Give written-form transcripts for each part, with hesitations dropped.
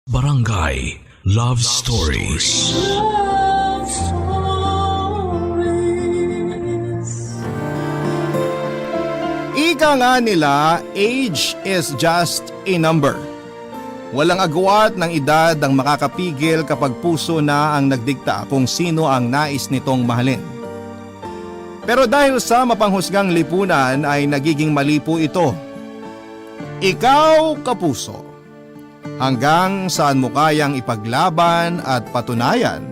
Barangay Love Stories. Love Stories. Ika nga nila, age is just a number. Walang agwat ng edad ang makakapigil kapag puso na ang nagdikta kung sino ang nais nitong mahalin. Pero dahil sa mapanghusgang lipunan ay nagiging mali po ito. Ikaw, kapuso, hanggang saan mo kayang ipaglaban at patunayan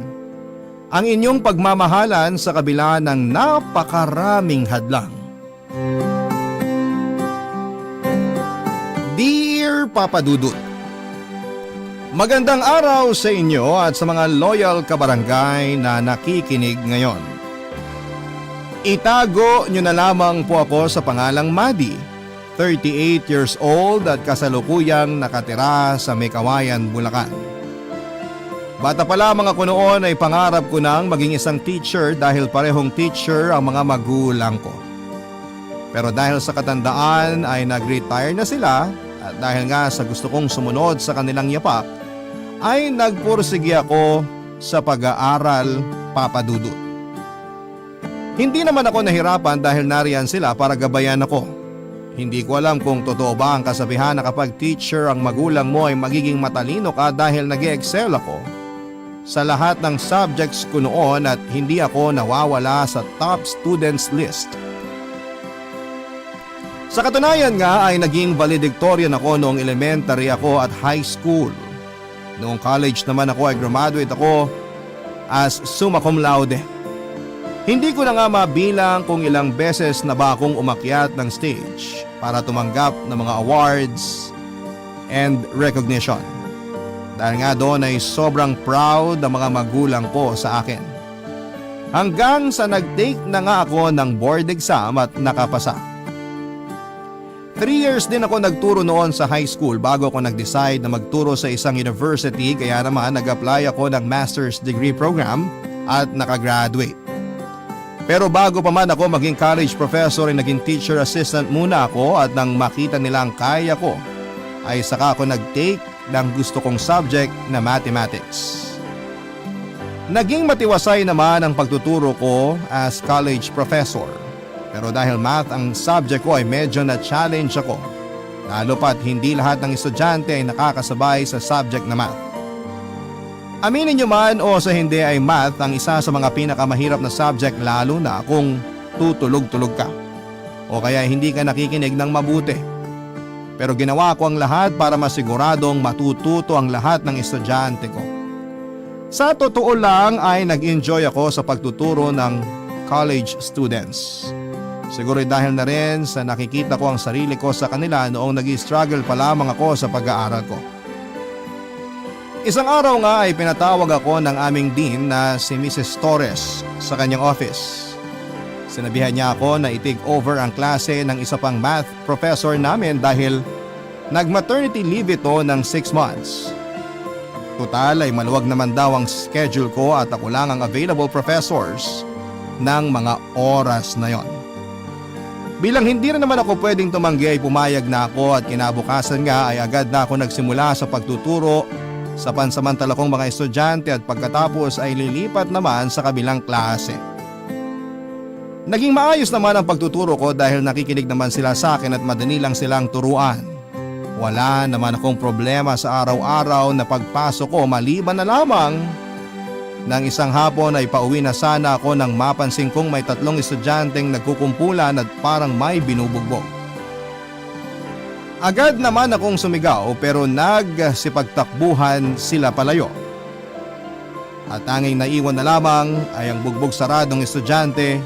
ang inyong pagmamahalan sa kabila ng napakaraming hadlang. Dear Papa Dudut, magandang araw sa inyo at sa mga loyal kabarangay na nakikinig ngayon. Itago nyo na lamang po ako sa pangalang Madi, 38 years old at kasalukuyang nakatira sa Mekawayan, Bulacan. Bata pa lamang ako noon ay pangarap ko nang maging isang teacher dahil parehong teacher ang mga magulang ko. Pero dahil sa katandaan ay nag-retire na sila at dahil nga sa gusto kong sumunod sa kanilang yapak, ay nagpursige ako sa pag-aaral, Papa Dudut. Hindi naman ako nahirapan dahil nariyan sila para gabayan ako. Hindi ko alam kung totoo ba ang kasabihan na kapag teacher ang magulang mo ay magiging matalino ka dahil nag-e-excel ako sa lahat ng subjects ko noon at hindi ako nawawala sa top students list. Sa katunayan nga ay naging valedictorian ako noong elementary ako at high school. Noong college naman ako ay graduate ako as summa cum laude. Hindi ko na nga mabilang kung ilang beses na ba akong umakyat ng stage para tumanggap ng mga awards and recognition. Dahil nga doon ay sobrang proud ang mga magulang ko sa akin. Hanggang sa nag-take na nga ako ng board exam at nakapasa. 3 years din ako nagturo noon sa high school bago ako nag-decide na magturo sa isang university, kaya naman nag-apply ako ng master's degree program at nakagraduate. Pero bago pa man ako maging college professor ay naging teacher assistant muna ako at nang makita nilang kaya ko ay saka ako nag-take ng gusto kong subject na mathematics. Naging matiwasay naman ang pagtuturo ko as college professor. Pero dahil math ang subject ko ay medyo na-challenge ako. Lalo pat hindi lahat ng estudyante ay nakakasabay sa subject na math. Aminin nyo man o sa hindi ay math ang isa sa mga pinakamahirap na subject lalo na kung tutulog-tulog ka. O kaya hindi ka nakikinig ng mabuti. Pero ginawa ko ang lahat para masiguradong matututo ang lahat ng estudyante ko. Sa totoo lang ay nag-enjoy ako sa pagtuturo ng college students. Siguro dahil na rin sa nakikita ko ang sarili ko sa kanila noong nag-struggle pa lamang ako sa pag-aaral ko. Isang araw nga ay pinatawag ako ng aming dean na si Mrs. Torres sa kanyang office. Sinabihan niya ako na i-take over ang klase ng isa pang math professor namin dahil nag-maternity leave ito ng 6 months. Total ay maluwag naman daw ang schedule ko at ako lang ang available professors ng mga oras na yon. Bilang hindi rin naman ako pwedeng tumanggi ay pumayag na ako at kinabukasan nga ay agad na ako nagsimula sa pagtuturo sa pansamantala kong mga estudyante at pagkatapos ay lilipat naman sa kabilang klase. Naging maayos naman ang pagtuturo ko dahil nakikinig naman sila sa akin at madali lang silang turuan. Wala naman akong problema sa araw-araw na pagpasok ko maliban na lamang nang isang hapon ay pauwi na sana ako nang mapansin kong may 3 estudyanteng nagkukumpulan at parang may binubugbog. Agad naman akong sumigaw pero nagsipagtakbuhan sila palayo. At tanging naiwan na lamang ay ang bugbog saradong estudyante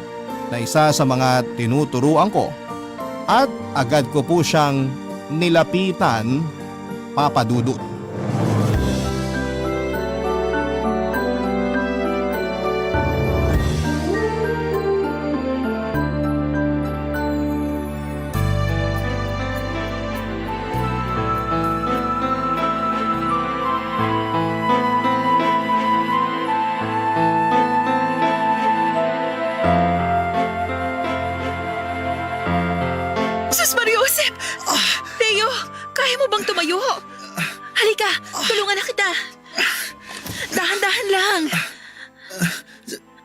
na isa sa mga tinuturuan ko at agad ko po siyang nilapitan, Papa Dudut. Sus Mariosep! Teo, kaya mo bang tumayo? Halika kita. Dahan-dahan lang.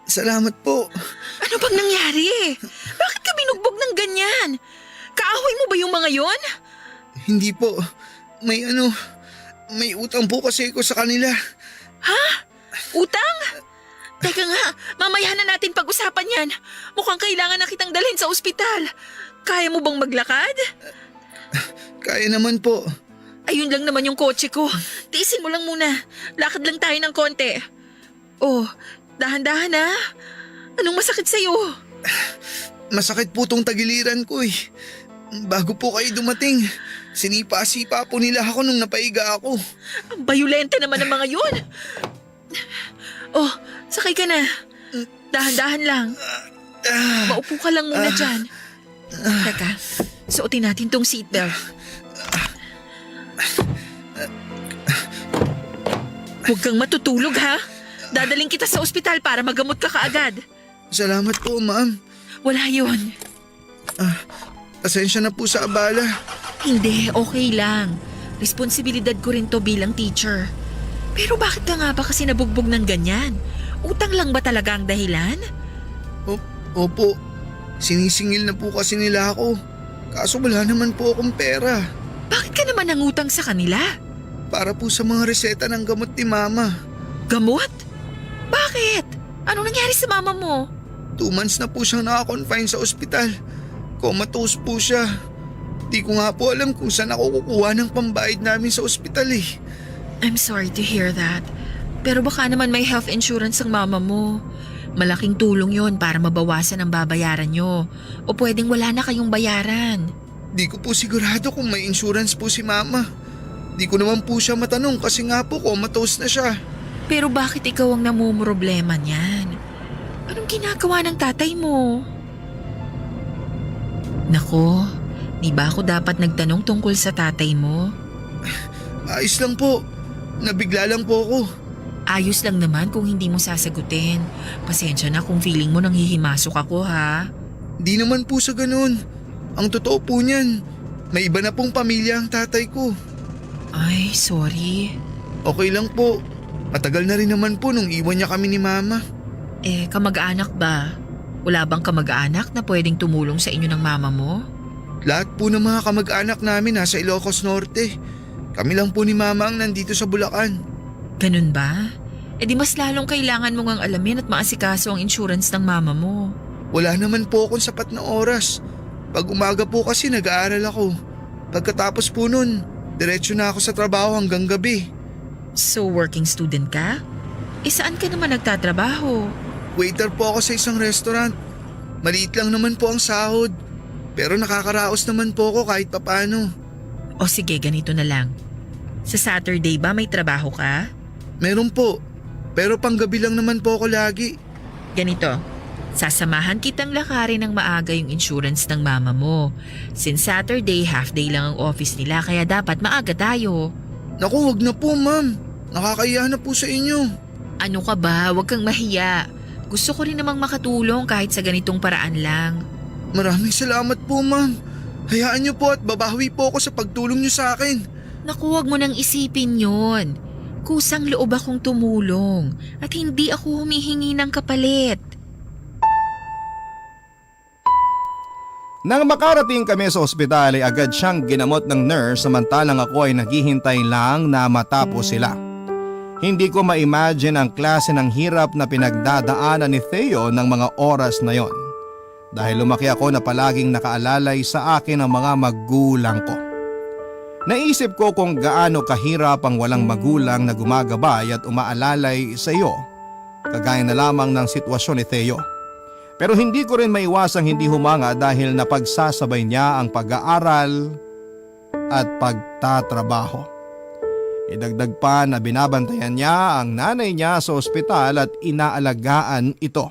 Salamat po. Ano bang nangyari? Bakit ka binugbog ng ganyan? Kaaway mo ba yung mga yon? Hindi po. May utang po kasi ko sa kanila. Ha? Utang? Teka nga, mamaya na natin pag-usapan yan. Mukhang kailangan na kitang dalhin sa ospital. Kaya mo bang maglakad? Kaya naman po. Ayun lang naman yung kotse ko. Tiisin mo lang muna. Lakad lang tayo ng konti. Oh, dahan-dahan ha. Anong masakit sa'yo? Masakit po tong tagiliran ko eh. Bago po kayo dumating, sinipa-sipa po nila ako nung napaiga ako. Ang bayolente naman ng mga yun. Oh, sakay ka na. Dahan-dahan lang. Maupo ka lang muna dyan. Teka, suotin natin tong seatbelt. Huwag kang matutulog ha. Dadaling kita sa ospital para magamot ka kaagad. Salamat po, ma'am. Wala yun. Pasensya na po sa abala. Hindi, okay lang. Responsibilidad ko rin to bilang teacher. Pero bakit ka nga ba kasi nabugbog ng ganyan? Utang lang ba talaga ang dahilan? Opo, sinisingil na po kasi nila ako. Kaso wala naman po akong pera. Bakit ka naman nangutang sa kanila? Para po sa mga reseta ng gamot ni mama. Gamot? Bakit? Ano nangyari sa mama mo? 2 months na po siyang naka-confine sa ospital. Comatose po siya. Di ko nga po alam kung saan ako kukuha ng pambayad namin sa ospital eh. I'm sorry to hear that. Pero baka naman may health insurance ang mama mo. Malaking tulong yon para mabawasan ang babayaran nyo. O pwedeng wala na kayong bayaran. Di ko po sigurado kung may insurance po si mama. Di ko naman po siya matanong kasi nga po comatose na siya. Pero bakit ikaw ang namumroblema niyan? Anong ginagawa ng tatay mo? Nako, di ba ako dapat nagtanong tungkol sa tatay mo? Ayos lang po. Nabigla lang po ako. Ayos lang naman kung hindi mo sasagutin. Pasensya na kung feeling mo nanghihimasok ako ha. Di naman po sa ganun. Ang totoo po niyan, may iba na pong pamilya ang tatay ko. Ay, sorry. Okay lang po. Matagal na rin naman po nung iwan niya kami ni mama. Kamag-anak ba? Wala bang kamag-anak na pwedeng tumulong sa inyo ng mama mo? Lahat po ng mga kamag-anak namin nasa Ilocos Norte. Kami lang po ni mama ang nandito sa Bulacan. Ganun ba? Di mas lalong kailangan mo ngang alamin at maasikaso ang insurance ng mama mo. Wala naman po akong sapat na oras. Pag umaga po kasi nag-aaral ako. Pagkatapos po nun, diretso na ako sa trabaho hanggang gabi. So working student ka? Saan ka naman nagtatrabaho? Waiter po ako sa isang restaurant. Maliit lang naman po ang sahod. Pero nakakaraos naman po ako kahit papano. O sige, ganito na lang. Sa Saturday ba may trabaho ka? Meron po. Pero panggabi lang naman po ako lagi. Ganito, sasamahan kitang lakarin ng maaga yung insurance ng mama mo. Since Saturday, half day lang ang office nila kaya dapat maaga tayo. Naku, wag na po ma'am. Nakakahiya na po sa inyo. Ano ka ba? Huwag kang mahiya. Gusto ko rin namang makatulong kahit sa ganitong paraan lang. Maraming salamat po ma'am. Hayaan niyo po at babawi po ako sa pagtulong niyo sa akin. Naku, huwag mo nang isipin yon. Kusang loob akong tumulong at hindi ako humihingi ng kapalit. Nang makarating kami sa ospital ay agad siyang ginamot ng nurse samantalang ako ay naghihintay lang na matapos sila. Hindi ko ma-imagine ang klase ng hirap na pinagdadaanan ni Theo ng mga oras na yon. Dahil lumaki ako na palaging nakaalalay sa akin ang mga magulang ko. Naisip ko kung gaano kahirap ang walang magulang na gumagabay at umaalalay sa iyo, kagaya na lamang ng sitwasyon ni Theo. Pero hindi ko rin maiwasang hindi humanga dahil napagsasabay niya ang pag-aaral at pagtatrabaho. Idagdag pa na binabantayan niya ang nanay niya sa ospital at inaalagaan ito.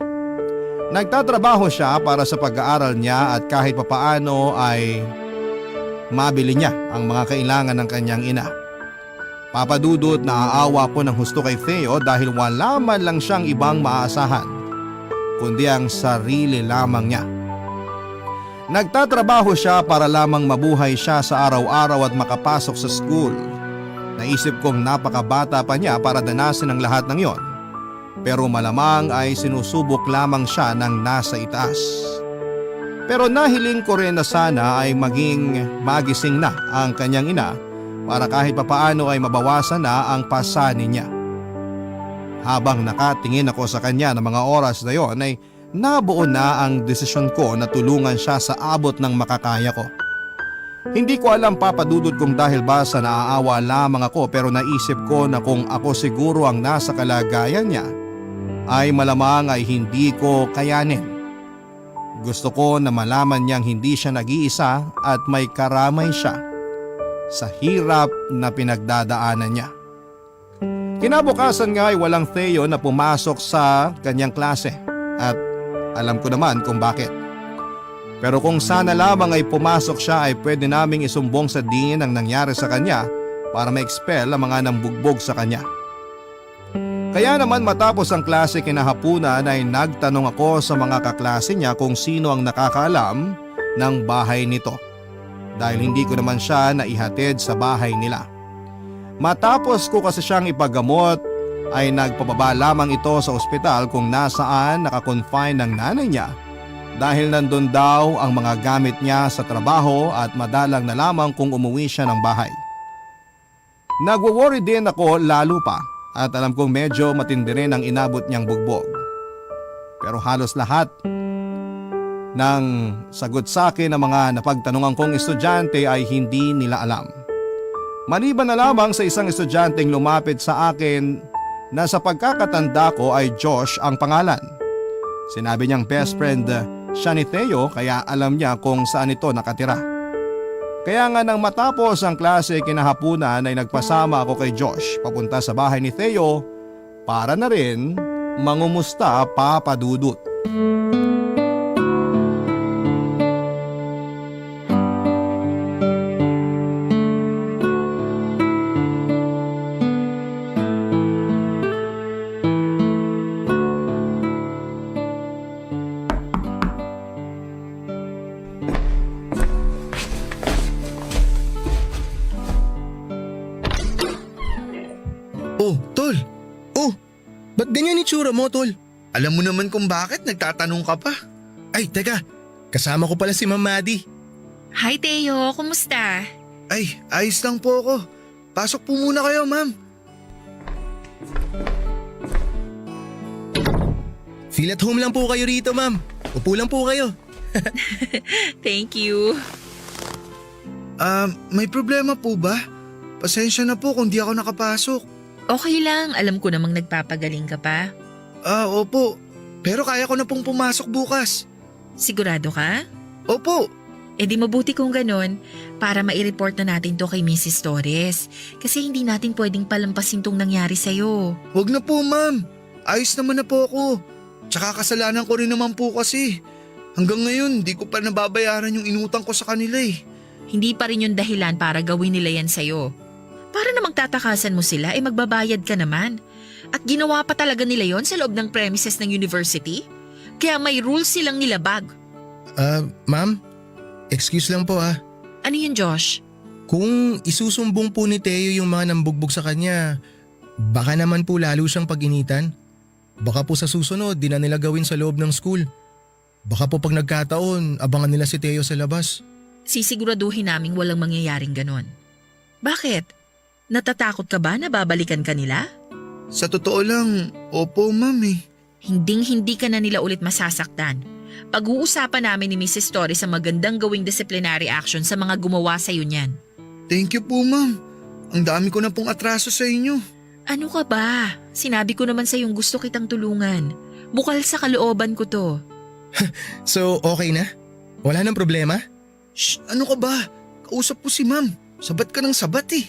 Nagtatrabaho siya para sa pag-aaral niya at kahit papaano ay mabili niya ang mga kailangan ng kanyang ina. Papadudot na aawa ko ng husto kay Theo dahil wala man lang siyang ibang maaasahan, kundi ang sarili lamang niya. Nagtatrabaho siya para lamang mabuhay siya sa araw-araw at makapasok sa school. Naisip kong napakabata pa niya para danasin ang lahat ng yon. Pero malamang ay sinusubok lamang siya ng nasa itaas. Pero nahiling ko rin na sana ay maging magising na ang kanyang ina para kahit papaano ay mabawasan na ang pasanin niya. Habang nakatingin ako sa kanya ng mga oras na yon ay nabuo na ang desisyon ko na tulungan siya sa abot ng makakaya ko. Hindi ko alam Papadudot kung dahil ba sa naaawa lamang ako pero naisip ko na kung ako siguro ang nasa kalagayan niya ay malamang ay hindi ko kayanin. Gusto ko na malaman niyang hindi siya nag-iisa at may karamay siya sa hirap na pinagdadaanan niya. Kinabukasan nga ay walang Theo na pumasok sa kanyang klase at alam ko naman kung bakit. Pero kung sana lamang ay pumasok siya ay pwede naming isumbong sa dean ang nangyari sa kanya para ma-expel ang mga nambugbog sa kanya. Kaya naman matapos ang klase kinahapunan ay nagtanong ako sa mga kaklase niya kung sino ang nakakaalam ng bahay nito. Dahil hindi ko naman siya naihatid sa bahay nila. Matapos ko kasi siyang ipagamot ay nagpababa lamang ito sa ospital kung nasaan nakakonfine ng nanay niya dahil nandun daw ang mga gamit niya sa trabaho at madalang na lamang kung umuwi siya ng bahay. Nagwo-worry din ako lalo pa at alam kong medyo matindi rin ang inabot niyang bugbog. Pero halos lahat ng sagot sa akin ng mga napagtanungan kong estudyante ay hindi nila alam. Maliban na lamang sa isang estudyanteng lumapit sa akin na sa pagkakatanda ko ay Josh ang pangalan. Sinabi niyang best friend siya ni Theo kaya alam niya kung saan ito nakatira. Kaya nga nang matapos ang klase kinahapunan ay nagpasama ako kay Josh papunta sa bahay ni Theo para na rin mangumusta Papadudot. Oh, Tol! Oh, ba't ganyan itsura mo, Tol? Alam mo naman kung bakit nagtatanong ka pa. Ay, teka. Kasama ko pala si Ma'am Maddie. Hi Theo, kumusta? Ay, ayos lang po ako. Pasok po muna kayo, ma'am. Feel at home lang po kayo rito, ma'am. Upo lang po kayo. Thank you. May problema po ba? Pasensya na po kung di ako nakapasok. Okay lang, alam ko namang nagpapagaling ka pa. Opo. Pero kaya ko na pong pumasok bukas. Sigurado ka? Opo. E di mabuti kung ganon para mai-report na natin to kay Mrs. Torres. Kasi hindi natin pwedeng palampasin tong nangyari sa'yo. Wag na po, ma'am. Ayos naman na po ako. Tsaka kasalanan ko rin naman po kasi. Hanggang ngayon, di ko pa nababayaran yung inutang ko sa kanila eh. Hindi pa rin yung dahilan para gawin nila yan sa'yo. Para na magtatakasan mo sila, magbabayad ka naman. At ginawa pa talaga nila yon sa loob ng premises ng university? Kaya may rules silang nilabag. Ma'am, excuse lang po ah. Ano yun, Josh? Kung isusumbong po ni Theo yung mga nambugbog sa kanya, baka naman po lalo siyang pag-initan. Baka po sa susunod, di na nila gawin sa loob ng school. Baka po pag nagkataon, abangan nila si Theo sa labas. Sisiguraduhin naming walang mangyayaring ganon. Bakit? Natatakot ka ba na babalikan ka nila? Sa totoo lang, opo, ma'am eh. Hinding-hindi ka na nila ulit masasaktan. Pag-uusapan namin ni Mrs. Torres ang magandang gawing disciplinary action sa mga gumawa sa'yo niyan. Thank you po, ma'am. Ang dami ko na pong atraso sa inyo. Ano ka ba? Sinabi ko naman sa'yong gusto kitang tulungan. Bukal sa kalooban ko to. So okay na? Wala nang problema? Shh, ano ka ba? Kausap ko si ma'am. Sabat ka ng sabat eh.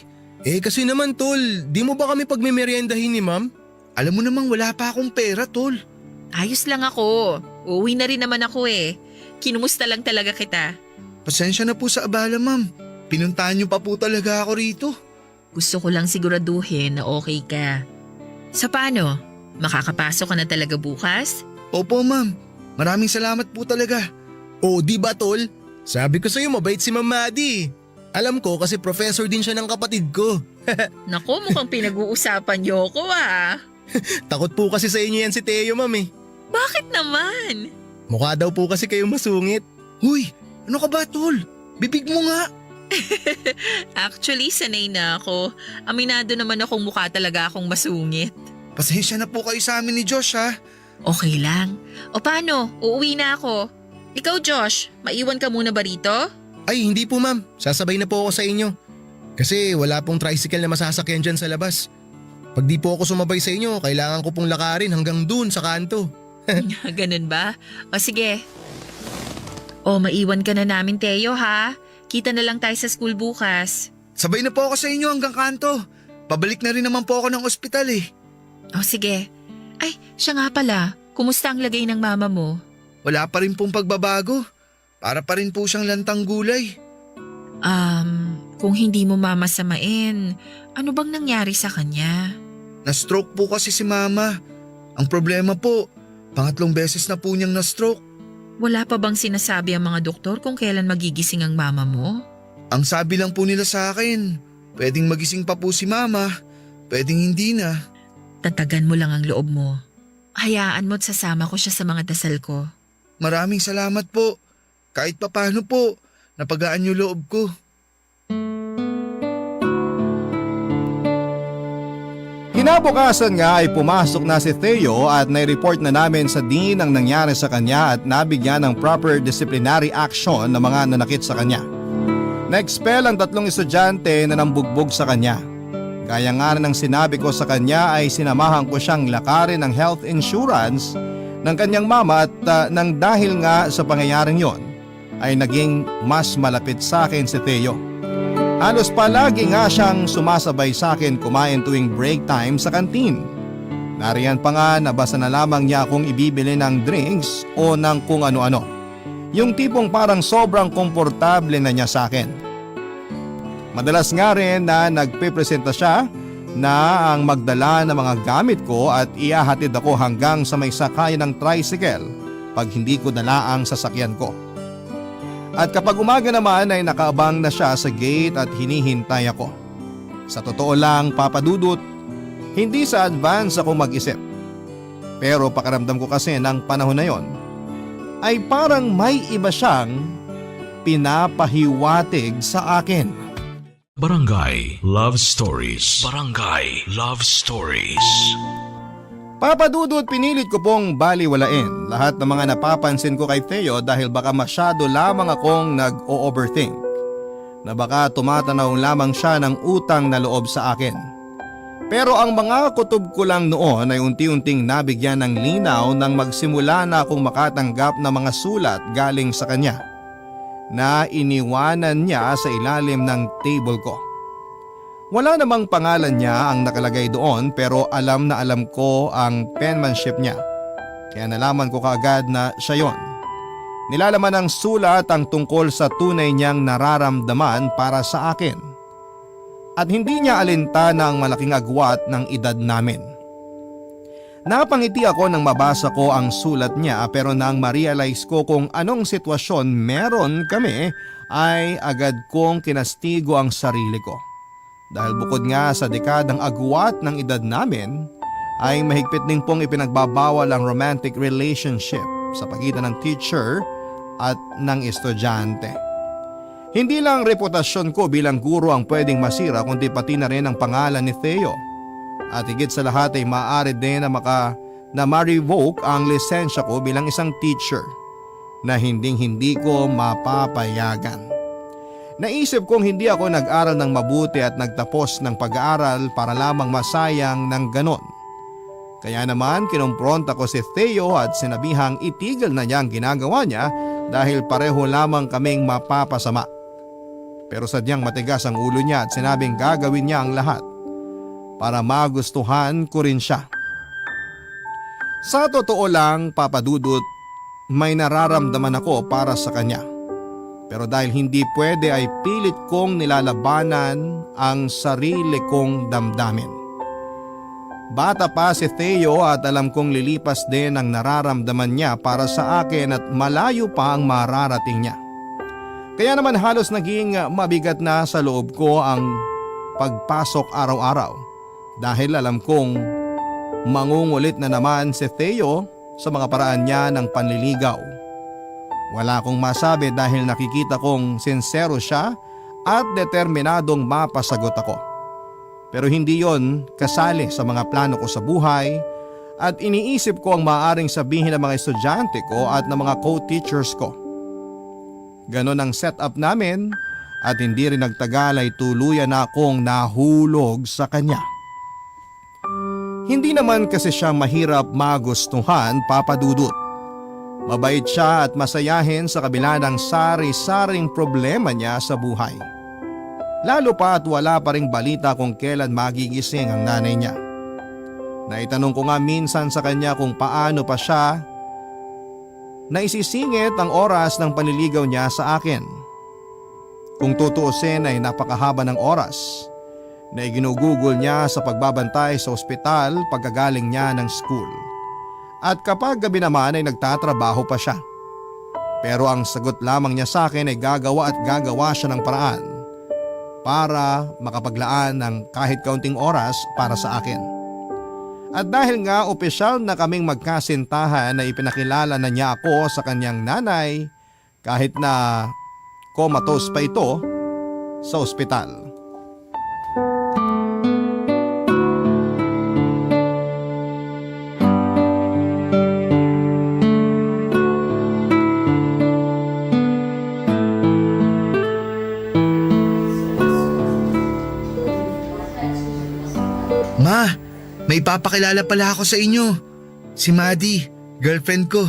Kasi naman tol, di mo ba kami pagmemeryendahin ni ma'am? Alam mo namang wala pa akong pera, tol. Ayos lang ako. Uuwi na rin naman ako eh. Kinumusta lang talaga kita. Pasensya na po sa abala, ma'am. Pinuntahan niyo pa po talaga ako rito. Gusto ko lang siguraduhin na okay ka. Sa paano? Makakapasok ka na talaga bukas? Opo, ma'am. Maraming salamat po talaga. Oh, di ba tol? Sabi ko sa'yo mabait si Ma'am Maddie. Alam ko kasi professor din siya ng kapatid ko. Naku, mukhang pinag-uusapan niyo ko ah. Takot po kasi sa inyo yan si Teo, ma'am eh. Bakit naman? Mukha daw po kasi kayong masungit. Huy, ano ka ba tol? Bibig mo nga. Actually, sanay na ako. Aminado naman akong mukha talaga akong masungit. Pasensya na po kayo sa amin ni Josh ha. Okay lang. O paano? Uuwi na ako. Ikaw Josh, maiwan ka muna ba rito? Ay, hindi po ma'am. Sasabay na po ako sa inyo. Kasi wala pong tricycle na masasakyan dyan sa labas. Pag di po ako sumabay sa inyo, kailangan ko pong lakarin hanggang dun sa kanto. Ganun ba? O sige. O maiwan ka na namin Teo ha. Kita na lang tayo sa school bukas. Sabay na po ako sa inyo hanggang kanto. Pabalik na rin naman po ako ng ospital eh. O sige. Ay, siya nga pala. Kumusta ang lagay ng mama mo? Wala pa rin pong pagbabago. Para pa rin po siyang lantang gulay. Kung hindi mo mamasamain, ano bang nangyari sa kanya? Na-stroke po kasi si mama. Ang problema po, pangatlong beses na po niyang na-stroke. Wala pa bang sinasabi ang mga doktor kung kailan magigising ang mama mo? Ang sabi lang po nila sa akin, pwedeng magising pa po si mama, pwedeng hindi na. Tatagan mo lang ang loob mo. Hayaan mo't sasama ko siya sa mga dasal ko. Maraming salamat po. Kahit papano po, napagaan niyo loob ko. Kinabukasan nga ay pumasok na si Theo at nai-report na namin sa dean ang nangyari sa kanya at nabigyan ng proper disciplinary action ng mga nanakit sa kanya. Na-expel ang 3 estudyante na nambugbog sa kanya. Gaya nga ng sinabi ko sa kanya ay sinamahan ko siyang lakarin ng health insurance ng kanyang mama at nang dahil nga sa pangyayaring yon ay naging mas malapit sa akin si Theo. Halos palagi nga siyang sumasabay sa akin kumain tuwing break time sa kantin. Nariyan pa nga nabasa na lamang niya akong ibibili ng drinks o ng kung ano-ano. Yung tipong parang sobrang komportable na niya sa akin. Madalas nga rin na nagpipresenta siya na ang magdala ng mga gamit ko at iahatid ako hanggang sa may sakayan ng tricycle pag hindi ko dala ang sasakyan ko. At kapag umaga naman ay nakaabang na siya sa gate at hinihintay ako. Sa totoo lang, Papa Dudut, hindi sa advance ako mag-isip. Pero pakiramdam ko kasi ng panahon na yon ay parang may iba siyang pinapahiwatig sa akin. Barangay Love Stories. Barangay Love Stories. Papa Dudut, pinilit ko pong baliwalain lahat ng mga napapansin ko kay Theo dahil baka masyado lamang akong nag-o-overthink. Na baka tumatanaw lamang siya ng utang na loob sa akin. Pero ang mga kutob ko lang noon ay unti-unting nabigyan ng linaw nang magsimula na akong makatanggap ng mga sulat galing sa kanya na iniwanan niya sa ilalim ng table ko. Wala namang pangalan niya ang nakalagay doon pero alam na alam ko ang penmanship niya. Kaya nalaman ko kaagad na siya yon. Nilalaman ng sulat ang tungkol sa tunay niyang nararamdaman para sa akin. At hindi niya alintana ang malaking agwat ng edad namin. Napangiti ako nang mabasa ko ang sulat niya pero nang ma-realize ko kung anong sitwasyon meron kami ay agad kong kinastigo ang sarili ko. Dahil bukod nga sa dekadang agwat ng edad namin, ay mahigpit din pong ipinagbabawal ang romantic relationship sa pagitan ng teacher at ng estudyante. Hindi lang reputasyon ko bilang guro ang pwedeng masira kundi pati na rin ang pangalan ni Theo. At higit sa lahat ay maaari din na ma-revoke ang lisensya ko bilang isang teacher na hindi ko mapapayagan. Naisip kong hindi ako nag-aral ng mabuti at nagtapos ng pag-aaral para lamang masayang ng ganon. Kaya naman kinumpronta ko si Theo at sinabihang itigil na niya ang ginagawa niya dahil pareho lamang kaming mapapasama. Pero sadyang matigas ang ulo niya at sinabing gagawin niya ang lahat para magustuhan ko rin siya. Sa totoo lang, Papa Dudut, may nararamdaman ako para sa kanya. Pero dahil hindi pwede ay pilit kong nilalabanan ang sarili kong damdamin. Bata pa si Theo at alam kong lilipas din ang nararamdaman niya para sa akin at malayo pa ang mararating niya. Kaya naman halos naging mabigat na sa loob ko ang pagpasok araw-araw dahil alam kong mangungulit na naman si Theo sa mga paraan niya ng panliligaw. Wala akong masabi dahil nakikita kong sincero siya at determinadong mapasagot ako. Pero hindi yon kasali sa mga plano ko sa buhay at iniisip ko ang maaaring sabihin ng mga estudyante ko at ng mga co-teachers ko. Ganon ang setup namin at hindi rin nagtagal ay tuluyan na akong nahulog sa kanya. Hindi naman kasi siya mahirap magustuhan, Papa Dudut. Mabait siya at masayahin sa kabila ng sari-saring problema niya sa buhay. Lalo pa at wala pa ring balita kung kailan magigising ang nanay niya. Naitanong ko nga minsan sa kanya kung paano pa siya naisisingit ang oras ng panliligaw niya sa akin. Kung tutuusin ay napakahaba ng oras na iginugugol niya sa pagbabantay sa ospital pagkagaling niya ng school. At kapag gabi naman ay nagtatrabaho pa siya. Pero ang sagot lamang niya sa akin ay gagawa at gagawa siya ng paraan para makapaglaan ng kahit kaunting oras para sa akin. At dahil nga opisyal na kaming magkasintahan na ipinakilala na niya ako sa kanyang nanay kahit na comatose pa ito sa ospital. Ma, may papakilala pala ako sa inyo. Si Maddie, girlfriend ko.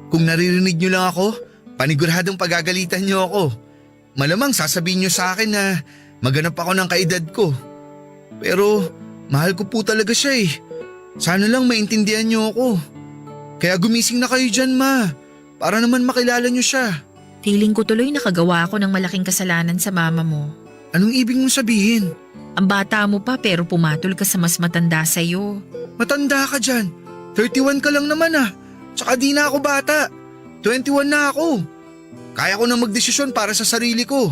Kung naririnig niyo lang ako, paniguradong pagagalitan niyo ako. Malamang sasabihin niyo sa akin na maganap ako ng kaedad ko. Pero mahal ko po talaga siya eh. Sana lang maintindihan niyo ako. Kaya gumising na kayo dyan, Ma. Para naman makilala niyo siya. Feeling ko tuloy nakagawa ako ng malaking kasalanan sa mama mo. Anong ibig mong sabihin? Ang bata mo pa pero pumatol ka sa mas matanda sa'yo. Matanda ka dyan. 31 ka lang naman ah. Tsaka di na ako bata. 21 na ako. Kaya ko na magdesisyon para sa sarili ko.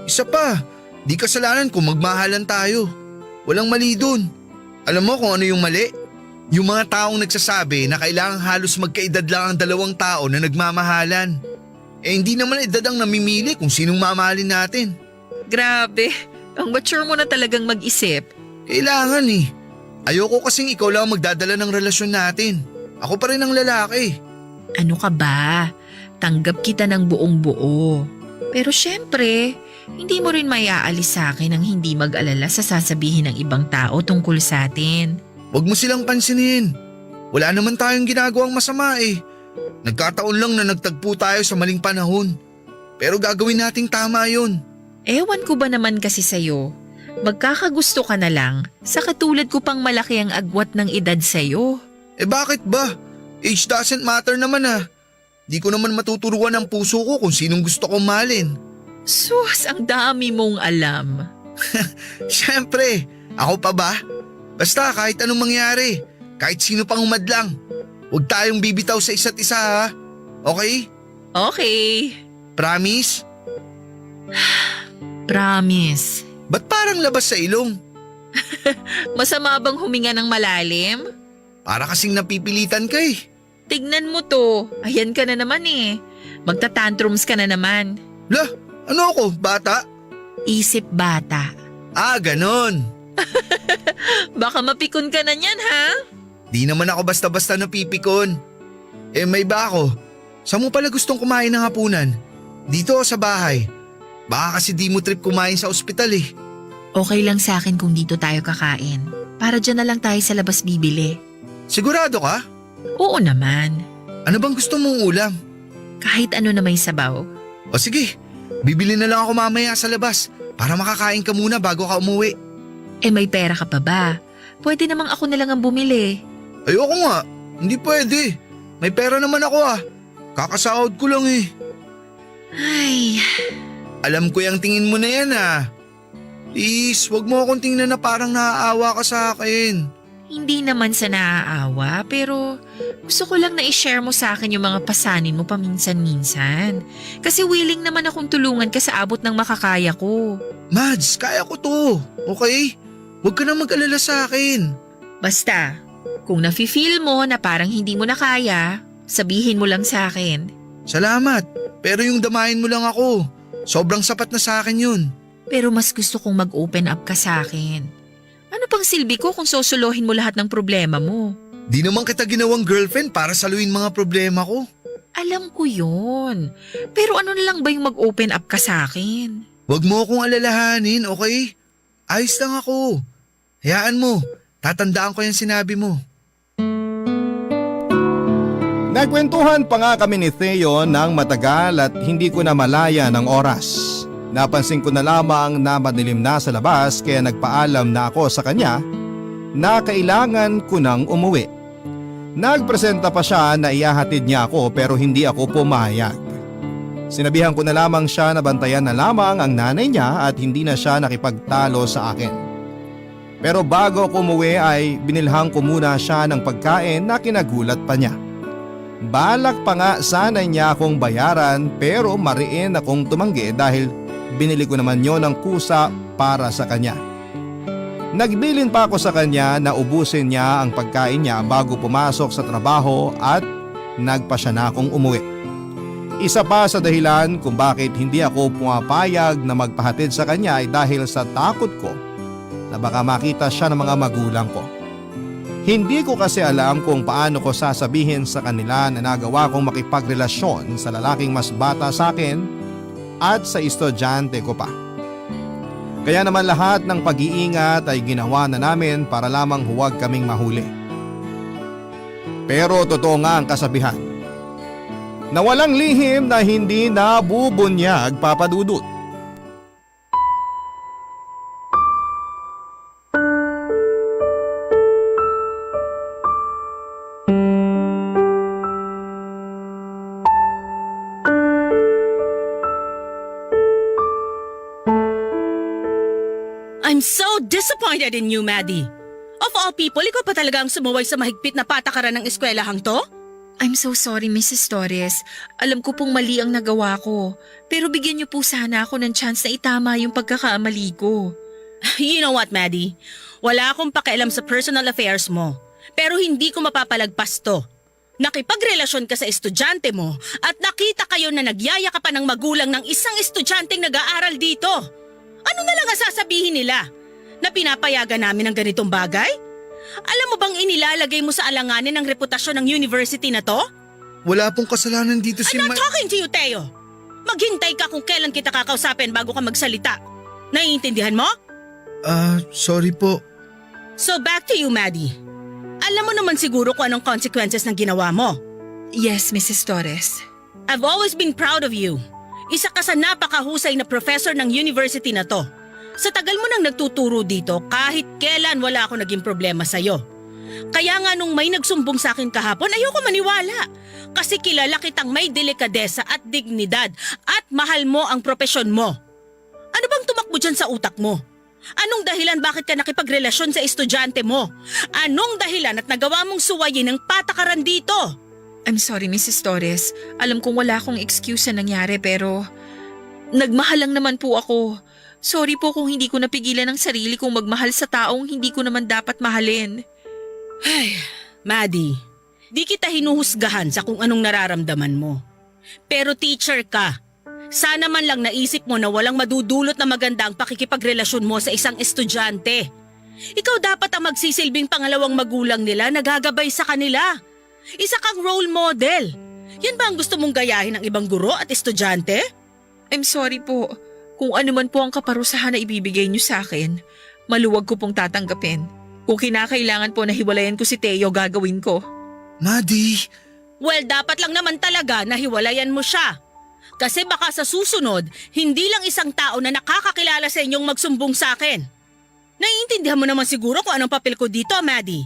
Isa pa, di kasalanan kung magmahalan tayo. Walang mali dun. Alam mo kung ano yung mali? Yung mga taong nagsasabi na kailangang halos magkaedad lang ang dalawang tao na nagmamahalan. Eh hindi naman edad ang namimili kung sinong mamahalin natin. Grabe, ang mature mo na talagang mag-isip. Kailangan eh. Ayoko kasing ikaw lang ang magdadala ng relasyon natin. Ako pa rin ang lalaki. Ano ka ba? Tanggap kita ng buong buo. Pero syempre, hindi mo rin maiaalis sa akin ang hindi mag-alala sa sasabihin ng ibang tao tungkol sa atin. Huwag mo silang pansinin. Wala naman tayong ginagawang masama eh. Nagkataon lang na nagtagpo tayo sa maling panahon. Pero gagawin nating tama yun. Ewan ko ba naman kasi sa'yo. Magkakagusto ka na lang sa katulad ko pang malaki ang agwat ng edad sa'yo. Eh bakit ba? Age doesn't matter naman ah. Di ko naman matuturuan ang puso ko kung sinong gusto kong mahalin. Sus, ang dami mong alam. Siyempre, ako pa ba? Basta kahit anong mangyari, kahit sino pang humadlang, huwag tayong bibitaw sa isa't isa ha. Okay? Okay. Promise? Promise. Ba't parang labas sa ilong? Masama bang huminga ng malalim? Para kasing napipilitan ka eh. Tignan mo to. Ayan ka na naman eh. Magta-tantrums ka na naman. Lah, ano ako, bata? Isip bata. Ah, ganon. Baka mapikon ka na niyan ha? Di naman ako basta-basta napipikon. Eh may ba ako? Saan mo pala gustong kumain ng hapunan? Dito o sa bahay? Baka kasi di mo trip kumain sa ospital eh. Okay lang sa akin kung dito tayo kakain. Para dyan na lang tayo sa labas bibili. Sigurado ka? Oo naman. Ano bang gusto mong ulam? Kahit ano na may sabaw. O sige, bibili na lang ako mamaya sa labas para makakain ka muna bago ka umuwi. Eh may pera ka pa ba? Pwede namang ako na lang ang bumili. Ayoko nga, hindi pwede. May pera naman ako ah. Kakasahod ko lang eh. Ay, Alam ko yung tingin mo na yan ah. Please, wag mo akong tingnan na parang naaawa ka sa akin. Hindi naman sa naaawa, pero gusto ko lang na i-share mo sa akin yung mga pasanin mo paminsan-minsan. Kasi willing naman akong tulungan ka sa abot ng makakaya ko. Mads, kaya ko to. Okay? Huwag ka nang mag-alala sa akin. Basta, kung nafe-feel mo na parang hindi mo na kaya, sabihin mo lang sa akin. Salamat. Pero yung damahin mo lang ako. Sobrang sapat na sa akin yun. Pero mas gusto kong mag-open up ka sa akin. Ano pang silbi ko kung sosolohin mo lahat ng problema mo? Di naman kita ginawang girlfriend para saluhin mga problema ko. Alam ko yun. Pero ano na lang ba yung mag-open up ka sa akin? Huwag mo akong alalahanin, okay? Ayos lang ako. Hayaan mo, tatandaan ko yung sinabi mo. Nagkwentuhan pa nga kami ni Theo ng matagal at hindi ko na malaya ng oras. Napansin ko na lamang na madilim na sa labas kaya nagpaalam na ako sa kanya na kailangan ko nang umuwi. Nagpresenta pa siya na ihahatid niya ako pero hindi ako pumayag. Sinabihan ko na lamang siya na bantayan na lamang ang nanay niya at hindi na siya nakipagtalo sa akin. Pero bago ako umuwi ay binilhan ko muna siya ng pagkain na kinagulat pa niya. Balak pa nga sana niya akong bayaran pero mariin akong tumanggi dahil binili ko naman yon ng kusa para sa kanya. Nagbilin pa ako sa kanya na ubusin niya ang pagkain niya bago pumasok sa trabaho at nagpasya na akong umuwi. Isa pa sa dahilan kung bakit hindi ako pumapayag na magpahatid sa kanya ay dahil sa takot ko na baka makita siya ng mga magulang ko. Hindi ko kasi alam kung paano ko sasabihin sa kanila na nagawa kong makipagrelasyon sa lalaking mas bata sa akin at sa estudyante ko pa. Kaya naman lahat ng pag-iingat ay ginawa na namin para lamang huwag kaming mahuli. Pero totoo nga ang kasabihan na walang lihim na hindi nabubunyag, Papa Dudut. I'm so disappointed in you, Maddie. Of all people, ikaw pa talaga ang sumuway sa mahigpit na patakaran ng eskwelahang to? I'm so sorry, Mrs. Torres. Alam ko pong mali ang nagawa ko. Pero bigyan niyo po sana ako ng chance na itama yung pagkakamali ko. You know what, Maddie? Wala akong pakialam sa personal affairs mo. Pero hindi ko mapapalagpas to. Nakipagrelasyon ka sa estudyante mo at nakita kayo na nagyayakapan ng magulang ng isang estudyanteng nag-aaral dito. Ano na lang ang sasabihin nila? Na pinapayagan namin ang ganitong bagay? Alam mo bang inilalagay mo sa alanganin ang reputasyon ng university na to? Wala pong kasalanan dito si I'm not talking to you, Theo. Maghintay ka kung kailan kita kakausapin bago ka magsalita. Naiintindihan mo? Sorry po. So back to you, Maddie. Alam mo naman siguro kung anong consequences ng ginawa mo. Yes, Mrs. Torres. I've always been proud of you. Isa ka sa napakahusay na professor ng university na to. Sa tagal mo nang nagtuturo dito, kahit kailan wala ako naging problema sa'yo. Kaya nga nung may nagsumbong sa akin kahapon, ayoko maniwala. Kasi kilala kitang may delikadesa at dignidad at mahal mo ang propesyon mo. Ano bang tumakbo dyan sa utak mo? Anong dahilan bakit ka nakipagrelasyon sa estudyante mo? Anong dahilan at nagawa mong suwayin ang patakaran dito? I'm sorry, Mrs. Torres. Alam kong wala akong excuse sa nangyari pero nagmahal lang naman po ako. Sorry po kung hindi ko napigilan ang sarili kong magmahal sa taong hindi ko naman dapat mahalin. Ay, Maddie, di kita hinuhusgahan sa kung anong nararamdaman mo. Pero teacher ka. Sana man lang naisip mo na walang madudulot na maganda ang pakikipagrelasyon mo sa isang estudyante. Ikaw dapat ang magsisilbing pangalawang magulang nila na gagabay sa kanila. Isa kang role model. Yan ba ang gusto mong gayahin ng ibang guro at estudyante? I'm sorry po. Kung ano man po ang kaparusahan na ibibigay niyo sa akin, maluwag ko pong tatanggapin. Kung kinakailangan po na hiwalayan ko si Theo, gagawin ko. Maddie! Well, dapat lang naman talaga na hiwalayan mo siya. Kasi baka sa susunod, hindi lang isang tao na nakakakilala sa inyong magsumbong sa akin. Naiintindihan mo naman siguro kung anong papel ko dito, Maddie.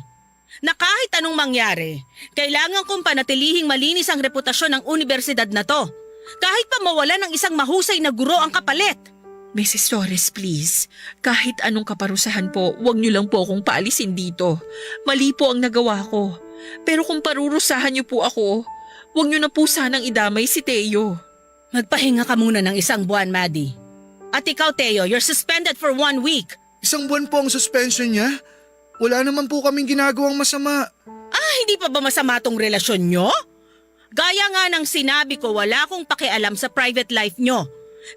Na kahit anong mangyari, kailangan kong panatilihing malinis ang reputasyon ng universidad na to. Kahit pa mawala ng isang mahusay na guro ang kapalit. Mrs. Torres, please. Kahit anong kaparusahan po, huwag niyo lang po akong paalisin dito. Mali po ang nagawa ko. Pero kung parurusahan niyo po ako, huwag niyo na po sanang idamay si Teo. Magpahinga ka muna ng 1 buwan, Maddie. At ikaw, Teo, you're suspended for 1 week. 1 buwan po ang suspension niya? Wala naman po kaming ginagawang masama. Hindi pa ba masama tong relasyon nyo? Gaya nga ng sinabi ko, wala akong pakialam sa private life nyo.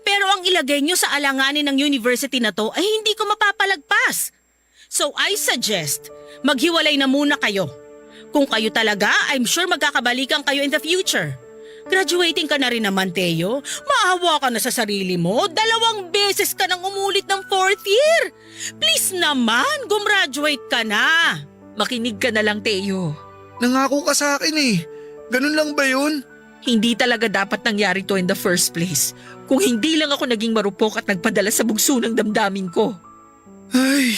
Pero ang ilagay nyo sa alanganin ng university na to ay hindi ko mapapalagpas. So I suggest, maghiwalay na muna kayo. Kung kayo talaga, I'm sure magkakabalikan kayo in the future. Graduating ka na rin naman, Teo. Maawa ka na sa sarili mo. 2 beses ka nang umulit ng 4th year. Please naman, gumraduate ka na. Makinig ka na lang, Teo. Nangako ka sa akin eh. Ganun lang ba yun? Hindi talaga dapat nangyari to in the first place. Kung hindi lang ako naging marupok at nagpadala sa bugso ng damdamin ko. Ay,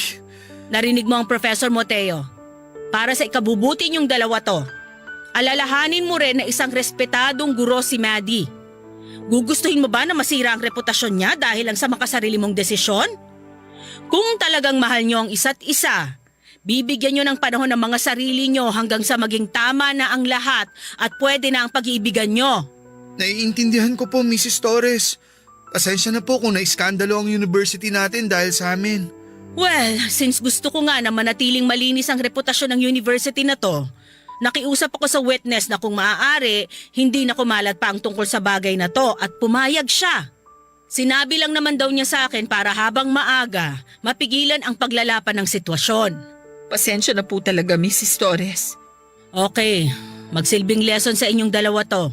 Narinig mo ang professor mo, Teo. Para sa ikabubuti niyong dalawa to, alalahanin mo rin na isang respetadong guro si Maddie. Gugustuhin mo ba na masira ang reputasyon niya dahil lang sa makasarili mong desisyon? Kung talagang mahal niyo ang isa't isa, bibigyan niyo ng panahon ng mga sarili niyo hanggang sa maging tama na ang lahat at pwede na ang pag-iibigan niyo. naiintindihan ko po, Mrs. Torres. Pasensya na po kung naiskandalo ang university natin dahil sa amin. Well, since gusto ko nga na manatiling malinis ang reputasyon ng university na to, nakiusap ako sa witness na kung maaari, hindi na kumalat pa ang tungkol sa bagay na to at pumayag siya. Sinabi lang naman daw niya sa akin para habang maaga, mapigilan ang paglalapan ng sitwasyon. Pasensya na po talaga, Mrs. Torres. Okay, magsilbing lesson sa inyong dalawa to.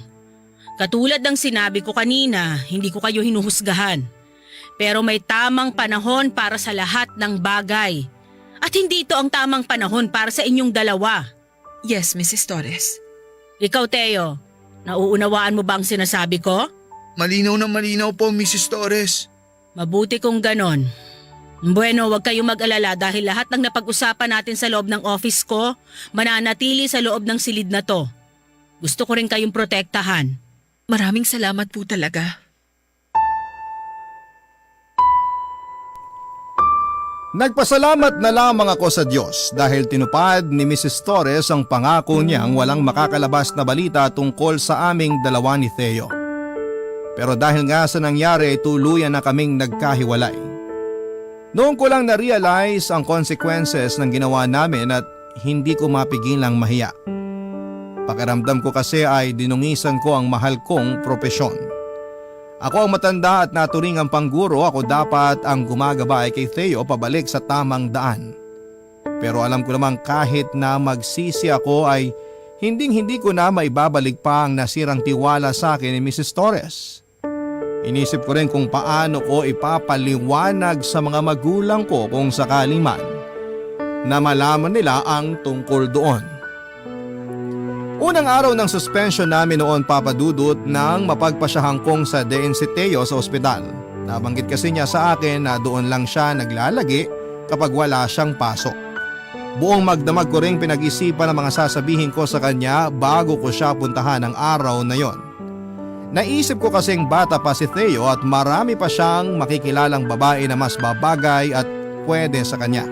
Katulad ng sinabi ko kanina, hindi ko kayo hinuhusgahan. Pero may tamang panahon para sa lahat ng bagay. At hindi ito ang tamang panahon para sa inyong dalawa. Yes, Mrs. Torres. Ikaw, Teo, nauunawaan mo ba ang sinasabi ko? Malinaw na malinaw po, Mrs. Torres. Mabuti kung ganon. Bueno, huwag kayong mag-alala dahil lahat ng napag-usapan natin sa loob ng office ko, mananatili sa loob ng silid na to. Gusto ko rin kayong protektahan. Maraming salamat po talaga. Nagpasalamat na lamang ako sa Diyos dahil tinupad ni Mrs. Torres ang pangako niyang walang makakalabas na balita tungkol sa aming dalawa ni Theo. Pero dahil nga sa nangyari, tuluyan na kaming nagkahiwalay. Noon ko lang na-realize ang consequences ng ginawa namin at hindi ko mapigilang mahiya. Pakiramdam ko kasi ay dinungisan ko ang mahal kong propesyon. Ako ang matanda at naturing ang pangguro, ako dapat ang gumagabay kay Theo pabalik sa tamang daan. Pero alam ko namang kahit na magsisi ako ay hindi ko na maibabalik pa ang nasirang tiwala sa akin ni Mrs. Torres. Inisip ko rin kung paano ko ipapaliwanag sa mga magulang ko kung sakali man na malaman nila ang tungkol doon. Unang araw ng suspension namin noon, Papa Dudut, nang mapagpasyahan kong sa dein si Theo sa ospital. Nabanggit kasi niya sa akin na doon lang siya naglalagi kapag wala siyang pasok. Buong magdamag ko ring pinag-isipan ang mga sasabihin ko sa kanya bago ko siya puntahan ng araw na yon. Naisip ko kasing bata pa si Theo at marami pa siyang makikilalang babae na mas babagay at pwede sa kanya.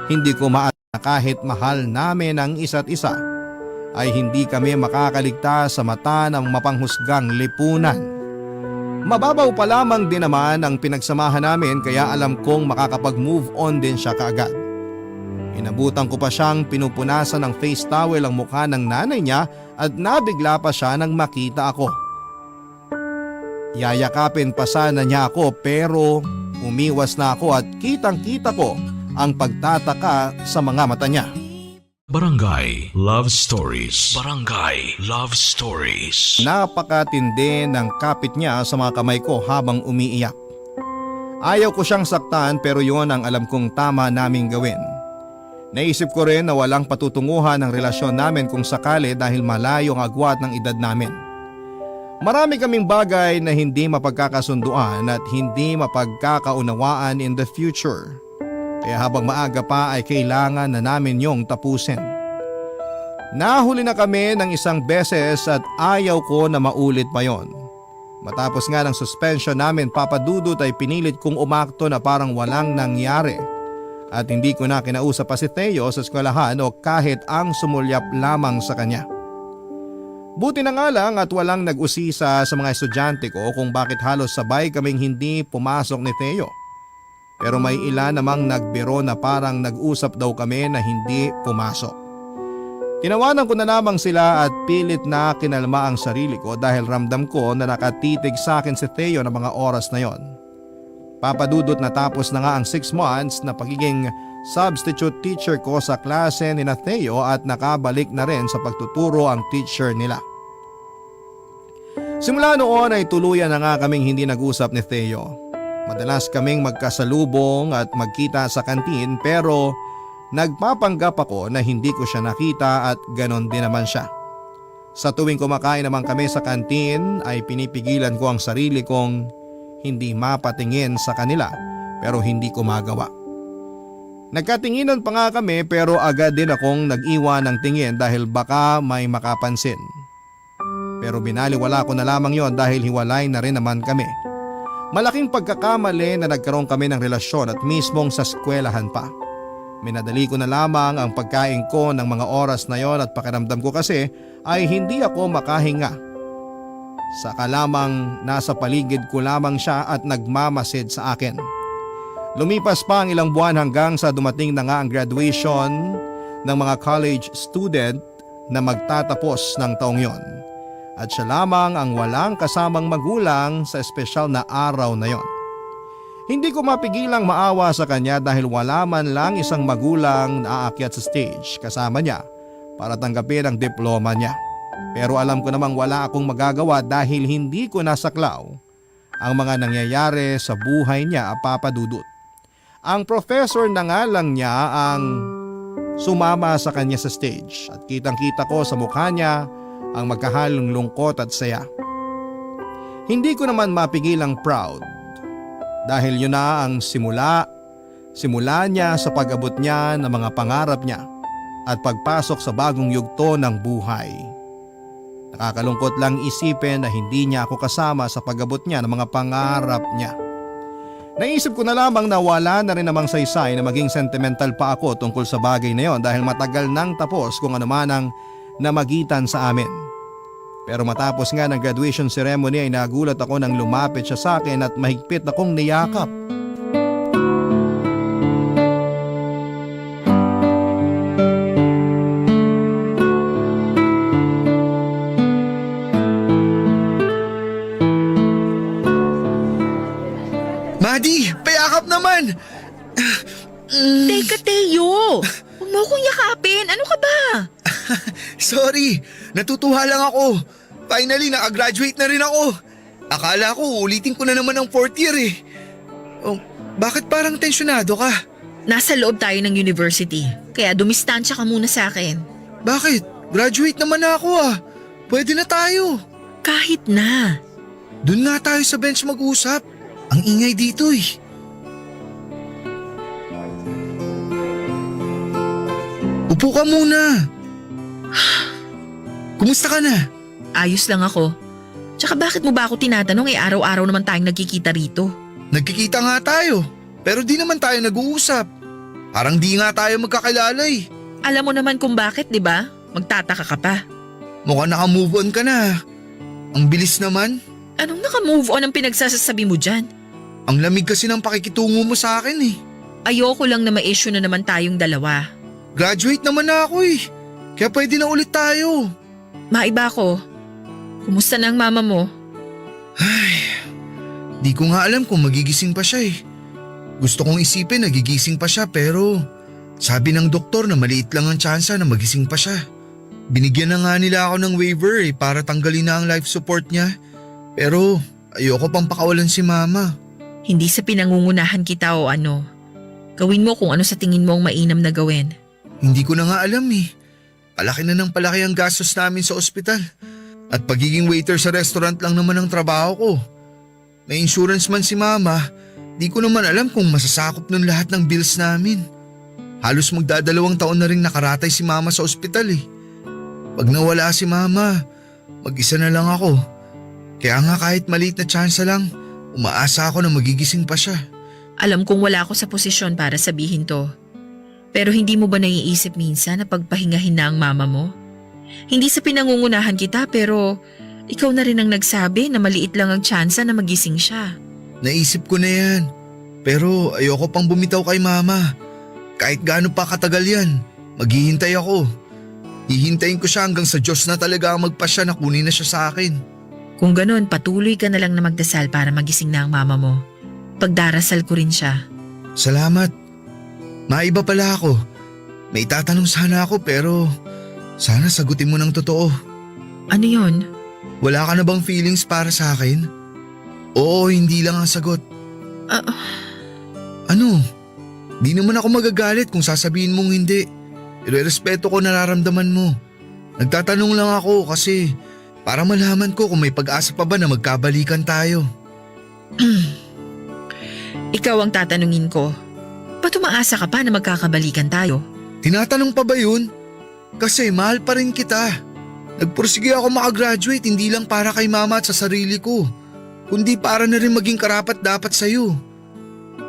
Hindi ko maaalala na kahit mahal namin ang isa't isa, ay hindi kami makakaligtas sa mata ng mapanghusgang lipunan. Mababaw pa lamang din naman ang pinagsamahan namin kaya alam kong makakapag-move on din siya kaagad. Inabutan ko pa siyang pinupunasan ng face towel ang mukha ng nanay niya at nabigla pa siya nang makita ako. Yayakapin pa sana niya ako pero umiwas na ako at kitang-kita ko ang pagtataka sa mga mata niya. Barangay Love Stories. Barangay Love Stories. Napakatindi ng kapit niya sa mga kamay ko habang umiiyak. Ayaw ko siyang saktan pero yon ang alam kong tama naming gawin. Naisip ko rin na walang patutunguhan ang relasyon namin kung sakali dahil malayo ang agwat ng edad namin. Marami kaming bagay na hindi mapagkakasunduan at hindi mapagkakaunawaan in the future. Kaya habang maaga pa ay kailangan na namin yung tapusin. Nahuli na kami ng isang beses at ayaw ko na maulit pa yon. Matapos nga ng suspension namin, Papa Dudut, ay pinilit kong umakto na parang walang nangyari. At hindi ko na kinausap pa si Theo sa eskwelahan o kahit ang sumulyap lamang sa kanya. Buti na nga lang at walang nag-usisa sa mga estudyante ko kung bakit halos sabay kaming hindi pumasok ni Theo. Pero may ilan namang nagbiro na parang nag-usap daw kami na hindi pumasok. Tinawanan ko na lamang sila at pilit na kinalma ang sarili ko dahil ramdam ko na nakatitig sa akin si Theo ng mga oras na yon. Papa Dudut, natapos na nga ang 6 months na pagiging substitute teacher ko sa klase ni Theo at nakabalik na rin sa pagtuturo ang teacher nila. Simula noon ay tuluyan na nga kaming hindi nag-usap ni Theo. Madalas kaming magkasalubong at magkita sa kantin pero nagpapanggap ako na hindi ko siya nakita at ganon din naman siya. Sa tuwing kumakain naman kami sa kantin ay pinipigilan ko ang sarili kong hindi mapatingin sa kanila pero hindi ko magawa. Nagkatinginan pa nga kami pero agad din akong nag-iwan ng tingin dahil baka may makapansin. Pero binaliwala ko na lamang yon dahil hiwalay na rin naman kami. Malaking pagkakamali na nagkaroon kami ng relasyon at mismong sa eskwelahan pa. Minadali ko na lamang ang pagkain ko ng mga oras na yon at pakiramdam ko kasi ay hindi ako makahinga. Saka lamang nasa paligid ko lamang siya at nagmamasid sa akin. Lumipas pa ang ilang buwan hanggang sa dumating na nga ang graduation ng mga college student na magtatapos ng taong yon. At siya lamang ang walang kasamang magulang sa espesyal na araw na yon. Hindi ko mapigilang maawa sa kanya dahil wala man lang isang magulang na aakyat sa stage kasama niya para tanggapin ang diploma niya. Pero alam ko namang wala akong magagawa dahil hindi ko nasaklaw ang mga nangyayari sa buhay niya, Papa Dudut. Ang professor na nga lang niya ang sumama sa kanya sa stage at kitang-kita ko sa mukha niya ang magkahalong lungkot at saya. Hindi ko naman mapigilang proud dahil yun na ang simula niya sa pag-abot niya ng mga pangarap niya at pagpasok sa bagong yugto ng buhay. Nakakalungkot lang isipin na hindi niya ako kasama sa pag-abot niya ng mga pangarap niya. Naisip ko na lamang na wala na rin namang saysay na maging sentimental pa ako tungkol sa bagay na yon dahil matagal nang tapos kung ano man ang namagitan sa amin. Pero matapos nga ng graduation ceremony ay nagulat ako nang lumapit siya sa akin at mahigpit akong niyakap. Madi, payakap naman! Teka, Teo! Huwag mo akong yakapin. Ano ka ba? Sorry, natutuwa lang ako. Finally, nakagraduate na rin ako. Akala ko ulitin ko na naman ang 4th year eh. Oh, bakit parang tensyonado ka? Nasa loob tayo ng university. Kaya dumistansya ka muna sa akin. Bakit? Graduate naman na ako ah. Pwede na tayo. Kahit na. Doon nga tayo sa bench mag-usap. Ang ingay dito eh. Upo ka muna. Kumusta ka na? Ayos lang ako. Tsaka bakit mo ba ako tinatanong araw-araw naman tayong nagkikita rito? Nagkikita nga tayo, pero di naman tayo nag-uusap. Parang di nga tayo magkakilala eh. Alam mo naman kung bakit, di ba? Magtataka ka pa. Mukhang naka-move on ka na. Ang bilis naman. Anong naka-move on ang pinagsasasabi mo dyan? Ang lamig kasi ng pakikitungo mo sa akin eh. Ayoko lang na ma-issue na naman tayong dalawa. Graduate naman na ako eh. Kaya pwede na ulit tayo. Maiba ko. Kumusta na ang mama mo? Di ko nga alam kung magigising pa siya eh. Gusto kong isipin na gigising pa siya pero sabi ng doktor na maliit lang ang tsansa na magising pa siya. Binigyan na nga nila ako ng waiver eh para tanggalin na ang life support niya. Pero ayoko pang pakawalan si mama. Hindi sa pinangungunahan kita o ano. Gawin mo kung ano sa tingin mo ang mainam na gawin. Hindi ko na nga alam eh. Palaki na ng palaki ang gastos namin sa ospital. At pagiging waiter sa restaurant lang naman ang trabaho ko. May insurance man si mama, di ko naman alam kung masasakop nun lahat ng bills namin. Halos magdadalawang taon na rin nakaratay si mama sa ospital eh. Pag nawala si mama, mag-isa na lang ako. Kaya nga kahit maliit na tsansa lang, umaasa ako na magigising pa siya. Alam kong wala ako sa posisyon para sabihin to. Pero hindi mo ba naiisip minsan na pagpahingahin na ang mama mo? Hindi sa pinangungunahan kita pero ikaw na rin ang nagsabi na maliit lang ang tsansa na magising siya. Naisip ko na yan. Pero ayoko pang bumitaw kay mama. Kahit gaano pa katagal yan, maghihintay ako. Hihintayin ko siya hanggang sa Diyos na talaga ang magpasya na kunin na siya sa akin. Kung ganun, patuloy ka na lang na magdasal para magising na ang mama mo. Pagdarasal ko rin siya. Salamat. Maiba pala ako. May itatanong sana ako pero sana sagutin mo ng totoo. Ano yon? Wala ka na bang feelings para sa akin? Oo, hindi lang ang sagot. Ano? Di naman ako magagalit kung sasabihin mong hindi. Irerespeto ko nararamdaman mo. Nagtatanong lang ako kasi para malaman ko kung may pag-asa pa ba na magkabalikan tayo. Ikaw ang tatanungin ko. Ba't umaasa ka pa na magkakabalikan tayo? Tinatanong pa ba yun? Kasi mahal pa rin kita. Nagpursige ako makagraduate hindi lang para kay mama at sa sarili ko, kundi para na rin maging karapat dapat sa'yo.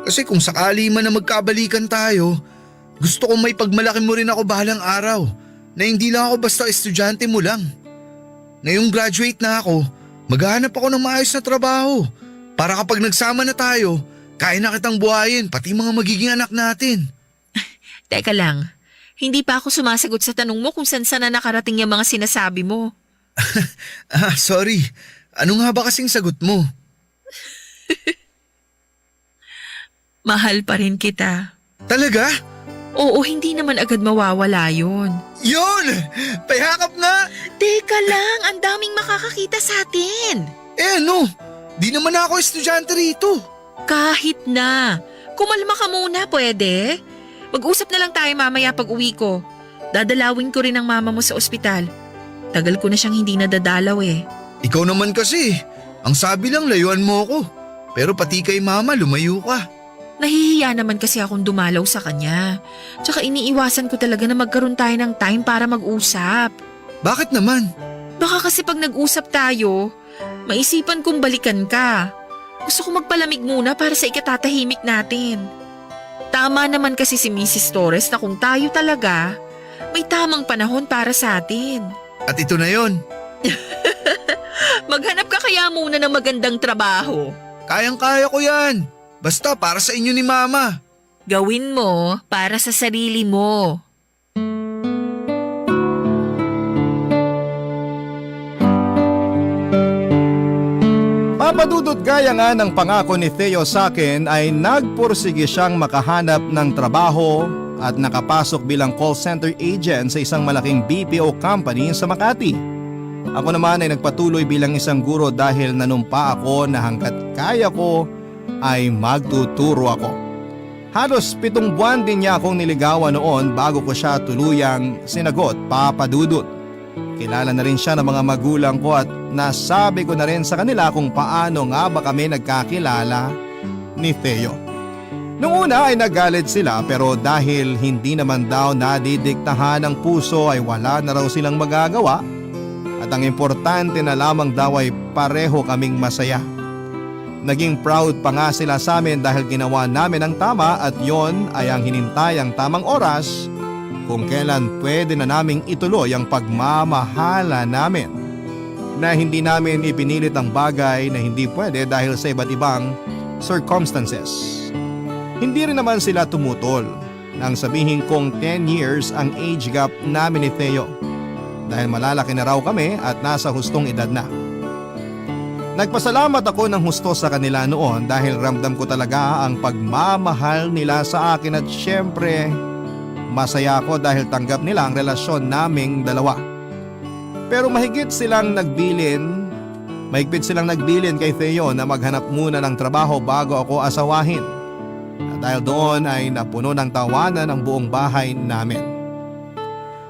Kasi kung sakali man na magkabalikan tayo, gusto kong may pagmalaki mo rin ako bahalang araw na hindi lang ako basta estudyante mo lang. Ngayong graduate na ako, maghahanap ako ng maayos na trabaho para kapag nagsama na tayo, kaya na kitang buhayin pati mga magiging anak natin. Teka lang, hindi pa ako sumasagot sa tanong mo kung saan na nakarating yung mga sinasabi mo. Sorry. Ano nga ba kasing sagot mo? Mahal pa rin kita. Talaga? Oo, hindi naman agad mawawala yun. Yun! Payakap nga! Teka lang, ang daming makakakita sa atin. Ano? Di naman ako estudyante rito. Kahit na. Kumalma ka muna, pwede? Mag-usap na lang tayo mamaya pag uwi ko. Dadalawin ko rin ang mama mo sa ospital. Tagal ko na siyang hindi nadadalaw eh. Ikaw naman kasi. Ang sabi lang layuan mo ko. Pero pati kay mama lumayo ka. Nahihiya naman kasi akong dumalaw sa kanya. Tsaka iniiwasan ko talaga na magkaroon tayo ng time para mag-usap. Bakit naman? Baka kasi pag nag-usap tayo, maisipan kong balikan ka. Gusto ko magpalamig muna para sa ikatatahimik natin. Tama naman kasi si Mrs. Torres na kung tayo talaga, may tamang panahon para sa atin. At ito na yon. Maghanap ka kaya muna ng magandang trabaho. Kayang-kaya ko yan. Basta para sa inyo ni mama. Gawin mo para sa sarili mo. Papadudot gaya nga ng pangako ni Theo sa akin ay nagpursige siyang makahanap ng trabaho at nakapasok bilang call center agent sa isang malaking BPO company sa Makati. Ako naman ay nagpatuloy bilang isang guro dahil nanumpa ako na hanggat kaya ko ay magtuturo ako. Halos 7 buwan din niya akong niligawan noon bago ko siya tuluyang sinagot, Papa Dudut. Kilala na rin siya ng mga magulang ko at nasabi ko na rin sa kanila kung paano nga ba kami nagkakilala ni Theo. Noong una ay nagalit sila pero dahil hindi naman daw nadidiktahan ng puso ay wala na raw silang magagawa at ang importante na lamang daw ay pareho kaming masaya. Naging proud pa nga sila sa amin dahil ginawa namin ang tama at yon ay ang hinintay ang tamang oras kung kailan pwede na naming ituloy ang pagmamahala namin. Na hindi namin ipinilit ang bagay na hindi pwede dahil sa iba't ibang circumstances. Hindi rin naman sila tumutol nang sabihin kong 10 years ang age gap namin ni Theo dahil malalaki na raw kami at nasa hustong edad na. Nagpasalamat ako ng husto sa kanila noon dahil ramdam ko talaga ang pagmamahal nila sa akin at syempre masaya ako dahil tanggap nila ang relasyon naming dalawa. Pero mahigpit silang nagbilin kay Theo na maghanap muna ng trabaho bago ako asawahin. At dahil doon ay napuno ng tawanan ang buong bahay namin.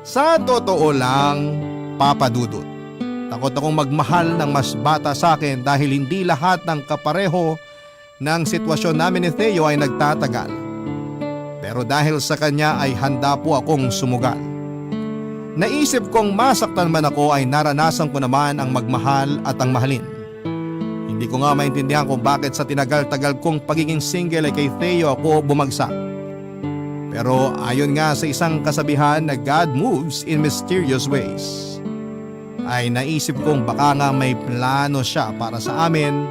Sa totoo lang, Papa Dudut, takot akong magmahal ng mas bata sa akin dahil hindi lahat ng kapareho ng sitwasyon namin ni Theo ay nagtatagal. Pero dahil sa kanya ay handa po akong sumugal. Naisip kong masaktan man ako ay naranasan ko naman ang magmahal at ang mahalin. Hindi ko nga maintindihan kung bakit sa tinagal-tagal kong pagiging single ay kay Theo ako bumagsak. Pero ayon nga sa isang kasabihan na God moves in mysterious ways, ay naisip kong baka nga may plano siya para sa amin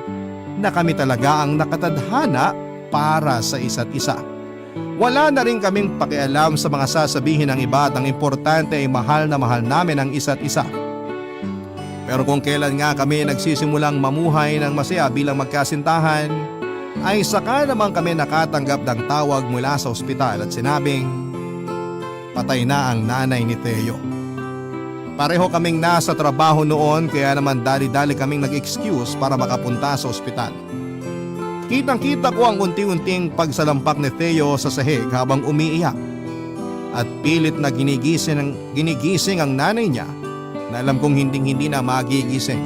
na kami talaga ang nakatadhana para sa isa't isa. Wala na rin kaming pakialam sa mga sasabihin ng iba at ang importante ay mahal na mahal namin ang isa't isa. Pero kung kailan nga kami nagsisimulang mamuhay ng masaya bilang magkasintahan, ay saka naman kami nakatanggap ng tawag mula sa ospital at sinabing patay na ang nanay ni Theo. Pareho kaming nasa trabaho noon kaya naman dali-dali kaming nag-excuse para makapunta sa ospital. Kitang-kita ko ang unti-unting pagsalampak ni Theo sa sahig habang umiiyak at pilit na ginigising ang nanay niya na alam kong hindi na magigising.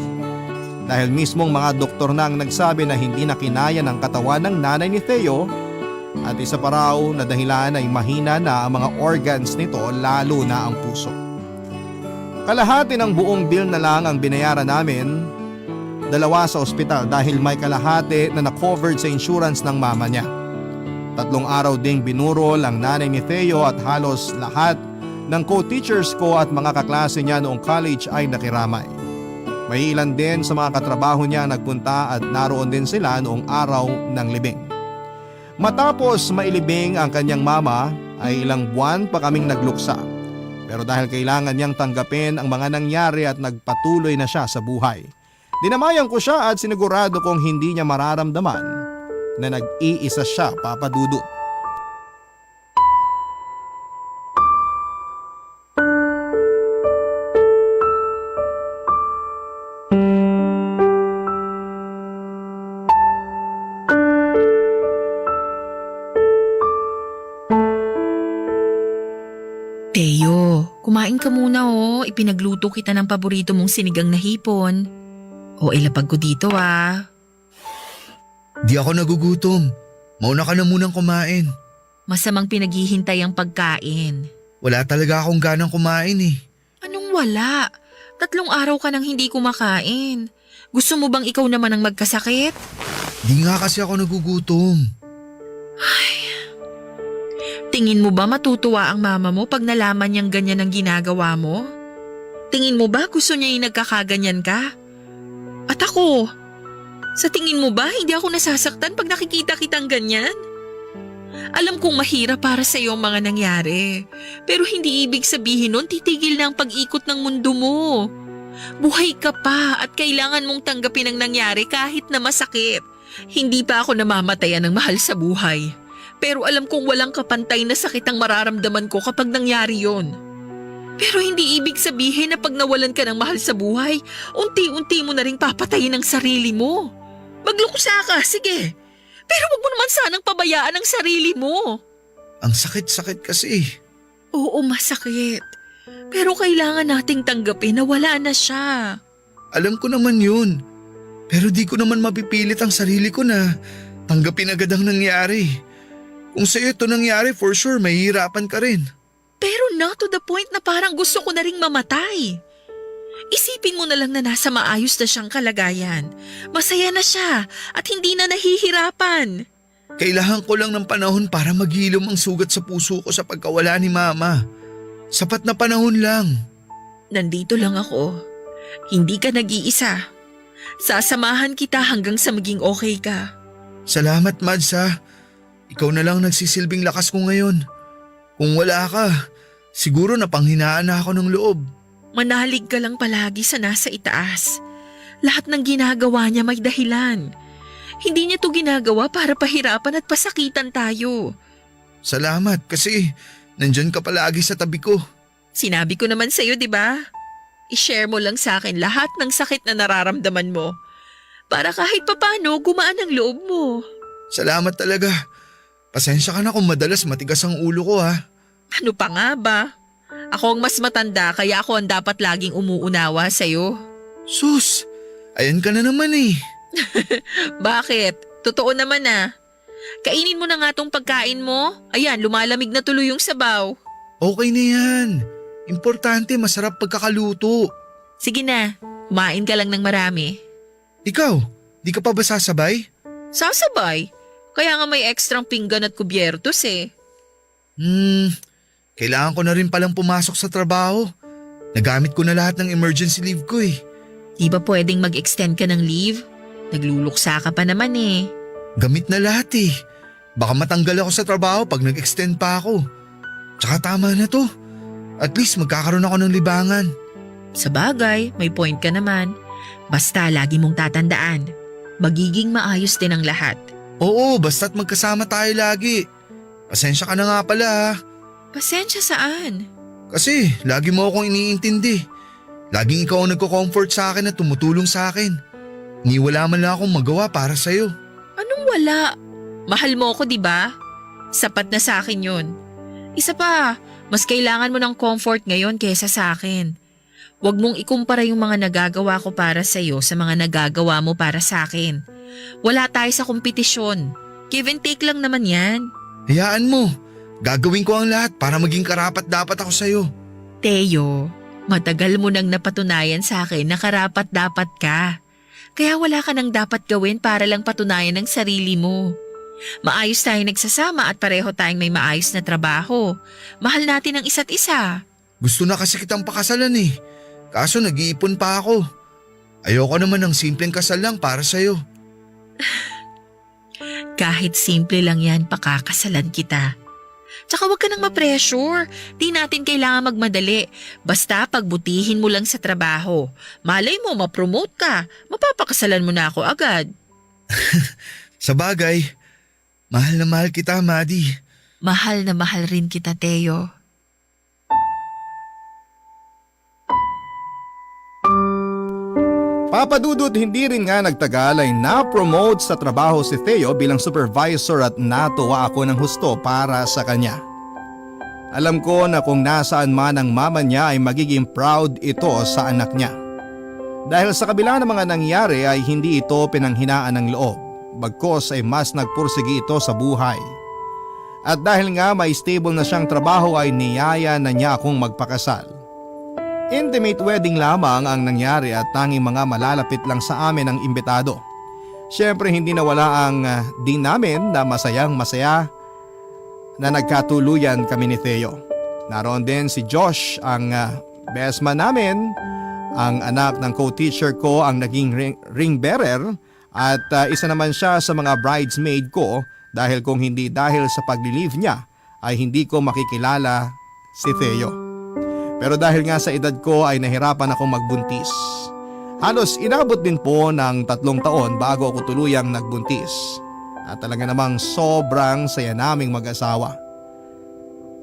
Dahil mismong mga doktor na ang nagsabi na hindi na kinaya ng katawan ng nanay ni Theo at isa pa raw na dahilan ay mahina na ang mga organs nito lalo na ang puso. Kalahati ng buong bill na lang ang binayaran namin, 2 sa ospital dahil may kalahati na na-covered sa insurance ng mama niya. 3 araw ding binurol ang nanay ni Theo at halos lahat ng co-teachers ko at mga kaklase niya noong college ay nakiramay. May ilan din sa mga katrabaho niya nagpunta at naroon din sila noong araw ng libing. Matapos mailibing ang kanyang mama ay ilang buwan pa kaming nagluksa. Pero dahil kailangan niyang tanggapin ang mga nangyari at nagpatuloy na siya sa buhay, dinamayan ko siya at sinigurado kong hindi niya mararamdaman na nag-iisa siya, Papa Dudut. Teo, kumain ka muna oh. Ipinagluto kita ng paborito mong sinigang na hipon. O ilapag ko dito ah. Di ako nagugutom. Mauna ka na munang kumain. Masamang pinaghihintay ang pagkain. Wala talaga akong ganang kumain eh. Anong wala? 3 araw ka nang hindi kumakain. Gusto mo bang ikaw naman ang magkasakit? Di nga kasi ako nagugutom. Tingin mo ba matutuwa ang mama mo pag nalaman niyang ganyan ang ginagawa mo? Tingin mo ba gusto niya yung nagkakaganyan ka? At ako, sa tingin mo ba hindi ako nasasaktan pag nakikita kitang ganyan? Alam kong mahirap para sa iyo ang mga nangyari, pero hindi ibig sabihin nun titigil na ang pag-ikot ng mundo mo. Buhay ka pa at kailangan mong tanggapin ang nangyari kahit na masakit. Hindi pa ako namamatayan ng mahal sa buhay. Pero alam kong walang kapantay na sakit ang mararamdaman ko kapag nangyari yon. Pero hindi ibig sabihin na pag nawalan ka ng mahal sa buhay, unti-unti mo na rin papatayin ang sarili mo. Magluksa ka, sige. Pero wag mo naman sanang pabayaan ang sarili mo. Ang sakit-sakit kasi. Oo, masakit. Pero kailangan nating tanggapin na wala na siya. Alam ko naman yun. Pero di ko naman mapipilit ang sarili ko na tanggapin agad ang nangyari. Kung sa'yo ito nangyari, for sure, mahihirapan ka rin. Pero not to the point na parang gusto ko na ring mamatay. Isipin mo na lang na nasa maayos na siyang kalagayan. Masaya na siya at hindi na nahihirapan. Kailangan ko lang ng panahon para maghilom ang sugat sa puso ko sa pagkawala ni Mama. Sapat na panahon lang. Nandito lang ako. Hindi ka nag-iisa. Sasamahan kita hanggang sa maging okay ka. Salamat, Mads ha. Ikaw na lang nagsisilbing lakas ko ngayon. Kung wala ka, siguro napanghinaan na ako ng loob. Manalig ka lang palagi sa nasa itaas. Lahat ng ginagawa niya may dahilan. Hindi niya to ginagawa para pahirapan at pasakitan tayo. Salamat kasi nandyan ka palagi sa tabi ko. Sinabi ko naman sa'yo, di ba? I-share mo lang sa akin lahat ng sakit na nararamdaman mo. Para kahit papano gumaan ang loob mo. Salamat talaga. Pasensya ka na kung madalas matigas ang ulo ko ha. Ano pa nga ba? Ako ang mas matanda kaya ako ang dapat laging umuunawa sa'yo. Sus, ayan ka na naman eh. Bakit? Totoo naman ah. Kainin mo na nga tong pagkain mo. Ayan, lumalamig na tuloy yung sabaw. Okay na yan. Importante, masarap pagkakaluto. Sige na, kumain ka lang ng marami. Ikaw, Di ka pa ba sasabay? Sasabay. Kaya nga may ekstrang pinggan at kubyertos eh. Kailangan ko na rin palang pumasok sa trabaho. Nagamit ko na lahat ng emergency leave ko eh. Di ba pwedeng mag-extend ka ng leave? Nagluluksa ka pa naman eh. Gamit na lahat eh. Baka matanggal ako sa trabaho pag nag-extend pa ako. Tsaka tama na to. At least magkakaroon ako ng libangan. Sa bagay, may point ka naman. Basta lagi mong tatandaan. Magiging maayos din ang lahat. Oo, basta't magkasama tayo lagi. Pasensya ka na nga pala ha. Pasensya saan? Kasi lagi mo akong iniintindi. Laging ikaw ang nagko-comfort sa akin at tumutulong sa akin. Ni wala man lang akong magawa para sa'yo. Anong wala? Mahal mo ako, di ba? Sapat na sa akin yun. Isa pa, mas kailangan mo ng comfort ngayon kaysa sa akin. Huwag mong ikumpara yung mga nagagawa ko para sa'yo sa mga nagagawa mo para sa akin. Wala tayo sa kompetisyon. Give and take lang naman yan. Hayaan mo. Gagawin ko ang lahat para maging karapat-dapat ako sa'yo. Teo, matagal mo nang napatunayan sa akin na karapat-dapat ka. Kaya wala ka nang dapat gawin para lang patunayan ng sarili mo. Maayos tayong nagsasama at pareho tayong may maayos na trabaho. Mahal natin ang isa't isa. Gusto na kasi kitang pakasalan eh. Kaso nag-iipon pa ako. Ayoko naman ng simpleng kasal lang para sa'yo. Kahit simple lang yan, pakakasalan kita. Tsaka huwag ka nang ma-pressure. Di natin kailangan magmadali. Basta pagbutihin mo lang sa trabaho. Malay mo, ma-promote ka. Mapapakasalan mo na ako agad. Sa bagay, mahal na mahal kita, Maddie. Mahal na mahal rin kita, Teo. Papadudot, hindi rin nga nagtagal ay na-promote sa trabaho si Theo bilang supervisor at natuwa ako ng husto para sa kanya. Alam ko na kung nasaan man ang mama niya ay magiging proud ito sa anak niya. Dahil sa kabila ng mga nangyari ay hindi ito pinanghinaan ng loob, bagkos ay mas nagpursigi ito sa buhay. At dahil nga may stable na siyang trabaho ay niyaya na niya akong magpakasal. Intimate wedding lamang ang nangyari at tanging mga malalapit lang sa amin ang imbitado. Siyempre hindi nawala ang din namin na masayang masaya na nagkatuluyan kami ni Theo. Naroon din si Josh, ang best man namin, ang anak ng co-teacher ko ang naging ring bearer at isa naman siya sa mga bridesmaid ko dahil kung hindi dahil sa pag-leave niya ay hindi ko makikilala si Theo. Pero dahil nga sa edad ko ay nahirapan akong magbuntis. Halos inabot din po ng 3 taon bago ako tuluyang nagbuntis. At talaga namang sobrang saya naming mag-asawa.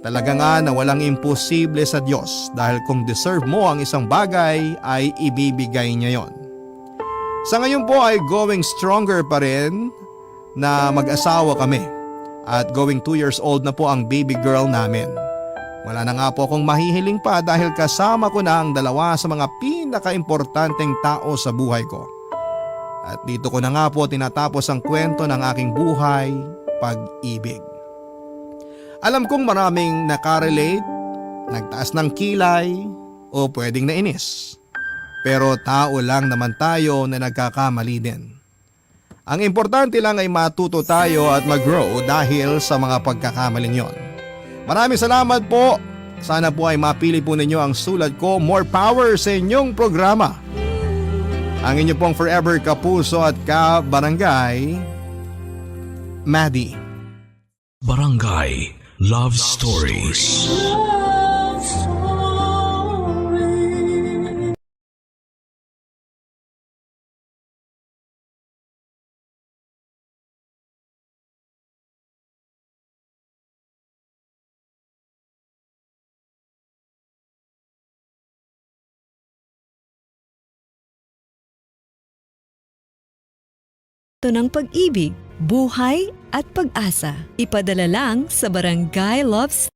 Talaga nga na walang imposible sa Diyos dahil kung deserve mo ang isang bagay ay ibibigay niya yon. Sa ngayon po ay going stronger pa rin na mag-asawa kami. At going 2 years old na po ang baby girl namin. Wala na nga po akong mahihiling pa dahil kasama ko na ang 2 sa mga pinaka-importanteng tao sa buhay ko. At dito ko na nga po tinatapos ang kwento ng aking buhay, pag-ibig. Alam kong maraming nakarelate, nagtaas ng kilay o pwedeng nainis. Pero tao lang naman tayo na nagkakamali din. Ang importante lang ay matuto tayo at mag-grow dahil sa mga pagkakamaling yon. Maraming salamat po. Sana po ay mapili po ninyo ang sulat ko. More power sa inyong programa. Ang inyo pong forever kapuso at ka-barangay, Maddie. Barangay Love Stories. Ng pag-ibig, buhay at pag-asa. Ipadala lang sa Barangay Loves.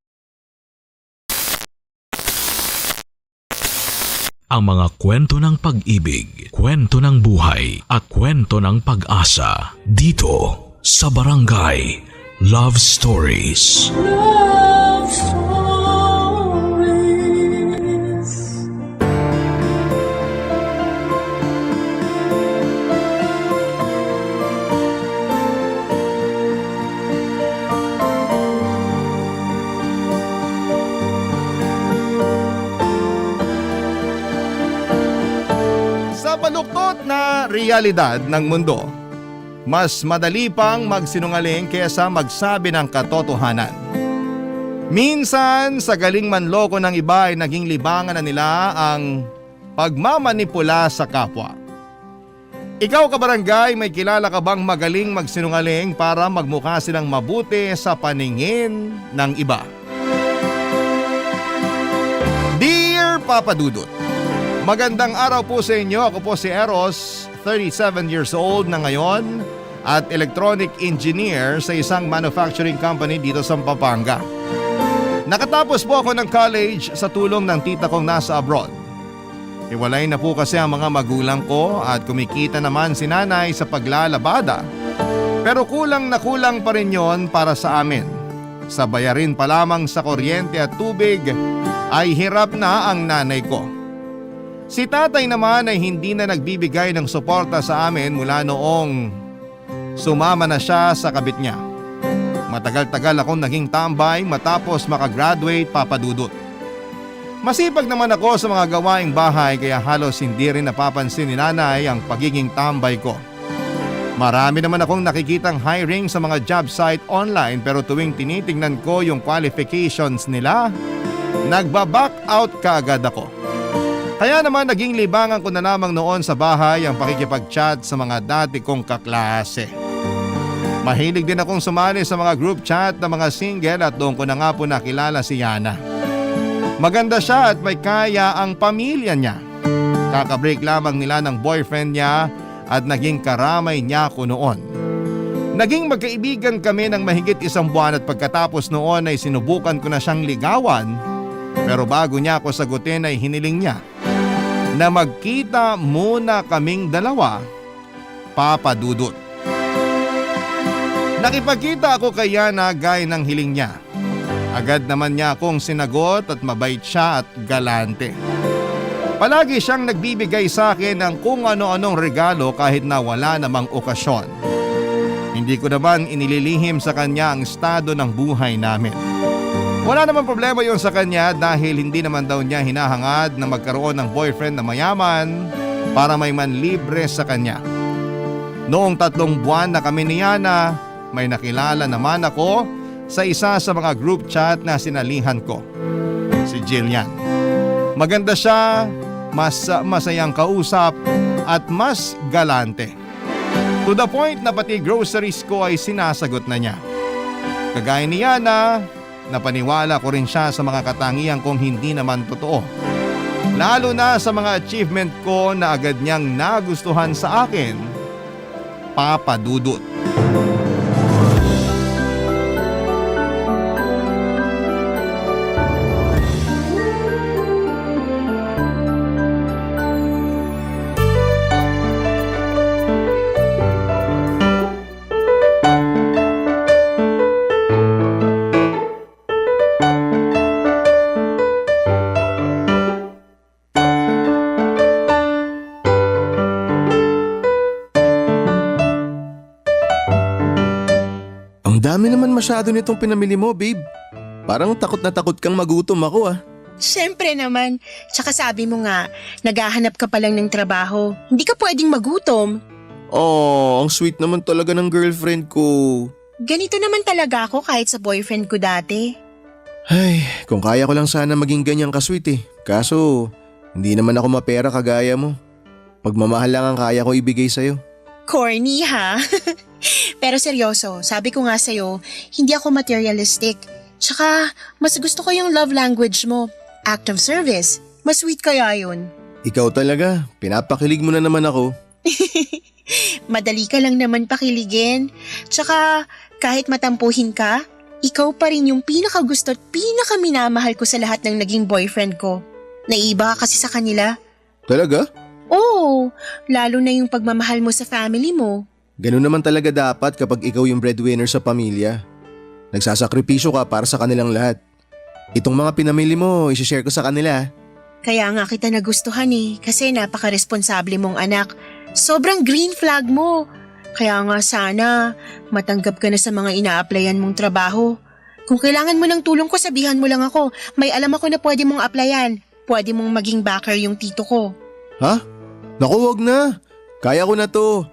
Ang mga kwento ng pag-ibig, kwento ng buhay at kwento ng pag-asa dito sa Barangay Love Stories. Love Stories. Sa baluktot na realidad ng mundo, mas madali pang magsinungaling kaysa magsabi ng katotohanan. Minsan sa galing manloko ng iba ay naging libangan na nila ang pagmamanipula sa kapwa. Ikaw kabarangay, may kilala ka bang magaling magsinungaling para magmukha silang mabuti sa paningin ng iba? Dear Papa Dudut, magandang araw po sa inyo. Ako po si Eros, 37 years old na ngayon at electronic engineer sa isang manufacturing company dito sa Pampanga. Nakatapos po ako ng college sa tulong ng tita kong nasa abroad. Hiwalay na po kasi ang mga magulang ko at kumikita naman si nanay sa paglalabada. Pero kulang na kulang pa rin yon para sa amin. Sa bayarin pa lamang sa kuryente at tubig ay hirap na ang nanay ko. Si tatay naman ay hindi na nagbibigay ng suporta sa amin mula noong sumama na siya sa kabit niya. Matagal-tagal akong naging tambay matapos makagraduate, Papa Dudut. Masipag naman ako sa mga gawaing bahay kaya halos hindi rin napapansin ni nanay ang pagiging tambay ko. Marami naman akong nakikitang hiring sa mga job site online pero tuwing tinitingnan ko yung qualifications nila, nagba-back out kaagad ako. Kaya naman naging libangan ko na lamang noon sa bahay ang pakikipag-chat sa mga dati kong kaklase. Mahilig din akong sumali sa mga group chat ng mga single at doon ko na nga po nakilala si Yana. Maganda siya at may kaya ang pamilya niya. Kakabreak lamang nila ng boyfriend niya at naging karamay niya ko noon. Naging magkaibigan kami ng mahigit 1 buwan at pagkatapos noon ay sinubukan ko na siyang ligawan. Pero bago niya ako sagutin ay hiniling niya na magkita muna kaming dalawa, Papa Dudut. Nakipagkita ako kay Yana gaya ng hiling niya. Agad naman niya akong sinagot at mabait siya at galante. Palagi siyang nagbibigay sa akin ng kung ano-anong regalo kahit na wala namang okasyon. Hindi ko naman inililihim sa kanya ang estado ng buhay namin. Wala namang problema yon sa kanya dahil hindi naman daw niya hinahangad na magkaroon ng boyfriend na mayaman para may manlibre sa kanya. Noong 3 buwan na kami ni Yana, may nakilala naman ako sa isa sa mga group chat na sinalihan ko, si Jillian. Maganda siya, mas masayang kausap at mas galante. To the point na pati groceries ko ay sinasagot na niya. Kagaya ni Yana, napaniwala ko rin siya sa mga katangian kong hindi naman totoo. Lalo na sa mga achievement ko na agad niyang nagustuhan sa akin, Papa Dudut. Ang dami naman masyado nitong pinamili mo, babe. Parang takot na takot kang magutom ako ah. Siyempre naman. Tsaka sabi mo nga, naghahanap ka pa lang ng trabaho. Hindi ka pwedeng magutom. Oh, ang sweet naman talaga ng girlfriend ko. Ganito naman talaga ako kahit sa boyfriend ko dati. Ay, kung kaya ko lang sana maging ganyan ka-sweet eh. Kaso, hindi naman ako mapera kagaya mo. Pagmamahal lang ang kaya ko ibigay sa'yo. Corny ha? Pero seryoso, sabi ko nga sa'yo, hindi ako materialistic. Tsaka, mas gusto ko yung love language mo. Act of service. Mas sweet kaya yun. Ikaw talaga, pinapakilig mo na naman ako. Madali ka lang naman pakiligin. Tsaka, kahit matampuhin ka, ikaw pa rin yung pinakagusto at pinakaminamahal ko sa lahat ng naging boyfriend ko. Naiiba ka kasi sa kanila. Talaga? Oo, lalo na yung pagmamahal mo sa family mo. Ganun naman talaga dapat kapag ikaw yung breadwinner sa pamilya. Nagsasakripisyo ka para sa kanilang lahat. Itong mga pinamili mo, isishare ko sa kanila. Kaya nga kita nagustuhan kasi napaka-responsable mong anak. Sobrang green flag mo. Kaya nga sana, matanggap ka na sa mga ina-applyan mong trabaho. Kung kailangan mo ng tulong ko, sabihan mo lang ako. May alam ako na pwede mong applyan. Pwede mong maging backer yung tito ko. Ha? Naku, wag na. Kaya ko na to.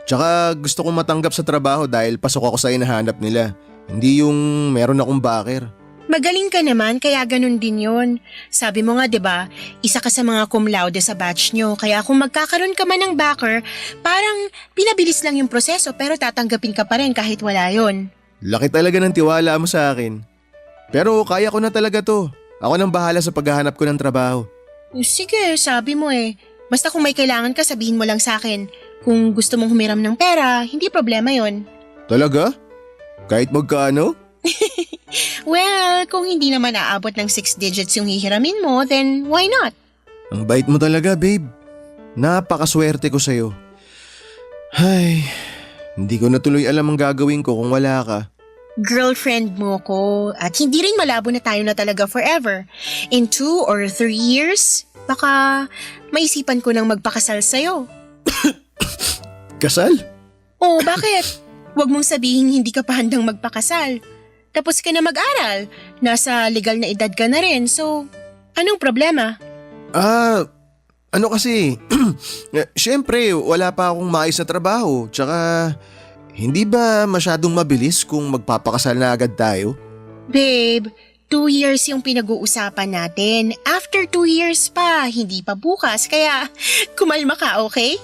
Tsaka gusto kong matanggap sa trabaho dahil pasok ako sa hinahanap nila. Hindi yung meron akong backer. Magaling ka naman, kaya ganun din yun. Sabi mo nga, 'di ba, isa ka sa mga cum laude sa batch nyo, kaya kung magkakaroon ka man ng backer, parang pinabilis lang yung proseso pero tatanggapin ka pa rin kahit wala yon. Laki talaga ng tiwala mo sa akin. Pero kaya ko na talaga to. Ako nang bahala sa paghahanap ko ng trabaho. Sige, sabi mo eh. Basta kung may kailangan ka, sabihin mo lang sa akin. Kung gusto mong humiram ng pera, hindi problema yon. Talaga? Kahit magkano? Well, kung hindi naman aabot ng 6 digits yung hihiramin mo, then why not? Ang bait mo talaga, babe. Napakaswerte ko sa'yo. Ay, hindi ko na tuloy alam ang gagawin ko kung wala ka. Girlfriend mo ko at hindi rin malabo na tayo na talaga forever. In 2 or 3 years, baka maisipan ko nang magpakasal sa'yo. Kasal? Oh, bakit? Huwag mong sabihin hindi ka pa handang magpakasal. Tapos ka na mag-aral. Nasa legal na edad ka na rin, so anong problema? Ano kasi, syempre wala pa akong maayos na trabaho. Tsaka, hindi ba masyadong mabilis kung magpapakasal na agad tayo? Babe, 2 years yung pinag-uusapan natin. After 2 years pa, hindi pa bukas. Kaya kumalma ka, okay?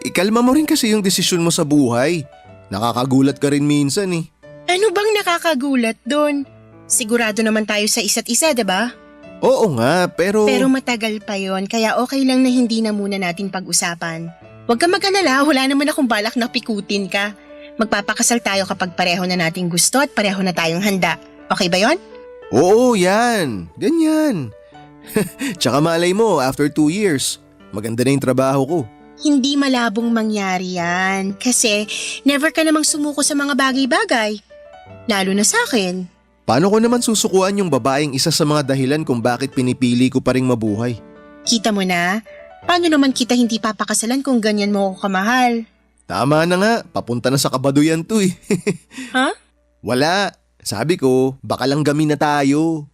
Ikalma mo rin kasi yung desisyon mo sa buhay. Nakakagulat ka rin minsan eh. Ano bang nakakagulat doon? Sigurado naman tayo sa isa't isa, 'di ba? Oo nga, pero... Pero matagal pa yon, kaya okay lang na hindi na muna natin pag-usapan. Huwag ka mag-alala, wala naman akong balak na pikutin ka. Magpapakasal tayo kapag pareho na nating gusto at pareho na tayong handa. Okay ba yon? Oo, yan. Ganyan. Tsaka malay mo, after 2 years, maganda na yung trabaho ko. Hindi malabong mangyari yan kasi never ka namang sumuko sa mga bagay-bagay. Lalo na sa akin. Paano ko naman susukuan yung babaeng isa sa mga dahilan kung bakit pinipili ko pa ring mabuhay? Kita mo na? Paano naman kita hindi papakasalan kung ganyan mo ako kamahal? Tama na nga, papunta na sa kabaduyan to eh. Ha? Wala, sabi ko, baka lang gamin na tayo.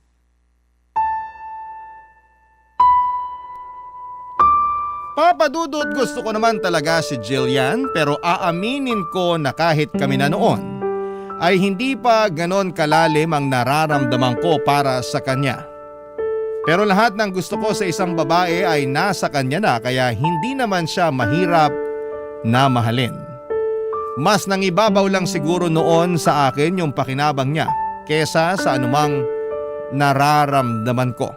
Papadudot, gusto ko naman talaga si Jillian pero aaminin ko na kahit kami na noon ay hindi pa ganon kalalim ang nararamdaman ko para sa kanya. Pero lahat ng gusto ko sa isang babae ay nasa kanya na kaya hindi naman siya mahirap na mahalin. Mas nangibabaw lang siguro noon sa akin yung pakinabang niya kesa sa anumang nararamdaman ko.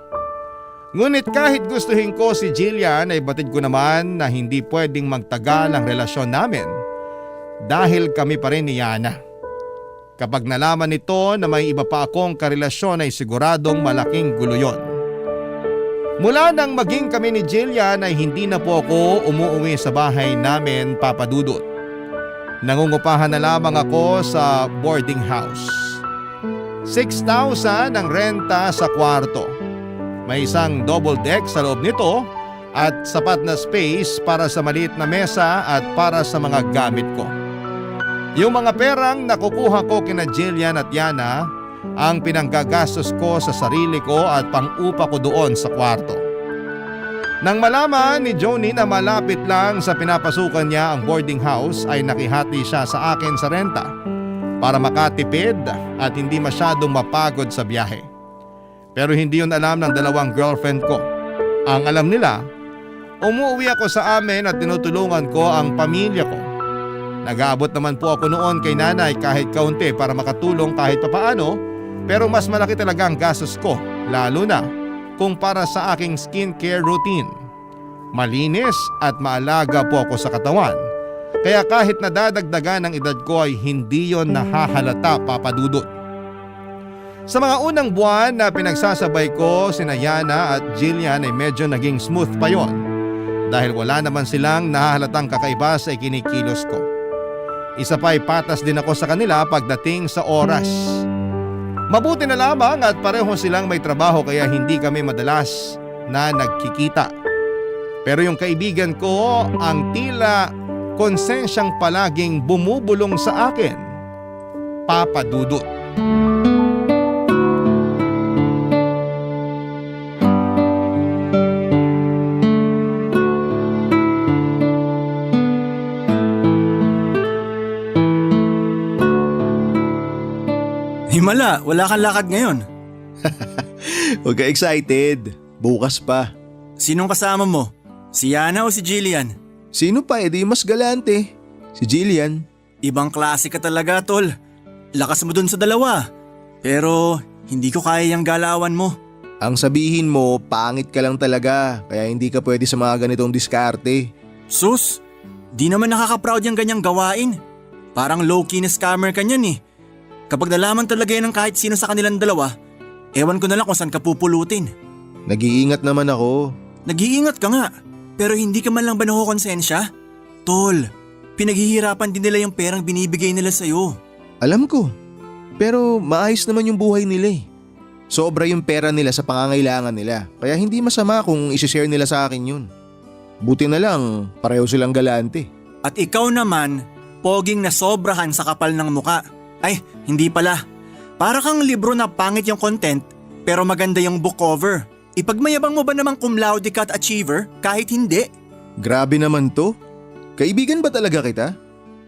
Ngunit kahit gustuhin ko si Jillian ay batid ko naman na hindi pwedeng magtagal ang relasyon namin dahil kami pa rin ni Yana. Kapag nalaman nito na may iba pa akong karelasyon ay siguradong malaking gulo yun. Mula nang maging kami ni Jillian ay hindi na po ako umuwi sa bahay namin, Papadudot. Nangungupahan na lamang ako sa boarding house. 6,000 ang renta sa kwarto. May isang double deck sa loob nito at sapat na space para sa maliit na mesa at para sa mga gamit ko. Yung mga perang nakukuha ko kina Jillian at Yana ang pinanggagastos ko sa sarili ko at pang-upa ko doon sa kwarto. Nang malaman ni Joni na malapit lang sa pinapasukan niya ang boarding house ay nakihati siya sa akin sa renta para makatipid at hindi masyadong mapagod sa biyahe. Pero hindi yun alam ng dalawang girlfriend ko. Ang alam nila, umuwi ako sa amin at tinutulungan ko ang pamilya ko. Nag-aabot naman po ako noon kay nanay kahit kaunti para makatulong kahit papaano, pero mas malaki talaga ang gastos ko, lalo na kung para sa aking skincare routine. Malinis at maalaga po ako sa katawan, kaya kahit nadadagdagan ng edad ko ay hindi yon nahahalata, Papadudot. Sa mga unang buwan na pinagsasabay ko sina Yana at Jillian ay medyo naging smooth pa yon dahil wala naman silang nahahalatang kakaiba sa ikinikilos ko. Isa pa ay patas din ako sa kanila pagdating sa oras. Mabuti na lamang at pareho silang may trabaho kaya hindi kami madalas na nagkikita. Pero yung kaibigan ko ang tila konsensyang palaging bumubulong sa akin, Papadudot. Himala, wala kang lakad ngayon. Huwag ka excited. Bukas pa. Sinong kasama mo? Si Yana o si Jillian? Sino pa edi mas galante? Si Jillian. Ibang klase ka talaga, tol. Lakas mo dun sa dalawa. Pero hindi ko kaya yung galawan mo. Ang sabihin mo, pangit ka lang talaga. Kaya hindi ka pwede sa mga ganitong diskarte. Sus, di naman nakaka-proud yung ganyang gawain. Parang low-key na scammer ka niyan eh. Kapag nalaman talaga yan ng kahit sino sa kanilang dalawa, ewan ko na lang kung saan ka pupulutin. Nag-iingat naman ako. Nag-iingat ka nga, pero hindi ka man lang ba nakukonsensya? Tol, pinaghihirapan din nila yung perang binibigay nila sa'yo. Alam ko. Pero maayos naman yung buhay nila eh. Sobra yung pera nila sa pangangailangan nila. Kaya hindi masama kung isi-share nila sa akin yun. Buti na lang, pareho silang galante. At ikaw naman, poging na sobrahan sa kapal ng muka. Ay, hindi pala. Para kang libro na pangit yung content, pero maganda yung book cover. Ipagmayabang mo ba namang cum laude ka at achiever kahit hindi? Grabe naman to. Kaibigan ba talaga kita?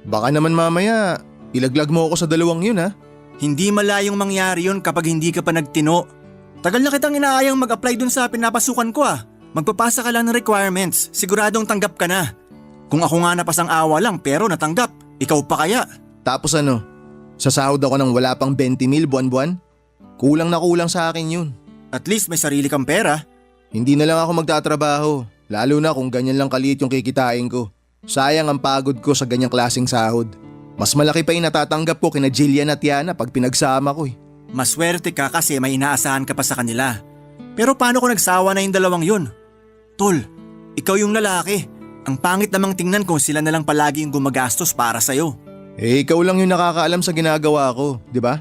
Baka naman mamaya, ilaglag mo ako sa dalawang yun ha? Hindi malayong mangyari yun kapag hindi ka pa nagtino. Tagal na kitang inaayang mag-apply dun sa pinapasukan ko ah. Magpapasa ka lang ng requirements, siguradong tanggap ka na. Kung ako nga napasang awa lang pero natanggap, ikaw pa kaya? Tapos ano? Sasahod ako ng wala pang 20,000 buwan-buwan? Kulang na kulang sa akin yun. At least may sarili kang pera. Hindi na lang ako magtatrabaho, lalo na kung ganyan lang kaliit yung kikitain ko. Sayang ang pagod ko sa ganyang klaseng sahod. Mas malaki pa yung natatanggap ko kina Jillian at Yana pag pinagsama ko eh. Maswerte ka kasi may inaasahan ka pa sa kanila. Pero paano kung nagsawa na yung dalawang yun? Tol, ikaw yung lalaki. Ang pangit namang tingnan kung sila na lang palagi yung gumagastos para sa'yo. Eh ikaw lang yung nakakaalam sa ginagawa ko, di ba?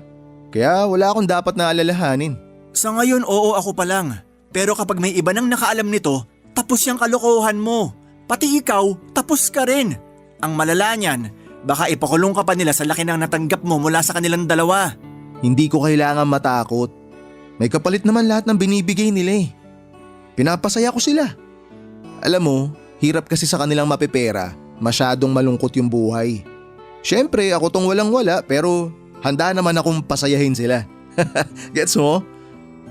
Kaya wala akong dapat na alalahanin. Sa ngayon oo ako pa lang. Pero kapag may iba nang nakaalam nito, tapos yung kalokohan mo. Pati ikaw, tapos ka rin. Ang malala niyan, baka ipakulong ka pa nila sa laki ng natanggap mo mula sa kanilang dalawa. Hindi ko kailangan matakot. May kapalit naman lahat ng binibigay nila eh. Pinapasaya ko sila. Alam mo, hirap kasi sa kanilang mapipera. Masyadong malungkot yung buhay. Siyempre ako tong walang-wala pero handa naman akong pasayahin sila. Gets mo?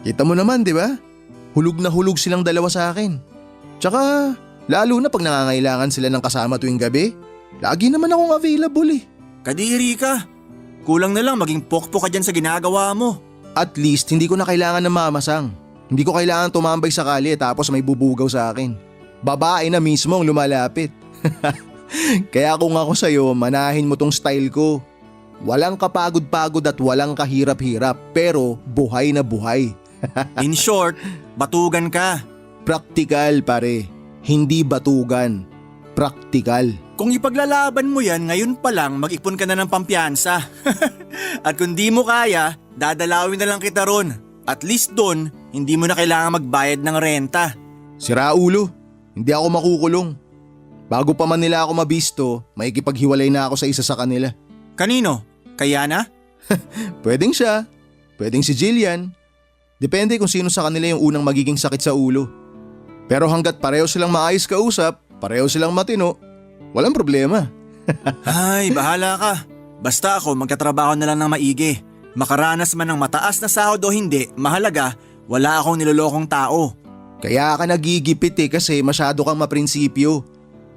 Kita mo naman di ba? Hulog na hulog silang dalawa sa akin. Tsaka lalo na pag nangangailangan sila ng kasama tuwing gabi, lagi naman akong available eh. Kadiri ka. Kulang na lang maging pokpok ka dyan sa ginagawa mo. At least hindi ko na kailangan ng mamasang. Hindi ko kailangan tumambay sa kalye tapos may bubugaw sa akin. Babae na mismo ang lumalapit. Kaya kung ako sa'yo, manahin mo tong style ko. Walang kapagod-pagod at walang kahirap-hirap pero buhay na buhay. In short, batugan ka. Praktikal pare, hindi batugan. Praktikal. Kung ipaglalaban mo yan, ngayon pa lang mag-ipon ka na ng pampiyansa. At kung di mo kaya, dadalawin na lang kita ron. At least doon, hindi mo na kailangan magbayad ng renta. Sira ulo, hindi ako makukulong. Bago pa man nila ako mabisto, makikipaghiwalay na ako sa isa sa kanila. Kanino? Kaya na? Pwedeng siya, pwedeng si Jillian. Depende kung sino sa kanila yung unang magiging sakit sa ulo. Pero hanggat pareho silang maayos kausap, pareho silang matino, walang problema. Ay, bahala ka. Basta ako magkatrabaho na lang ng maigi. Makaranas man ng mataas na sahod o hindi, mahalaga, wala akong nilolokong tao. Kaya ka nagigipit kasi masyado kang maprinsipyo.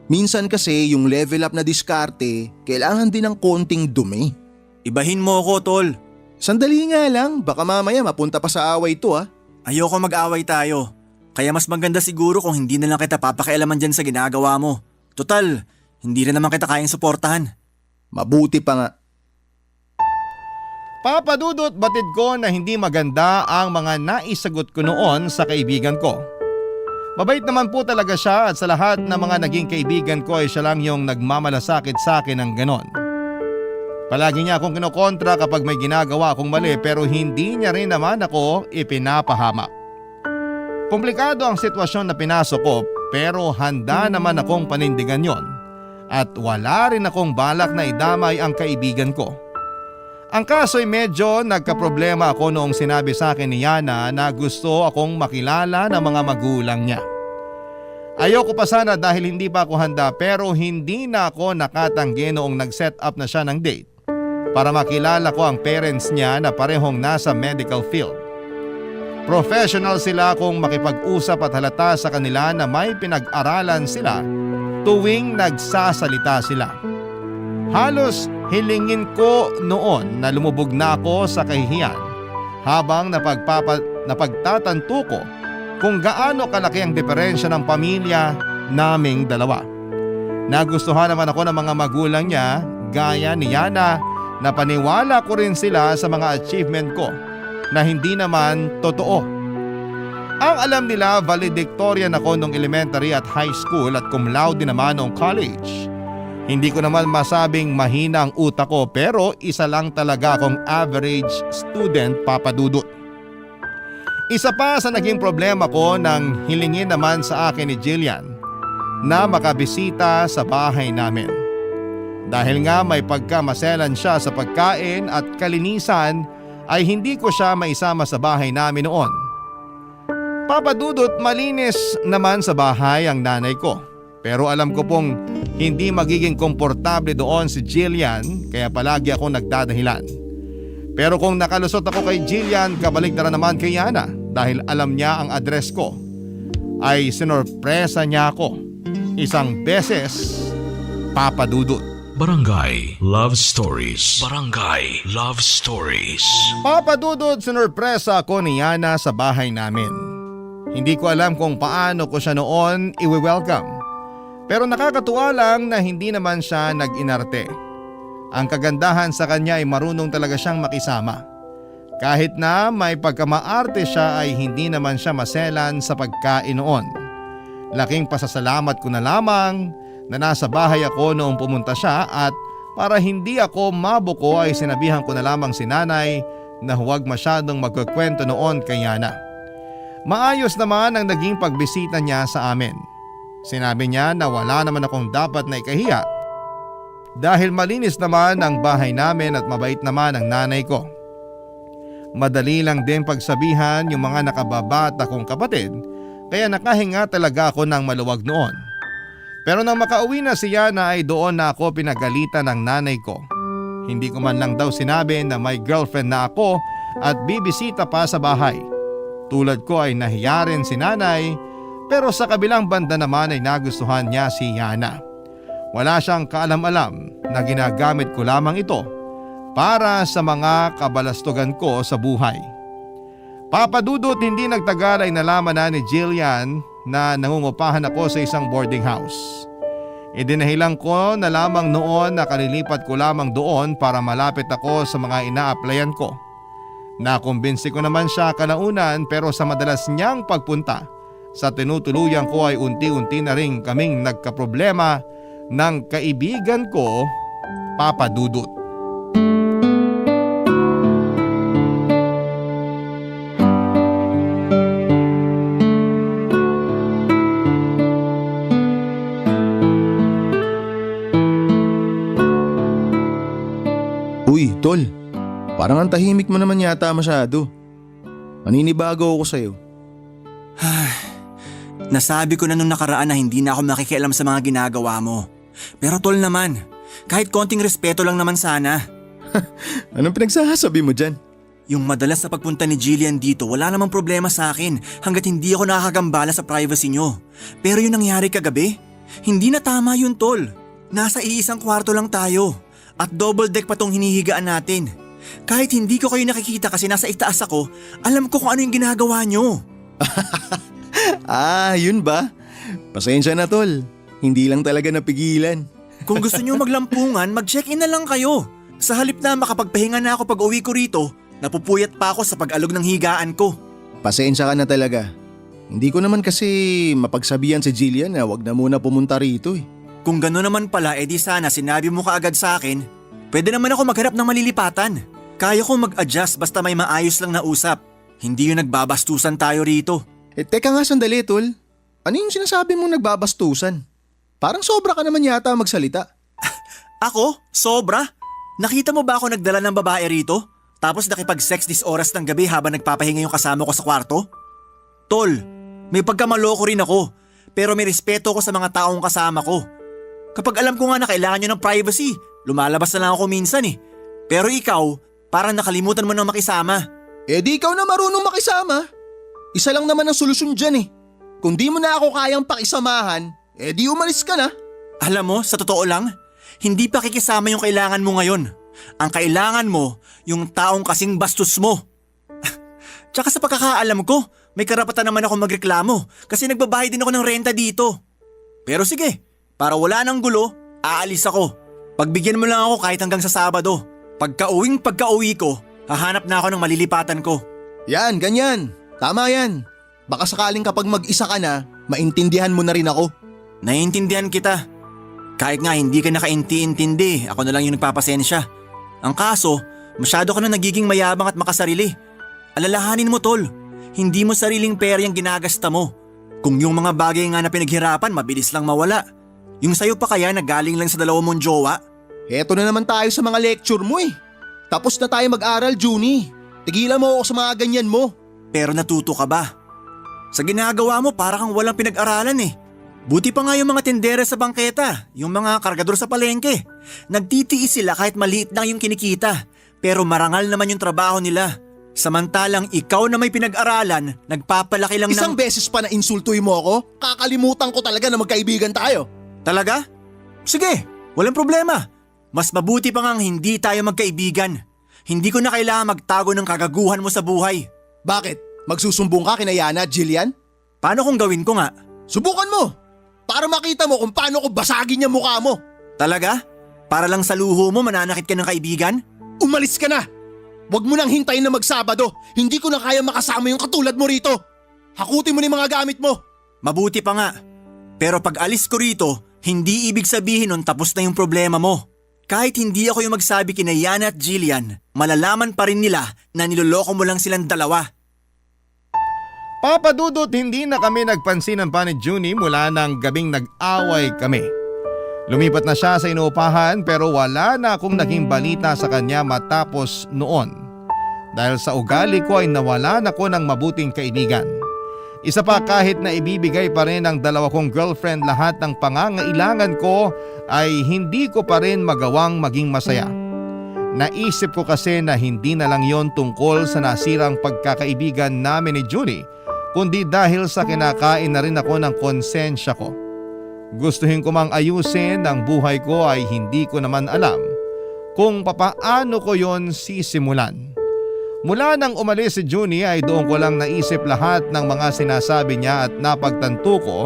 Minsan kasi yung level up na diskarte, kailangan din ng konting dumi. Ibahin mo ako, tol. Sandali nga lang, baka mamaya mapunta pa sa away to ha. Ayoko mag-away tayo. Kaya mas maganda siguro kung hindi na lang kita papakialaman dyan sa ginagawa mo. Total, hindi rin naman kita kayang suportahan. Mabuti pa nga. Papadudot batid ko na hindi maganda ang mga naisagot ko noon sa kaibigan ko. Mabait naman po talaga siya at sa lahat ng mga naging kaibigan ko ay siya lang yung nagmamalasakit sa akin ng ganon. Palagi niya akong kinokontra kapag may ginagawa akong mali pero hindi niya rin naman ako ipinapahamak. Komplikado ang sitwasyon na pinasok ko pero handa naman akong panindigan yon at wala rin akong balak na idamay ang kaibigan ko. Ang kaso ay medyo nagkaproblema ako noong sinabi sa akin ni Yana na gusto akong makilala ng mga magulang niya. Ayoko pa sana dahil hindi pa ako handa pero hindi na ako nakatanggi noong nag-set up na siya ng date. para makilala ko ang parents niya na parehong nasa medical field. Professional sila kung makipag-usap at halata sa kanila na may pinag-aralan sila tuwing nagsasalita sila. Halos hilingin ko noon na lumubog na ako sa kahihiyan habang napagtatanto ko kung gaano kalaki ang diferensya ng pamilya naming dalawa. Nagustuhan naman ako ng mga magulang niya gaya ni Yana na paniwala ko rin sila sa mga achievement ko na hindi naman totoo. Ang alam nila, valedictorian ako nung elementary at high school at cum laude din naman nung college. Hindi ko naman masabing mahina ang utak ko pero isa lang talaga akong average student, Papa Dudut. Isa pa sa naging problema ko nang hilingin naman sa akin ni Jillian na makabisita sa bahay namin. Dahil nga may pagkamaselan siya sa pagkain at kalinisan ay hindi ko siya maisama sa bahay namin noon. Papa Dudut, malinis naman sa bahay ang nanay ko. Pero alam ko pong hindi magiging komportable doon si Jillian kaya palagi ako nagdadahilan. Pero kung nakalusot ako kay Jillian, kabaligtaran naman kay Yana dahil alam niya ang address ko. Ay sinorpresa niya ako isang beses, Papa Dudut. Barangay Love Stories. Barangay Love Stories. Papa Dudut, sinorpresa ako ni Yana sa bahay namin. Hindi ko alam kung paano ko siya noon i-welcome. Pero nakakatuwa lang na hindi naman siya nag-inarte. Ang kagandahan sa kanya ay marunong talaga siyang makisama. Kahit na may pagkamaarte siya ay hindi naman siya maselan sa pagkain noon. Laking pasasalamat ko na lamang na nasa bahay ako noong pumunta siya at para hindi ako mabuko ay sinabihan ko na lamang si nanay na huwag masyadong magkukwento noon kay Yana. Maayos naman ang naging pagbisita niya sa amin. Sinabi niya na wala naman akong dapat na ikahiya dahil malinis naman ang bahay namin at mabait naman ang nanay ko. Madali lang din pagsabihan yung mga nakababata kong kapatid kaya nakahinga talaga ako ng maluwag noon. Pero nang makauwi na si Yana ay doon na ako pinagalitan ng nanay ko. Hindi ko man lang daw sinabi na may girlfriend na ako at bibisita pa sa bahay. Tulad ko ay nahiya rin si nanay pero sa kabilang banda naman ay nagustuhan niya si Yana. Wala siyang kaalam-alam na ginagamit ko lamang ito para sa mga kabalastugan ko sa buhay. Papa Dudut, hindi nagtagal ay nalaman na ni Jillian na nangungupahan ako sa isang boarding house. Idinahilan ko na lamang noon na kalilipat ko lamang doon para malapit ako sa mga ina-applyan ko. Nakumbinsi ko naman siya kalaunan pero sa madalas niyang pagpunta sa tinutuluyan ko ay unti-unti na rin kaming nagkaproblema ng kaibigan ko, Papa Dudut. Uy, tol. Parang ang tahimik mo naman yata masyado. Maninibago ako sa'yo. Nasabi ko na nung nakaraan na hindi na ako makikialam sa mga ginagawa mo. Pero tol naman, kahit konting respeto lang naman sana. Anong pinagsasabi mo dyan? Yung madalas sa pagpunta ni Jillian dito, wala namang problema sa akin hanggat hindi ako nakakagambala sa privacy nyo. Pero yung nangyari kagabi, hindi na tama yun tol. Nasa iisang kwarto lang tayo at double deck pa tong hinihigaan natin. Kahit hindi ko kayo nakikita kasi nasa itaas ako, alam ko kung ano yung ginagawa nyo. Yun ba? Pasensya na tol. Hindi lang talaga napigilan. Kung gusto nyo maglampungan, mag-check-in na lang kayo. Sa halip na makapagpahinga na ako pag uwi ko rito, napupuyat pa ako sa pag-alog ng higaan ko. Pasensya ka na talaga. Hindi ko naman kasi mapagsabihan si Jillian na wag na muna pumunta rito eh. Kung gano'n naman pala, edi sana sinabi mo kaagad sa akin. Pwede naman ako maghanap ng malilipatan. Kaya ko mag-adjust basta may maayos lang na usap. Hindi yung nagbabastusan tayo rito. Teka nga sandali tol. Ano yung sinasabi mong nagbabastusan? Parang sobra ka naman yata magsalita. Ako? Sobra? Nakita mo ba ako nagdala ng babae rito? Tapos nakipag-sex this oras ng gabi habang nagpapahinga yung kasama ko sa kwarto? Tol, may pagkamaloko rin ako. Pero may respeto ko sa mga taong kasama ko. Kapag alam ko nga na kailangan nyo ng privacy, lumalabas na lang ako minsan eh. Pero ikaw, parang nakalimutan mo na makisama. Eh di ikaw na marunong makisama. Isa lang naman ang solusyon dyan eh. Kung di mo na ako kayang pakisamahan, eh di umalis ka na. Alam mo, sa totoo lang, hindi pa kikisama yung kailangan mo ngayon. Ang kailangan mo, yung taong kasing bastos mo. Tsaka sa pagkakaalam ko, may karapatan naman ako magreklamo kasi nagbabayad din ako ng renta dito. Pero sige, para wala nang gulo, aalis ako. Pagbigyan mo lang ako kahit hanggang sa Sabado. Pagka-uwi ko, hahanap na ako ng malilipatan ko. Yan, ganyan. Tama yan. Baka sakaling kapag mag-isa ka na, maintindihan mo na rin ako. Naiintindihan kita. Kahit nga hindi ka nakainti-intindi, ako na lang yung nagpapasensya. Ang kaso, masyado ka na nagiging mayabang at makasarili. Alalahanin mo tol, hindi mo sariling pera yung ginagasta mo. Kung yung mga bagay nga na pinaghirapan, mabilis lang mawala. Yung sayo pa kaya na galing lang sa dalawa mong jowa? Heto na naman tayo sa mga lecture mo eh. Tapos na tayo mag-aral, Junie. Tigilan mo ako sa mga ganyan mo. Pero natuto ka ba? Sa ginagawa mo para kang walang pinag-aralan eh. Buti pa nga yung mga tindera sa bangketa, yung mga kargador sa palengke. Nagtitiis sila kahit maliit lang yung kinikita, pero marangal naman yung trabaho nila. Samantalang ikaw na may pinag-aralan, nagpapalaki lang Isang ng… beses pa na insultuin mo ako, kakalimutan ko talaga na magkaibigan tayo. Talaga? Sige, walang problema. Mas mabuti pa ngang hindi tayo magkaibigan. Hindi ko na kailangan magtago ng kagaguhan mo sa buhay. Bakit? Magsusumbong ka kina Yana at Jillian? Paano kung gawin ko nga? Subukan mo! Para makita mo kung paano ko basagin yung mukha mo. Talaga? Para lang sa luho mo mananakit ka ng kaibigan? Umalis ka na! Huwag mo nang hintayin na magsabado. Hindi ko na kaya makasama yung katulad mo rito. Hakutin mo na yung mga gamit mo. Mabuti pa nga. Pero pag alis ko rito, hindi ibig sabihin nun tapos na yung problema mo. Kahit hindi ako yung magsabi kina Yana at Jillian, malalaman pa rin nila na niloloko mo lang silang dalawa. Papa Dudut, hindi na kami nagpansinan pa ni Junie mula ng gabing nag-away kami. Lumipat na siya sa inuupahan pero wala na akong naging balita sa kanya matapos noon. Dahil sa ugali ko ay nawalan ako ng mabuting kaibigan. Isa pa, kahit na ibibigay pa rin ng dalawa kong girlfriend lahat ng pangangailangan ko ay hindi ko pa rin magawang maging masaya. Naisip ko kasi na hindi na lang yon tungkol sa nasirang pagkakaibigan namin ni Junie, kundi dahil sa kinakain na rin ako ng konsensya ko. Gustuhin ko mang ayusin ang buhay ko ay hindi ko naman alam kung papaano ko yon sisimulan. Mula nang umalis si Junie ay doon ko lang naisip lahat ng mga sinasabi niya at napagtanto ko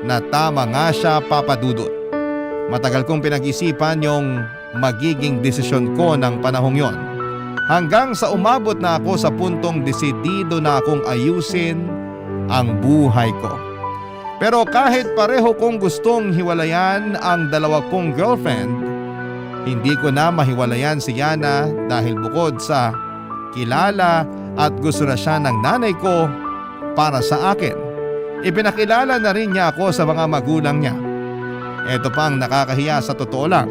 na tama nga siya, Papa Dudut. Matagal kong pinag-isipan yung magiging desisyon ko ng panahong yon. Hanggang sa umabot na ako sa puntong desidido na akong ayusin ang buhay ko. Pero kahit pareho kong gustong hiwalayan ang dalawa kong girlfriend, hindi ko na mahiwalayan si Yana dahil bukod sa kilala at gusto na siya ng nanay ko para sa akin, ipinakilala na rin niya ako sa mga magulang niya. Ito pang nakakahiya sa totoo lang.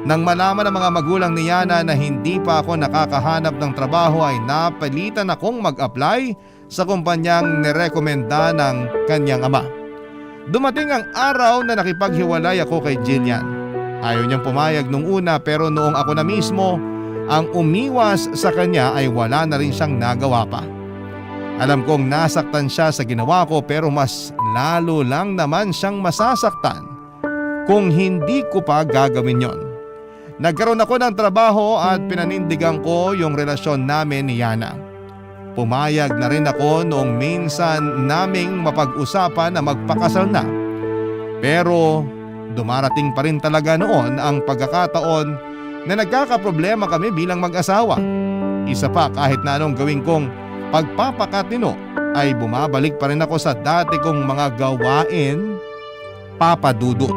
Nang malaman ng mga magulang ni Yana na hindi pa ako nakakahanap ng trabaho ay napilitan akong mag-apply sa kumpanyang nirekomenda ng kanyang ama. Dumating ang araw na nakipaghiwalay ako kay Jillian. Ayaw niyang pumayag nung una pero noong ako na mismo ang umiwas sa kanya ay wala na rin siyang nagawa pa. Alam kong nasaktan siya sa ginawa ko pero mas lalo lang naman siyang masasaktan kung hindi ko pa gagawin yon. Nagkaroon ako ng trabaho at pinanindigan ko yung relasyon namin ni Yana. Pumayag na rin ako noong minsan naming mapag-usapan na magpakasal na. Pero dumarating pa rin talaga noon ang pagkakataon na nagkakaproblema kami bilang mag-asawa. Isa pa, kahit na anong gawin kong pagpapakatino ay bumabalik pa rin ako sa dati kong mga gawain, Papa Dudut.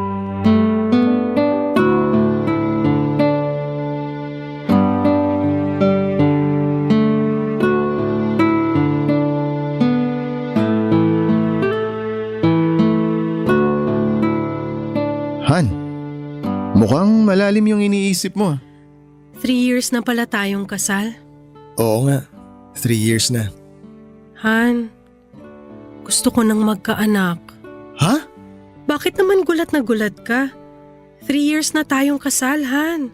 Han, mukhang malalim yung iniisip mo. 3 years na pala tayong kasal. Oo nga, 3 years na. Han, gusto ko nang magkaanak. Ha? Bakit naman gulat na gulat ka? 3 years na tayong kasal, Han.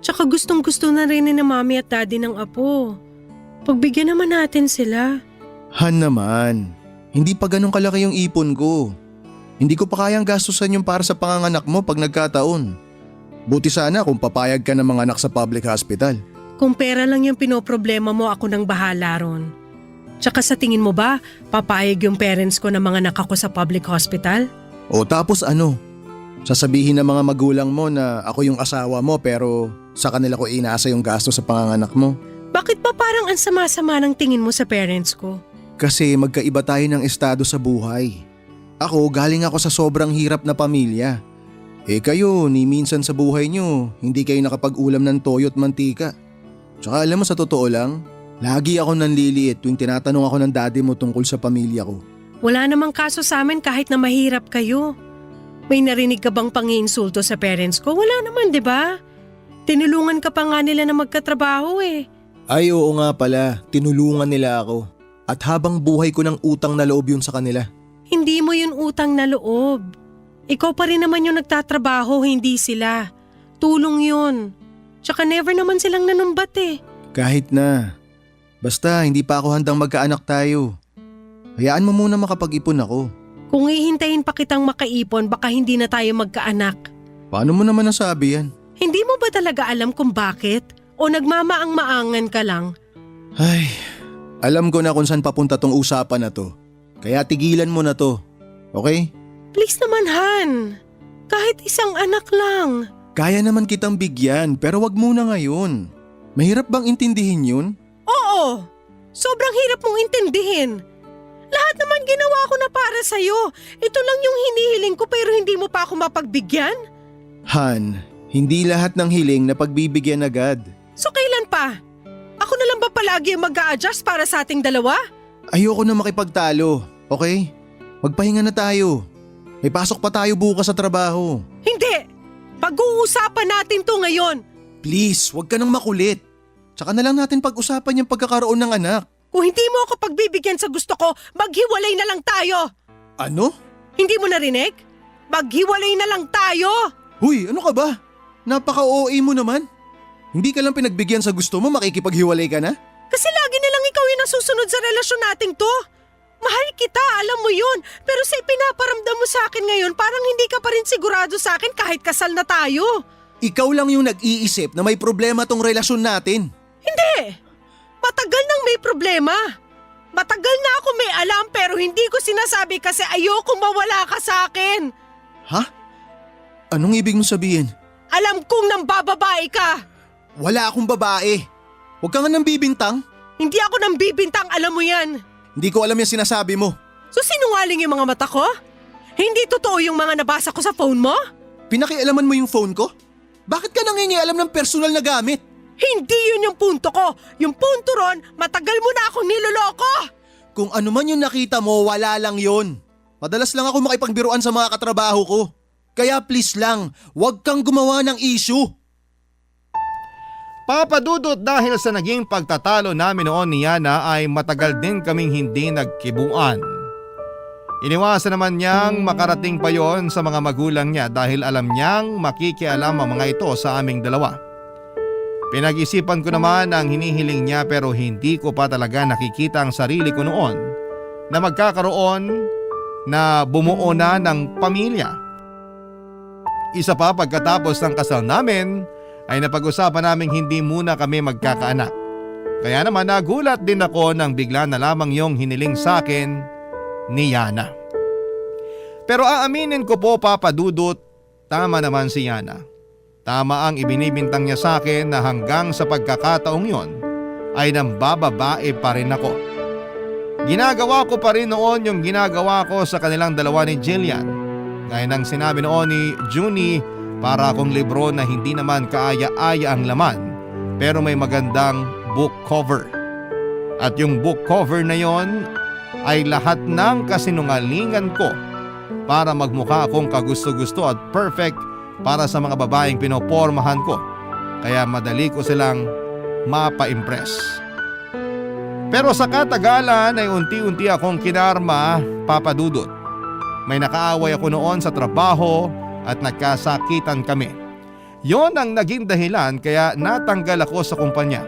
Tsaka gustong gusto na rin ni na mami at daddy ng apo. Pagbigyan naman natin sila. Han naman, hindi pa ganun kalaki yung ipon ko. Hindi ko pa kayang gastusan yung para sa panganganak mo pag nagkataon. Buti sana kung papayag ka ng mga anak sa public hospital. Kung pera lang yung pinoproblema mo, ako nang bahala ron. Tsaka sa tingin mo ba, papayag yung parents ko na mga anak ako sa public hospital? O tapos ano? Sasabihin ng mga magulang mo na ako yung asawa mo pero sa kanila ko inaasa yung gasto sa panganganak mo. Bakit ba parang ang sama-sama ng tingin mo sa parents ko? Kasi magkaiba tayo ng estado sa buhay. Ako galing ako sa sobrang hirap na pamilya. Kayo, ni minsan sa buhay nyo, hindi kayo nakapag-ulam ng toyo at mantika. Tsaka alam mo sa totoo lang, lagi ako nanliliit tuwing tinatanong ako ng daddy mo tungkol sa pamilya ko. Wala namang kaso sa amin kahit na mahirap kayo. May narinig ka bang pangiinsulto sa parents ko? Wala naman, di ba? Tinulungan ka pa nga nila na magkatrabaho eh. Ay oo nga pala, tinulungan nila ako. At habang buhay ko ng utang na loob yun sa kanila. Hindi mo yun utang na loob. Ikaw pa rin naman yung nagtatrabaho, hindi sila. Tulong yun. Tsaka never naman silang nanumbat eh. Kahit na. Basta hindi pa ako handang magkaanak tayo. Hayaan mo muna makapag-ipon ako. Kung hihintayin pa kitang makaipon, baka hindi na tayo magkaanak. Paano mo naman nasabi yan? Hindi mo ba talaga alam kung bakit? O nagmamaang-maangan ka lang? Ay, alam ko na kung saan papunta tong usapan na to. Kaya tigilan mo na to. Okay? Please naman, Han. Kahit isang anak lang. Kaya naman kitang bigyan pero wag muna ngayon. Mahirap bang intindihin yun? Oo. Sobrang hirap mong intindihin. Lahat naman ginawa ko na para sa'yo. Ito lang yung hinihiling ko pero hindi mo pa ako mapagbigyan? Han, hindi lahat ng hiling na pagbibigyan agad. So kailan pa? Ako na lang ba palagi ang mag-a-adjust para sa ating dalawa? Ayoko na makipagtalo, okay? Magpahinga na tayo. May pasok pa tayo bukas sa trabaho. Hindi! Pag-uusapan natin to ngayon. Please, wag ka nang makulit. Tsaka na lang natin pag-usapan yung pagkakaroon ng anak. Kung hindi mo ako pagbibigyan sa gusto ko, maghiwalay na lang tayo. Ano? Hindi mo narinig? Maghiwalay na lang tayo. Huy, ano ka ba? Napaka-OA mo naman. Hindi ka lang pinagbigyan sa gusto mo, makikipaghiwalay ka na? Kasi lagi na lang ikaw yung nasusunod sa relasyon nating to. Mahal kita, alam mo yun. Pero sa ipinaparamdam mo sa akin ngayon, parang hindi ka pa rin sigurado sa akin kahit kasal na tayo. Ikaw lang yung nag-iisip na may problema tong relasyon natin. Hindi! Matagal nang may problema. Matagal na ako may alam pero hindi ko sinasabi kasi ayoko mawala ka sa akin. Ha? Anong ibig mo sabihin? Alam kong nambababae ka. Wala akong babae. Huwag ka nga nang bibintang. Hindi ako nambibintang, alam mo yan. Hindi ko alam yung sinasabi mo. So sinungaling yung mga mata ko? Hindi totoo yung mga nabasa ko sa phone mo? Pinakialaman mo yung phone ko? Bakit ka nangingialam ng personal na gamit? Hindi yun yung punto ko. Yung punto ron, matagal mo na akong niloloko. Kung ano man yung nakita mo, wala lang yon. Madalas lang ako makipagbiruan sa mga katrabaho ko. Kaya please lang, huwag kang gumawa ng issue. Papadudot dahil sa naging pagtatalo namin noon ni Yana ay matagal din kaming hindi nagkibuan. Iniwasan naman niyang makarating pa yon sa mga magulang niya dahil alam niyang makikialam ang mga ito sa aming dalawa. Pinag-isipan ko naman ang hinihiling niya pero hindi ko pa talaga nakikita ang sarili ko noon na magkakaroon na bumuo na ng pamilya. Isa pa pagkatapos ng kasal namin ay napag-usapan naming hindi muna kami magkakaanak. Kaya naman nagulat din ako nang bigla na lamang yung hiniling sa akin ni Yana. Pero aaminin ko po papadudot, tama naman si Yana. Tama ang ibinibintang niya sa akin na hanggang sa pagkakataong yon ay nambababae pa rin ako. Ginagawa ko pa rin noon yung ginagawa ko sa kanilang dalawa ni Jillian. Gaya ng sinabi noon ni Junie, para akong libro na hindi naman kaaya-aya ang laman pero may magandang book cover. At yung book cover na yon ay lahat ng kasinungalingan ko para magmukha akong kagusto-gusto at perfect para sa mga babaeng pinopormahan ko. Kaya madali ko silang mapa-impress. Pero sa katagalan ay unti-unti akong kinarma, papadudot. May nakaaway ako noon sa trabaho at nagkasakitan kami. Yon ang naging dahilan kaya natanggal ako sa kumpanya.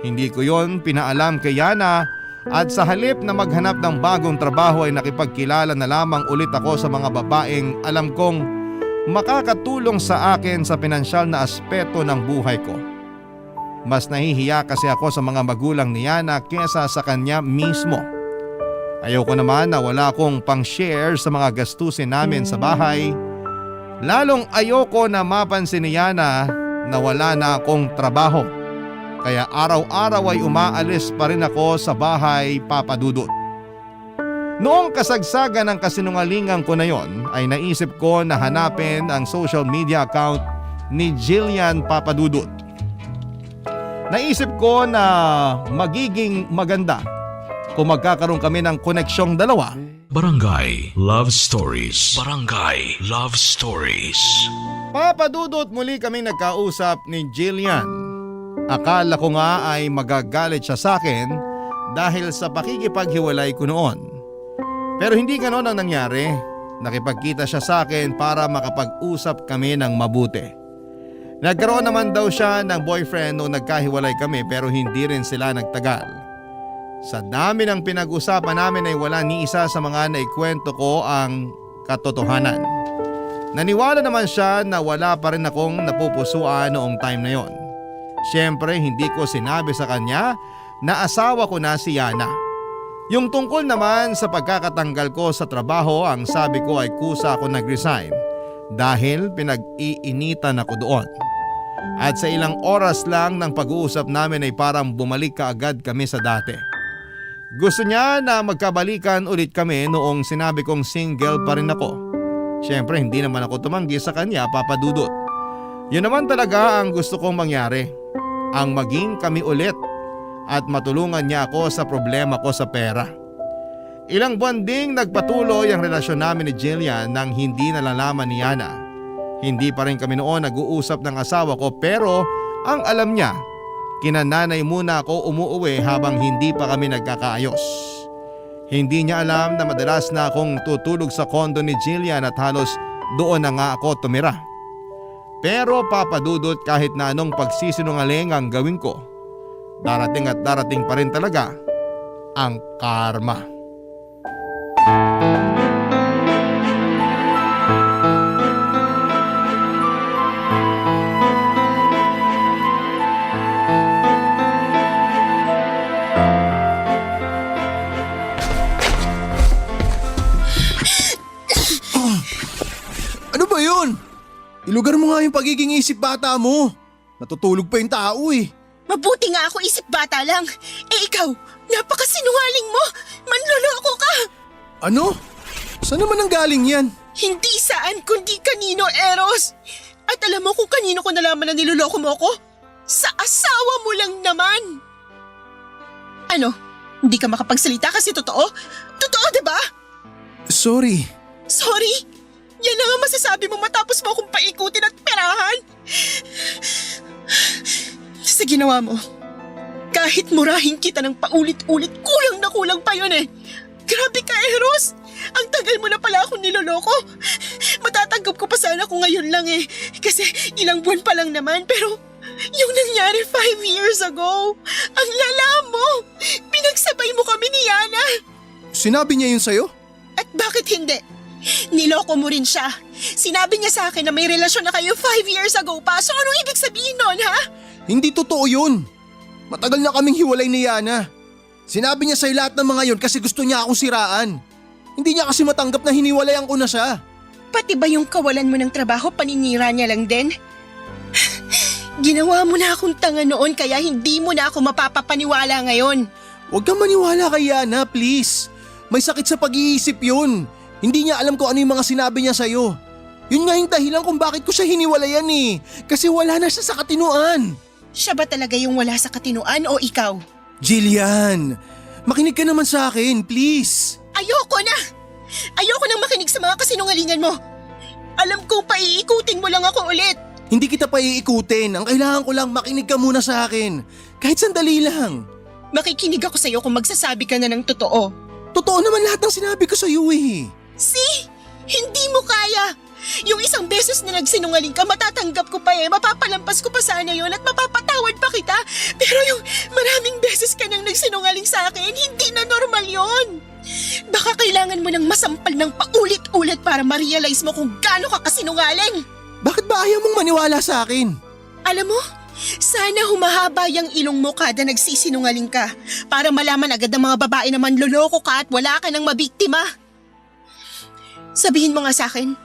Hindi ko yon pinaalam kay Yana at sa halip na maghanap ng bagong trabaho ay nakipagkilala na lamang ulit ako sa mga babaeng alam kong makakatulong sa akin sa pinansyal na aspeto ng buhay ko. Mas nahihiya kasi ako sa mga magulang ni Yana kesa sa kanya mismo. Ayoko naman na wala akong pang-share sa mga gastusin namin sa bahay. Lalong ayoko na mapansin ni Yana na wala na akong trabaho. Kaya araw-araw ay umaalis pa rin ako sa bahay, Papa Dudut. Noong kasagsagan ng kasinungalingan ko na yon ay naisip ko na hanapin ang social media account ni Jillian, Papa Dudut. Naisip ko na magiging maganda kung magkakaroon kami ng koneksyong dalawa. Barangay Love Stories. Barangay Love Stories. Papa Dudut, muli kaming nagkausap ni Jillian. Akala ko nga ay magagalit siya sa akin dahil sa pakikipaghiwalay ko noon. Pero hindi ganon ang nangyari. Nakipagkita siya sa akin para makapag-usap kami ng mabuti. Nagkaroon naman daw siya ng boyfriend noong nagkahiwalay kami pero hindi rin sila nagtagal. Sa dami ng pinag-usapan namin ay wala ni isa sa mga naikwento ko ang katotohanan. Naniwala naman siya na wala pa rin akong napupusuan noong time na yon. Siyempre hindi ko sinabi sa kanya na asawa ko na si Yana. Yung tungkol naman sa pagkakatanggal ko sa trabaho, ang sabi ko ay kusa ako nag-resign dahil pinag-iinitan ako doon. At sa ilang oras lang ng pag-uusap namin ay parang bumalik kaagad kami sa dati. Gusto niya na magkabalikan ulit kami noong sinabi kong single pa rin ako. Siyempre hindi naman ako tumanggi sa kanya, Papa Dudut. Yun naman talaga ang gusto kong mangyari. Ang maging kami ulit at matulungan niya ako sa problema ko sa pera. Ilang buwan ding nagpatuloy ang relasyon namin ni Jillian nang hindi nalalaman ni Yana. Hindi pa rin kami noon nag-uusap ng asawa ko pero ang alam niya, kinananay muna ako umuuwi habang hindi pa kami nagkakaayos. Hindi niya alam na madalas na akong tutulog sa kondo ni Jillian at halos doon na nga ako tumira. Pero Papa Dudut, kahit na anong pagsisinungaling ang gawin ko, darating at darating pa rin talaga ang karma. Ano ba yun? Ilugar mo nga yung pagiging isip bata mo. Natutulog pa yung tao eh. Mabuti nga ako isip bata lang. Eh ikaw, napakasinungaling mo. Manloloko ka. Ano? Saan naman ang galing yan? Hindi saan kundi kanino, Eros. At alam mo kung kanino ko nalaman na niloloko mo ako? Sa asawa mo lang naman. Ano? Hindi ka makapagsalita kasi totoo? Totoo, diba? Sorry. Sorry? Yan lang ang masasabi mo matapos mo akong paikutin at perahan. Sa ginawa mo, kahit murahin kita ng paulit-ulit, kulang na kulang pa yun eh. Grabe ka, Eros. Ang tagal mo na pala akong niloloko. Matatanggap ko pa sana kung ngayon lang eh. Kasi ilang buwan pa lang naman. Pero yung nangyari 5 years ago, ang lala mo. Pinagsabay mo kami ni Yana. Sinabi niya yun sa'yo? At bakit hindi? Niloko mo rin siya. Sinabi niya sa akin na may relasyon na kayo 5 years ago pa. So anong ibig sabihin nun, ha? Hindi totoo yun. Matagal na kaming hiwalay ni Yana. Sinabi niya sa'yo lahat ng mga yun kasi gusto niya akong siraan. Hindi niya kasi matanggap na hiniwalayan ko na siya. Pati ba yung kawalan mo ng trabaho paninira niya lang din? Ginawa mo na akong tanga noon kaya hindi mo na ako mapapapaniwala ngayon. Huwag kang maniwala kay Yana, please. May sakit sa pag-iisip yun. Hindi niya alam kung ano yung mga sinabi niya sa'yo. Yun nga yung dahilan kung bakit ko siya hiniwalayan eh. Kasi wala na siya sa katinuan. Siya ba talaga yung wala sa katinuan o ikaw? Jillian, makinig ka naman sa akin, please. Ayoko na! Ayoko nang makinig sa mga kasinungalingan mo. Alam kong paiikutin mo lang ako ulit. Hindi kita paiikutin. Ang kailangan ko lang makinig ka muna sa akin. Kahit sandali lang. Makikinig ako sa'yo kung magsasabi ka na ng totoo. Totoo naman lahat ng sinabi ko sa'yo eh. See? Hindi mo kaya. Yung isang beses na nagsinungaling ka, matatanggap ko pa mapapalampas ko pa sana yon at mapapatawad pa kita. Pero yung maraming beses ka nang nagsinungaling sa akin, hindi na normal yon. Baka kailangan mo ng masampal ng paulit-ulit para ma-realize mo kung gaano ka kasinungaling. Bakit ba ayaw mong maniwala sa akin? Alam mo, sana humahaba yung ilong mo kada nagsisinungaling ka para malaman agad ng mga babae na manloloko ka at wala ka nang mabiktima. Sabihin mo nga sa akin,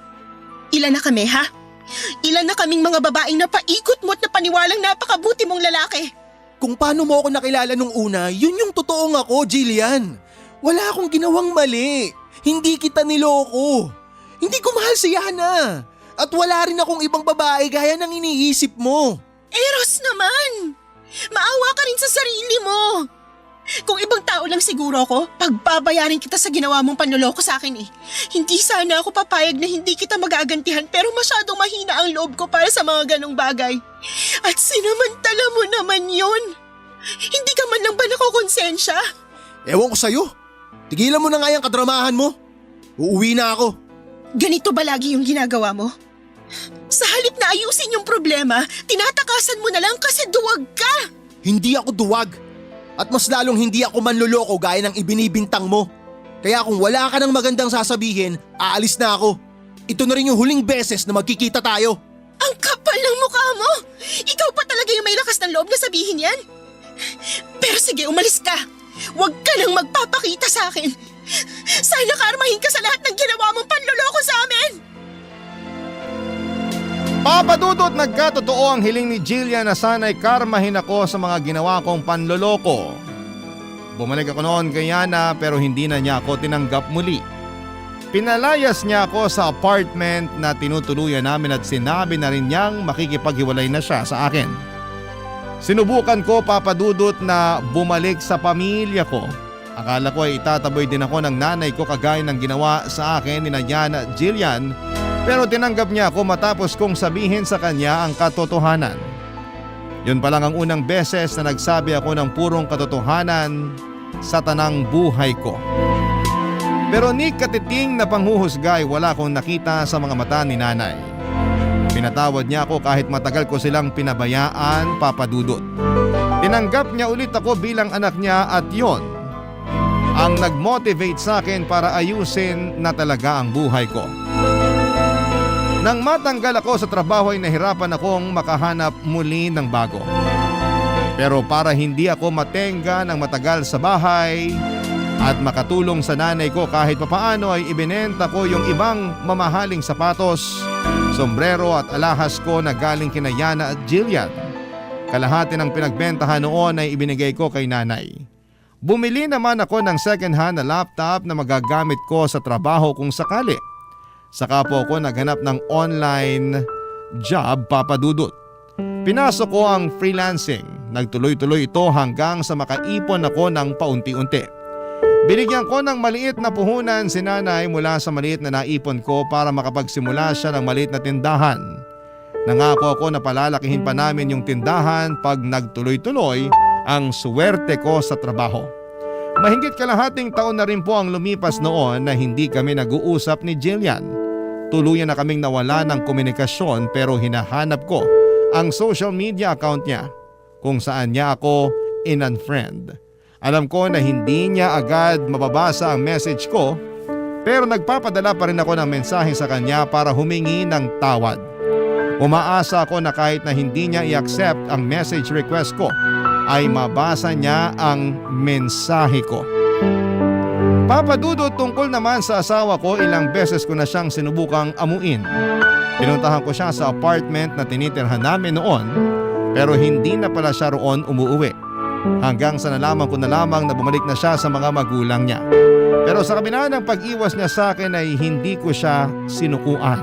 ilan na kami ha? Ilan na kaming mga babaeng napaikot mo at napaniwalang napakabuti mong lalaki? Kung paano mo ako nakilala nung una, yun yung totoong ako, Jillian. Wala akong ginawang mali. Hindi kita niloko. Hindi ko mahal si Yana. At wala rin akong ibang babae gaya ng iniisip mo. Eros naman! Maawa ka rin sa sarili mo. Kung ibang tao lang siguro ako, pagbabayarin kita sa ginawa mong panloloko sa akin eh. Hindi sana ako papayag na hindi kita magagantihan pero masyadong mahina ang loob ko para sa mga ganong bagay. At sinamantala mo naman yun. Hindi ka man lang ba nakokonsensya? Ewan ko sa'yo. Tigilan mo na nga yung kadramahan mo. Uuwi na ako. Ganito ba lagi yung ginagawa mo? Sa halip na ayusin yung problema, tinatakasan mo na lang kasi duwag ka. Hindi ako duwag. At mas lalong hindi ako manloloko gaya ng ibinibintang mo. Kaya kung wala ka ng magandang sasabihin, aalis na ako. Ito na rin yung huling beses na magkikita tayo. Ang kapal ng mukha mo! Ikaw pa talaga yung may lakas ng loob na sabihin yan? Pero sige, umalis ka. Huwag ka nang magpapakita sa akin. Sana karmahin ka sa lahat ng ginawa mong panloloko sa amin! Papa Dudut, nagkatotoo ang hiling ni Jillian na sana'y karmahin ako sa mga ginawa kong panloloko. Bumalik ako noon kay Yana pero hindi na niya ako tinanggap muli. Pinalayas niya ako sa apartment na tinutuluyan namin at sinabi na rin niyang makikipaghiwalay na siya sa akin. Sinubukan ko, Papa Dudut, na bumalik sa pamilya ko. Akala ko ay itataboy din ako ng nanay ko kagaya ng ginawa sa akin ni Yana at Jillian. Pero tinanggap niya ako matapos kong sabihin sa kanya ang katotohanan. Yun pa lang ang unang beses na nagsabi ako ng purong katotohanan sa tanang buhay ko. Pero ni katiting na panghuhusgay wala akong nakita sa mga mata ni nanay. Pinatawad niya ako kahit matagal ko silang pinabayaan, Papa Dudut. Tinanggap niya ulit ako bilang anak niya at yon ang nag-motivate sa akin para ayusin na talaga ang buhay ko. Nang matanggal ako sa trabaho ay nahirapan akong makahanap muli ng bago. Pero para hindi ako matenga ng matagal sa bahay at makatulong sa nanay ko kahit papaano ay ibinenta ko yung ibang mamahaling sapatos, sombrero at alahas ko na galing kina Yana at Jillian. Kalahati ng pinagbentahan noon ay ibinigay ko kay nanay. Bumili naman ako ng second-hand na laptop na magagamit ko sa trabaho kung sakali. Saka po ako naghanap ng online job, Papa Dudut. Pinasok ko ang freelancing. Nagtuloy-tuloy ito hanggang sa makaipon ako ng paunti-unti. Binigyan ko ng maliit na puhunan si nanay mula sa maliit na naipon ko para makapagsimula siya ng maliit na tindahan. Nangako ako na palalakihin pa namin yung tindahan pag nagtuloy-tuloy ang swerte ko sa trabaho. Mahigit kalahating taon na rin po ang lumipas noon na hindi kami nag-uusap ni Jillian. Tuluyan na kaming nawala ng komunikasyon pero hinahanap ko ang social media account niya kung saan niya ako in-unfriend. Alam ko na hindi niya agad mababasa ang message ko pero nagpapadala pa rin ako ng mensahe sa kanya para humingi ng tawad. Umaasa ako na kahit na hindi niya i-accept ang message request ko ay mabasa niya ang mensahe ko. Papa Dudut, tungkol naman sa asawa ko, ilang beses ko na siyang sinubukang amuin. Pinuntahan ko siya sa apartment na tinitirhan namin noon pero hindi na pala siya roon umuuwi. Hanggang sa nalaman ko na lamang na bumalik na siya sa mga magulang niya. Pero sa kabila ng pag-iwas niya sa akin ay hindi ko siya sinukuan.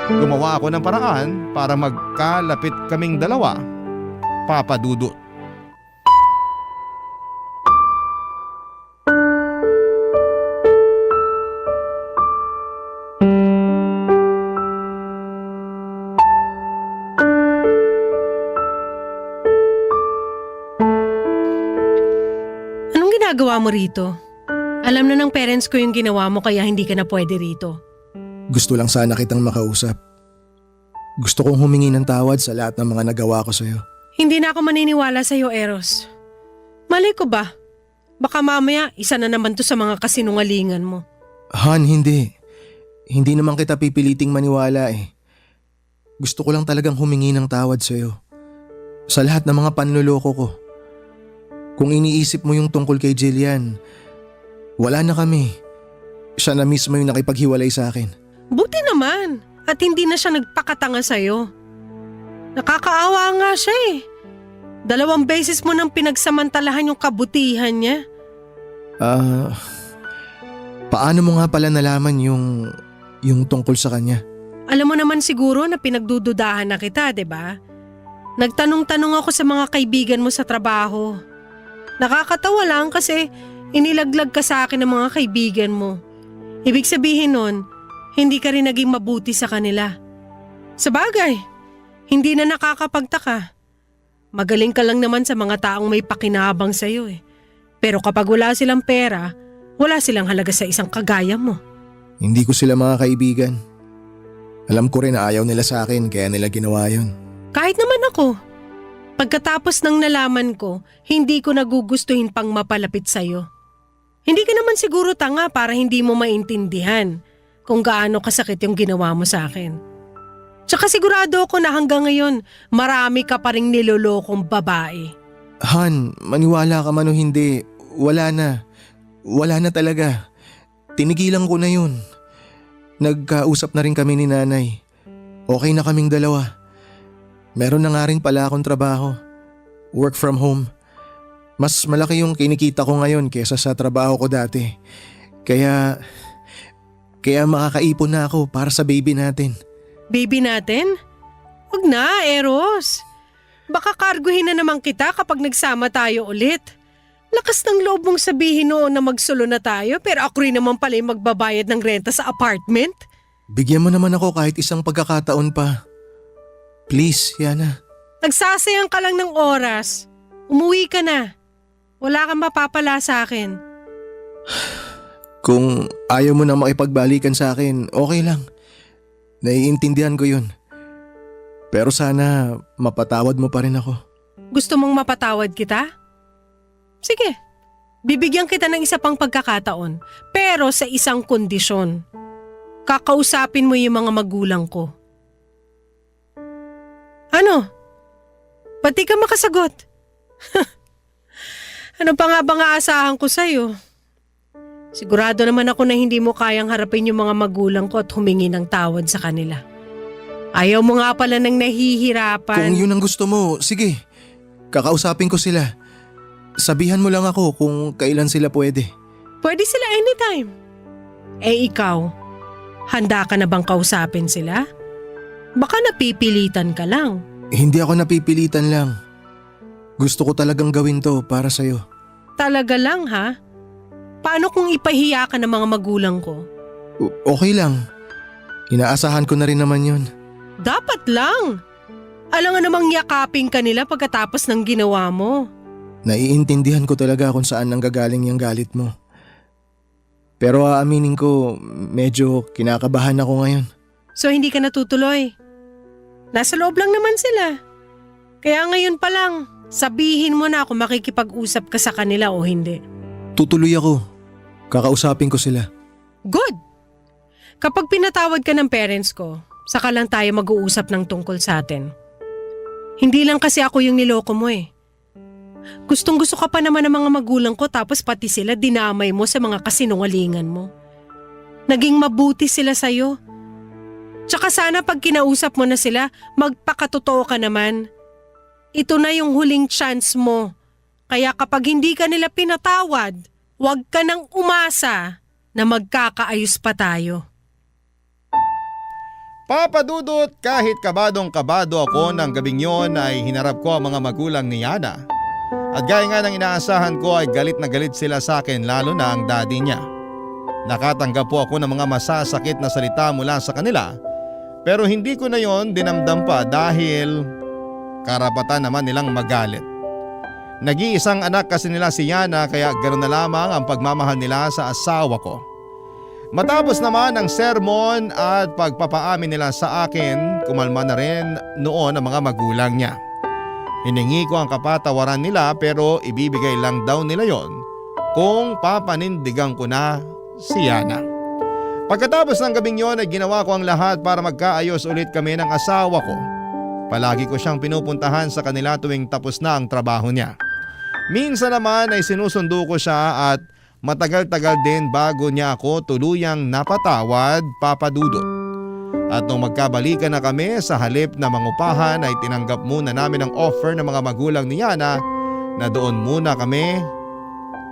Gumawa ako ng paraan para magkalapit kaming dalawa, Papa Dudut. Ginagawa mo rito? Alam na ng parents ko yung ginawa mo kaya hindi ka na pwede rito. Gusto lang sana kitang makausap. Gusto kong humingi ng tawad sa lahat ng mga nagawa ko sa'yo. Hindi na ako maniniwala sa'yo, Eros. Mali ko ba? Baka mamaya isa na naman to sa mga kasinungalingan mo. Han, hindi. Hindi naman kita pipiliting maniwala eh. Gusto ko lang talagang humingi ng tawad sa'yo. Sa lahat ng mga panloloko ko. Kung iniisip mo yung tungkol kay Jillian, wala na kami. Siya na mismo yung nakipaghiwalay sa akin. Buti naman at hindi na siya nagpakatanga sa'yo. Nakakaawa nga siya eh. 2 beses mo nang pinagsamantalahan yung kabutihan niya. Paano mo nga pala nalaman yung tungkol sa kanya? Alam mo naman siguro na pinagdududahan na kita, 'di ba? Nagtanong-tanong ako sa mga kaibigan mo sa trabaho. Nakakatawa lang kasi inilaglag ka sa akin ng mga kaibigan mo. Ibig sabihin nun, hindi ka rin naging mabuti sa kanila. Sabagay, hindi na nakakapagtaka. Magaling ka lang naman sa mga taong may pakinabang sa'yo eh. Pero kapag wala silang pera, wala silang halaga sa isang kagaya mo. Hindi ko sila mga kaibigan. Alam ko rin na ayaw nila sa akin kaya nila ginawa yun. Kahit naman ako. Pagkatapos ng nalaman ko, hindi ko nagugustuhin pang mapalapit sa'yo. Hindi ka naman siguro tanga para hindi mo maintindihan kung gaano kasakit yung ginawa mo sa akin. Tsaka sigurado ako na hanggang ngayon, marami ka pa ring nilolokong babae. Han, maniwala ka man o hindi, wala na. Wala na talaga. Tinigilan ko na yun. Nagkausap na rin kami ni nanay. Okay na kaming dalawa. Meron na nga rin pala akong trabaho. Work from home. Mas malaki yung kinikita ko ngayon kaysa sa trabaho ko dati. Kaya makakaipon na ako para sa baby natin. Baby natin? Huwag na, Eros. Baka karguhin na naman kita kapag nagsama tayo ulit. Lakas ng loob mong sabihin noon na magsulo na tayo pero ako rin naman pala yung magbabayad ng renta sa apartment. Bigyan mo naman ako kahit isang pagkakataon pa. Please, Yana. Nagsasayang ka lang ng oras. Umuwi ka na. Wala kang mapapala sa akin. Kung ayaw mo na makipagbalikan sa akin, okay lang. Naiintindihan ko yun. Pero sana mapatawad mo pa rin ako. Gusto mong mapatawad kita? Sige, bibigyan kita ng isa pang pagkakataon. Pero sa isang kondisyon. Kakausapin mo yung mga magulang ko. Ano? Ba't di ka makasagot? Ano pa nga bang aasahan ko sa'yo? Sigurado naman ako na hindi mo kayang harapin yung mga magulang ko at humingi ng tawad sa kanila. Ayaw mo nga pala ng nahihirapan. Kung yun ang gusto mo, sige. Kakausapin ko sila. Sabihan mo lang ako kung kailan sila pwede. Pwede sila anytime. Eh ikaw, handa ka na bang kausapin sila? Baka napipilitan ka lang. Hindi ako napipilitan lang. Gusto ko talagang gawin to para sa'yo. Talaga lang ha? Paano kung ipahiya ka ng mga magulang ko? Okay lang. Inaasahan ko na rin naman yun. Dapat lang. Alam nga namang yakapin ka nila pagkatapos ng ginawa mo. Naiintindihan ko talaga kung saan nanggagaling yung galit mo. Pero aaminin ko, medyo kinakabahan ako ngayon. So hindi ka natutuloy? Nasa loob lang naman sila. Kaya ngayon pa lang, sabihin mo na kung makikipag-usap ka sa kanila o hindi. Tutuloy ako. Kakausapin ko sila. Good! Kapag pinatawad ka ng parents ko, saka lang tayo mag-uusap ng tungkol sa atin. Hindi lang kasi ako yung niloko mo eh. Gustong gusto ka pa naman ng mga magulang ko tapos pati sila dinamay mo sa mga kasinungalingan mo. Naging mabuti sila sa'yo. Tsaka sana pag kinausap mo na sila, magpakatotoo ka naman. Ito na yung huling chance mo. Kaya kapag hindi ka nila pinatawad, huwag ka nang umasa na magkakaayos pa tayo. Papadudot, kahit kabadong-kabado ako ng gabing yon ay hinarap ko ang mga magulang ni Yana. At gaya nga ng inaasahan ko ay galit na galit sila sa akin, lalo na ang daddy niya. Nakatanggap po ako ng mga masasakit na salita mula sa kanila, pero hindi ko na yon dinamdam pa dahil karapatan naman nilang magalit. Nag-iisang anak kasi nila si Yana kaya ganoon na lamang ang pagmamahal nila sa asawa ko. Matapos naman ang sermon at pagpapaamin nila sa akin, kumalma na rin noon ang mga magulang niya. Hiningi ko ang kapatawaran nila pero ibibigay lang daw nila yon kung papanindigan ko na si Yana. Pagkatapos ng gabing yon ay ginawa ko ang lahat para magkaayos ulit kami ng asawa ko. Palagi ko siyang pinupuntahan sa kanila tuwing tapos na ang trabaho niya. Minsan naman ay sinusundo ko siya at matagal-tagal din bago niya ako tuluyang napatawad, Papa Dudut. At nung magkabalikan na kami sa halip na mangupahan ay tinanggap muna namin ang offer ng mga magulang ni Yana na doon muna kami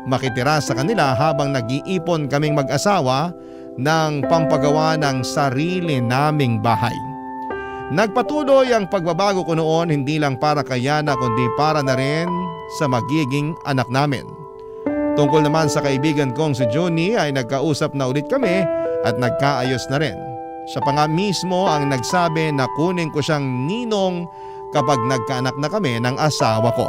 makitira sa kanila habang nag-iipon kaming mag-asawa ng pampagawa ng sarili naming bahay. Nagpatuloy ang pagbabago ko noon hindi lang para kay Yana kundi para na rin sa magiging anak namin. Tungkol naman sa kaibigan kong si Johnny ay nagkausap na ulit kami at nagkaayos na rin. Siya pa nga mismo ang nagsabi na kunin ko siyang ninong kapag nagkaanak na kami ng asawa ko.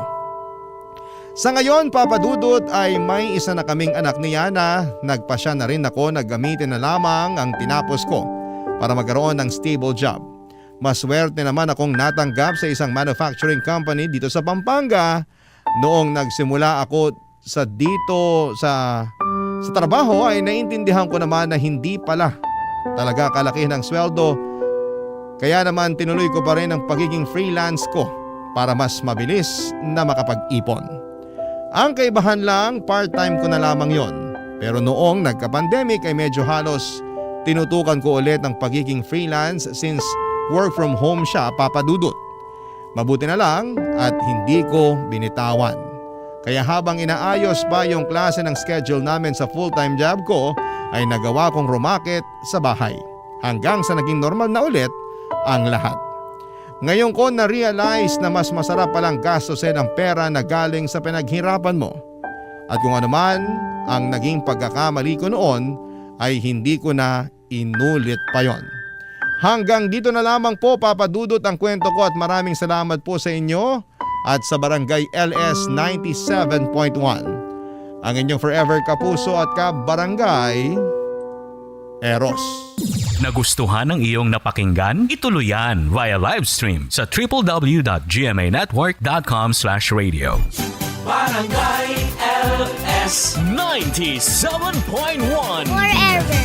Sa ngayon, Papa Dudut, ay may isa na kaming anak ni Yana. Nagpasya na rin ako na gamitin na lamang ang tinapos ko para magkaroon ng stable job. Maswerte naman akong natanggap sa isang manufacturing company dito sa Pampanga. Noong nagsimula ako sa trabaho ay naintindihan ko naman na hindi pala talaga kalaki ng sweldo. Kaya naman tinuloy ko pa rin ang pagiging freelance ko para mas mabilis na makapag-ipon. Ang kaibahan lang, part-time ko na lamang yon. Pero noong nagka-pandemic ay medyo halos tinutukan ko ulit ang pagiging freelance since work from home siya, Papa Dudut. Mabuti na lang at hindi ko binitawan. Kaya habang inaayos pa yung klase ng schedule namin sa full-time job ko ay nagawa kong rumakit sa bahay hanggang sa naging normal na ulit ang lahat. Ngayon ko na-realize na mas masarap palang gastusin ang pera na galing sa pinaghirapan mo. At kung ano man ang naging pagkakamali ko noon ay hindi ko na inulit pa yon. Hanggang dito na lamang po, Papa Dudut, ang kwento ko at maraming salamat po sa inyo at sa Barangay LS 97.1. Ang inyong forever kapuso at ka-barangay, Eros. Nagustuhan ng iyong napakinggan? Ituloy yan via live stream sa www.gmanetwork.com/radio. Barangay LS 97.1 Forever.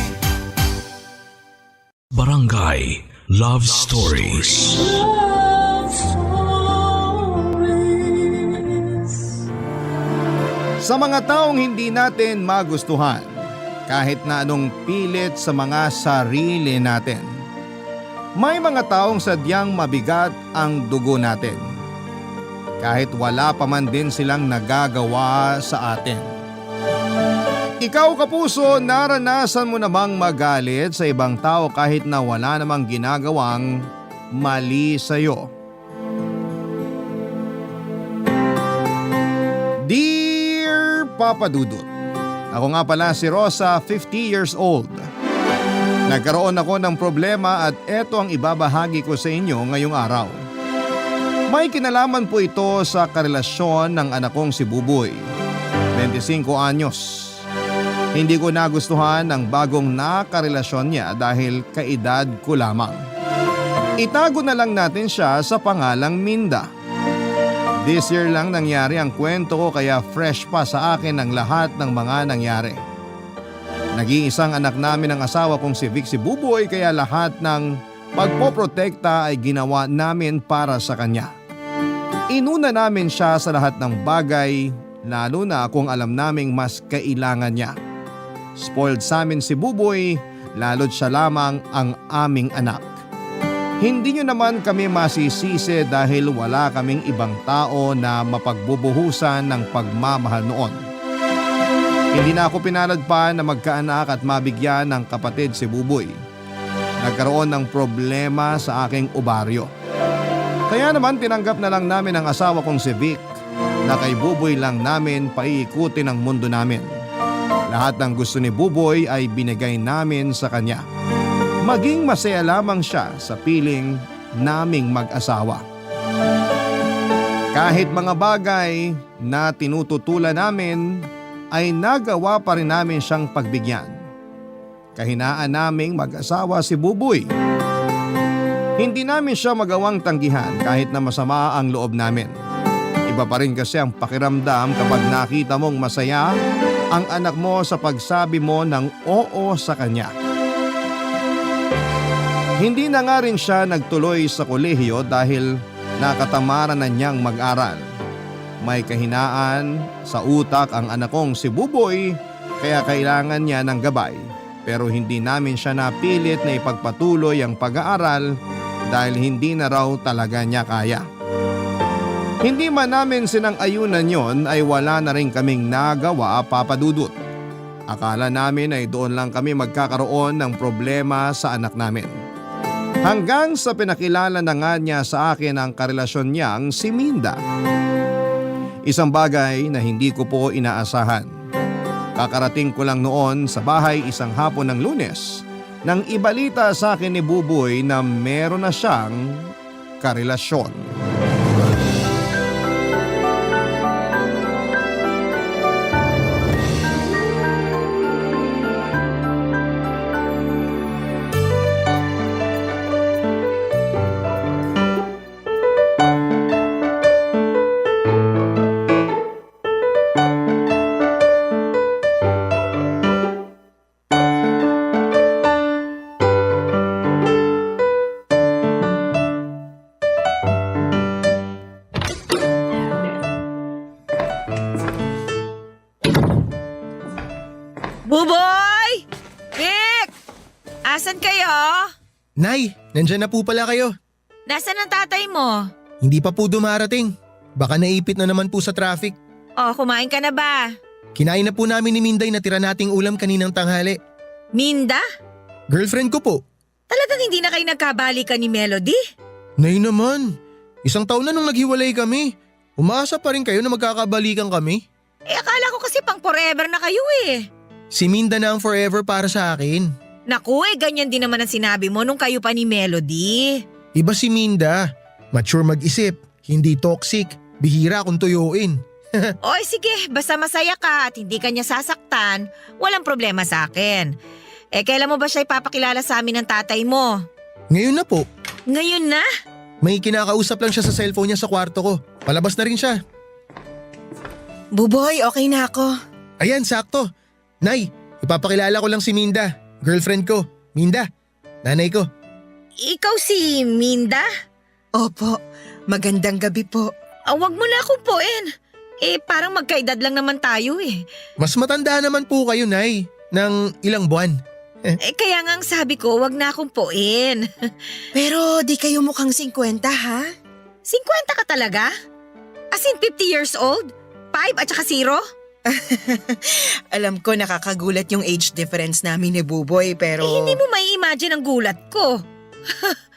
Barangay Love Stories. Sa mga taong hindi natin magustuhan, kahit na anong pilit sa mga sarili natin, may mga taong sadyang mabigat ang dugo natin. Kahit wala pa man din silang nagagawa sa atin. Ikaw, kapuso, naranasan mo na bang magalit sa ibang tao kahit na wala namang ginagawang mali sa'yo? Dear Papa Dudut, ako nga pala si Rosa, 50 years old. Nagkaroon ako ng problema at eto ang ibabahagi ko sa inyo ngayong araw. May kinalaman po ito sa karelasyon ng anak kong si Buboy, 25 anyos. Hindi ko nagustuhan ang bagong nakarelasyon niya dahil kaedad ko lamang. Itago na lang natin siya sa pangalang Minda. This year lang nangyari ang kwento ko kaya fresh pa sa akin ang lahat ng mga nangyari. Nag-iisang anak namin ang asawa kong si Vic si Buboy kaya lahat ng pagpoprotekta ay ginawa namin para sa kanya. Inuna namin siya sa lahat ng bagay lalo na kung alam naming mas kailangan niya. Spoiled sa amin si Buboy, lalo't siya lamang ang aming anak. Hindi nyo naman kami masisisi dahil wala kaming ibang tao na mapagbubuhusan ng pagmamahal noon. Hindi na ako pinalad pa na magkaanak at mabigyan ng kapatid si Buboy. Nagkaroon ng problema sa aking obaryo. Kaya naman tinanggap na lang namin ang asawa kong si Vic na kay Buboy lang namin paiikutin ang mundo namin. Lahat ng gusto ni Buboy ay binigay namin sa kanya. Maging masaya lamang siya sa piling naming mag-asawa. Kahit mga bagay na tinututulan namin ay nagawa pa rin namin siyang pagbigyan. kahinaan naming mag-asawa si Buboy. Hindi namin siya magawang tanggihan kahit na masama ang loob namin. Iba pa rin kasi ang pakiramdam kapag nakita mong masaya ang anak mo sa pagsabi mo ng oo sa kanya. Hindi na nga rin siya nagtuloy sa kolehiyo dahil nakatamaran na niyang mag-aral. May kahinaan sa utak ang anak kong si Buboy kaya kailangan niya ng gabay. Pero hindi namin siya napilit na ipagpatuloy ang pag-aaral dahil hindi na raw talaga niya kaya. Hindi man namin sinang-ayunan yon ay wala na rin kaming nagawa, Papa Dudut. Akala namin ay doon lang kami magkakaroon ng problema sa anak namin. Hanggang sa pinakilala na nga niya sa akin ang karelasyon niyang si Minda. Isang bagay na hindi ko po inaasahan. Kakarating ko lang noon sa bahay isang hapon ng Lunes nang ibalita sa akin ni Buboy na meron na siyang karelasyon. Buboy! Nick! Asan kayo? Nay, nandyan na po pala kayo. Nasaan ang tatay mo? Hindi pa po dumarating. Baka naipit na naman po sa traffic. Oh, kumain ka na ba? Kinain na po namin ni Minday na tira nating ulam kaninang tanghali. Minda? Girlfriend ko po. Talagang hindi na kayo nagkabalikan ni Melody? Nay naman, isang taon na nung naghiwalay kami. Umaasa pa rin kayo na magkakabalikan kami? Akala ko kasi pang forever na kayo eh. Si Minda na ang forever para sa akin. Naku ganyan din naman ang sinabi mo nung kayo pa ni Melody. Iba si Minda. Mature mag-isip, hindi toxic, bihira kung tuyuin. Oy sige, basta masaya ka at hindi ka niya sasaktan, walang problema sa akin. Kailan mo ba siya ipapakilala sa amin ng tatay mo? Ngayon na po. Ngayon na? May kinakausap lang siya sa cellphone niya sa kwarto ko. Palabas na rin siya. Buboy, okay na ako. Ayan, sakto. Nay, ipapakilala ko lang si Minda. Girlfriend ko. Minda, nanay ko. Ikaw si Minda? Opo, magandang gabi po. Wag mo na akong puin. Parang magkaedad lang naman tayo eh. Mas matanda naman po kayo, Nay, ng ilang buwan. Kaya nga ang sabi ko, wag na akong puin. Pero di kayo mukhang 50 ha? 50 ka talaga? As in 50 years old? 5 at saka 0? Alam ko nakakagulat yung age difference namin ni Buboy pero… Hindi mo may imagine ang gulat ko.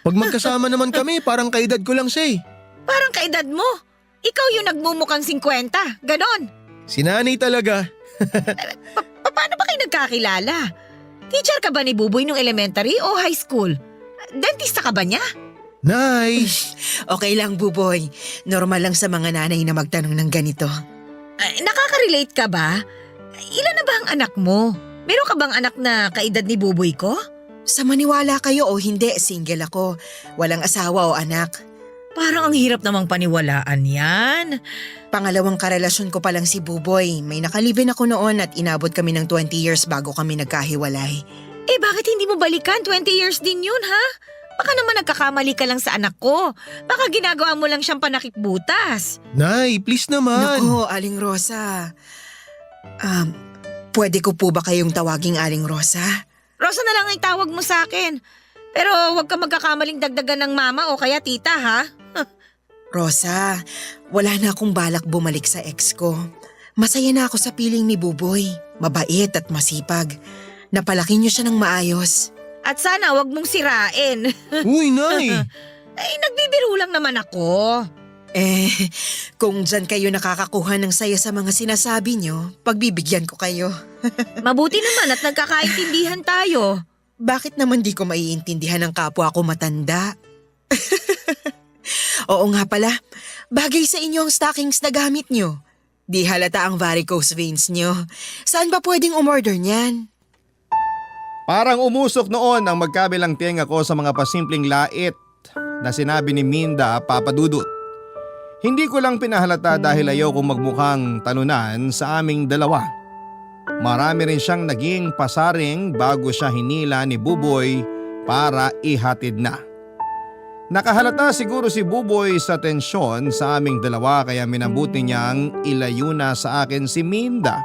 Pag magkasama naman kami, parang kaedad ko lang siya eh. Parang kaedad mo. Ikaw yung nagmumukhang 50. Ganon. Si nanay talaga. Paano ba kayo nagkakilala? Teacher ka ba ni Buboy nung elementary o high school? Dentista ka ba niya? Nay! Okay lang Buboy, normal lang sa mga nanay na magtanong ng ganito. Nakaka-relate ka ba? Ilan na ba ang anak mo? Meron ka bang anak na kaedad ni Buboy ko? Sa maniwala kayo o hindi, single ako. Walang asawa o anak. Parang ang hirap namang paniwalaan yan. Pangalawang karelasyon ko pa lang si Buboy. May nakalibin ako noon at inabot kami ng 20 years bago kami nagkahiwalay. Bakit hindi mo balikan? 20 years din yun, ha? Baka naman nagkakamali ka lang sa anak ko. Baka ginagawa mo lang siyang panakitbutas. Nay, please naman. Naku, Aling Rosa. Pwede ko po ba kayong tawaging Aling Rosa? Rosa na lang ay tawag mo sa akin. Pero huwag ka magkakamaling dagdagan ng mama o kaya tita, ha? Rosa, wala na akong balak bumalik sa ex ko. Masaya na ako sa piling ni Buboy. Mabait at masipag. Napalaki niyo siya ng maayos. At sana huwag mong sirain. Uy, Nay! Nagbibiro lang naman ako. Kung dyan kayo nakakakuha ng saya sa mga sinasabi niyo, pagbibigyan ko kayo. Mabuti naman at nagkakaintindihan tayo. Bakit naman di ko maiintindihan ng kapwa ko matanda? Oo nga pala, bagay sa inyo ang stockings na gamit niyo. Di halata ang varicose veins niyo. Saan ba pwedeng umorder niyan? Parang umusok noon ang magkabilang tenga ko sa mga pasimpleng lait na sinabi ni Minda, Papa Dudut. Hindi ko lang pinahalata dahil ayaw kong magmukhang talunan sa aming dalawa. Marami rin siyang naging pasaring bago siya hinila ni Buboy para ihatid na. Nakahalata siguro si Buboy sa tensyon sa aming dalawa kaya minabuti niyang ilayo na sa akin si Minda.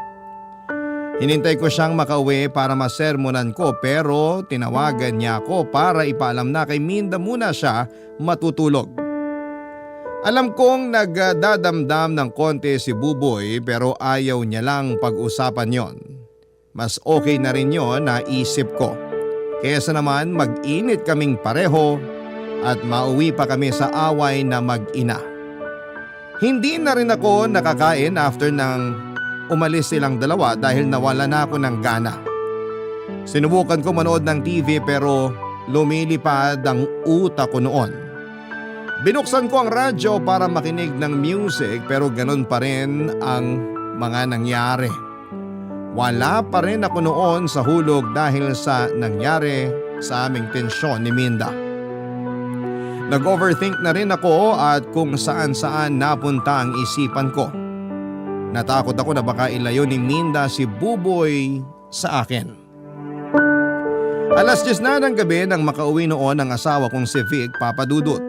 Hinintay ko siyang makauwi para masermonan ko pero tinawagan niya ako para ipaalam na kay Minda muna siya matutulog. Alam kong nagdadamdam ng konti si Buboy pero ayaw niya lang pag-usapan yon. Mas okay na rin yon na isip ko. Kesa naman mag-init kaming pareho at mauwi pa kami sa away na mag-ina. Hindi na rin ako nakakain after nang umalis silang dalawa dahil nawala na ako ng gana. Sinubukan ko manood ng TV pero lumilipad ang utak ko noon. Binuksan ko ang radyo para makinig ng music pero ganun pa rin ang mga nangyari. Wala pa rin ako noon sa hulog dahil sa nangyari sa aming tensyon ni Minda. Nag-overthink na rin ako at kung saan-saan napunta ang isipan ko. Natakot ako na baka ilayo ni Minda si Buboy sa akin. Alas 10 na ng gabi nang makauwi noon ang asawa kong si Vic, Papa Dudut.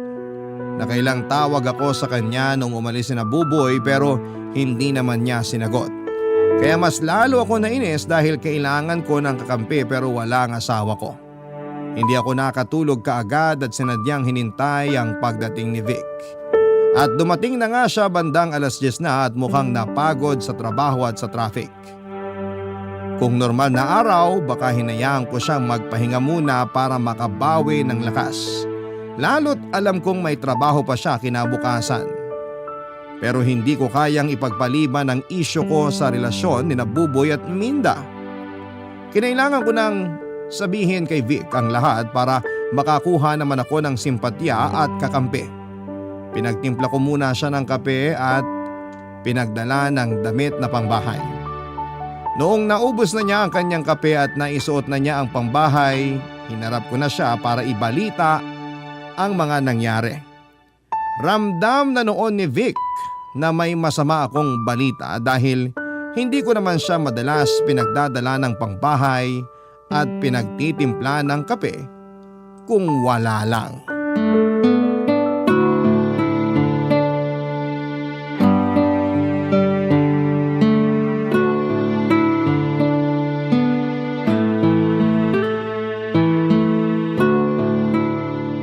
Nakailang tawag ako sa kanya nung umalis na Buboy pero hindi naman niya sinagot. Kaya mas lalo ako nainis dahil kailangan ko ng kakampi pero wala ang asawa ko. Hindi ako nakatulog kaagad at sinadyang hinintay ang pagdating ni Vic. At dumating na nga siya bandang alas 10 na at mukhang napagod sa trabaho at sa traffic. Kung normal na araw, baka hinayaan ko siyang magpahinga muna para makabawi ng lakas. Lalo't alam kong may trabaho pa siya kinabukasan. Pero hindi ko kayang ipagpaliban ang isyu ko sa relasyon ni Buboy at Minda. Kinailangan ko nang sabihin kay Vic ang lahat para makakuha naman ako ng simpatya at kakampi. Pinagtimpla ko muna siya ng kape at pinagdala ng damit na pangbahay. Noong naubos na niya ang kanyang kape at naisuot na niya ang pangbahay, hinarap ko na siya para ibalita ang mga nangyari. Ramdam na noon ni Vic na may masama akong balita dahil hindi ko naman siya madalas pinagdadala ng pangbahay at pinagtitimpla ng kape kung wala lang.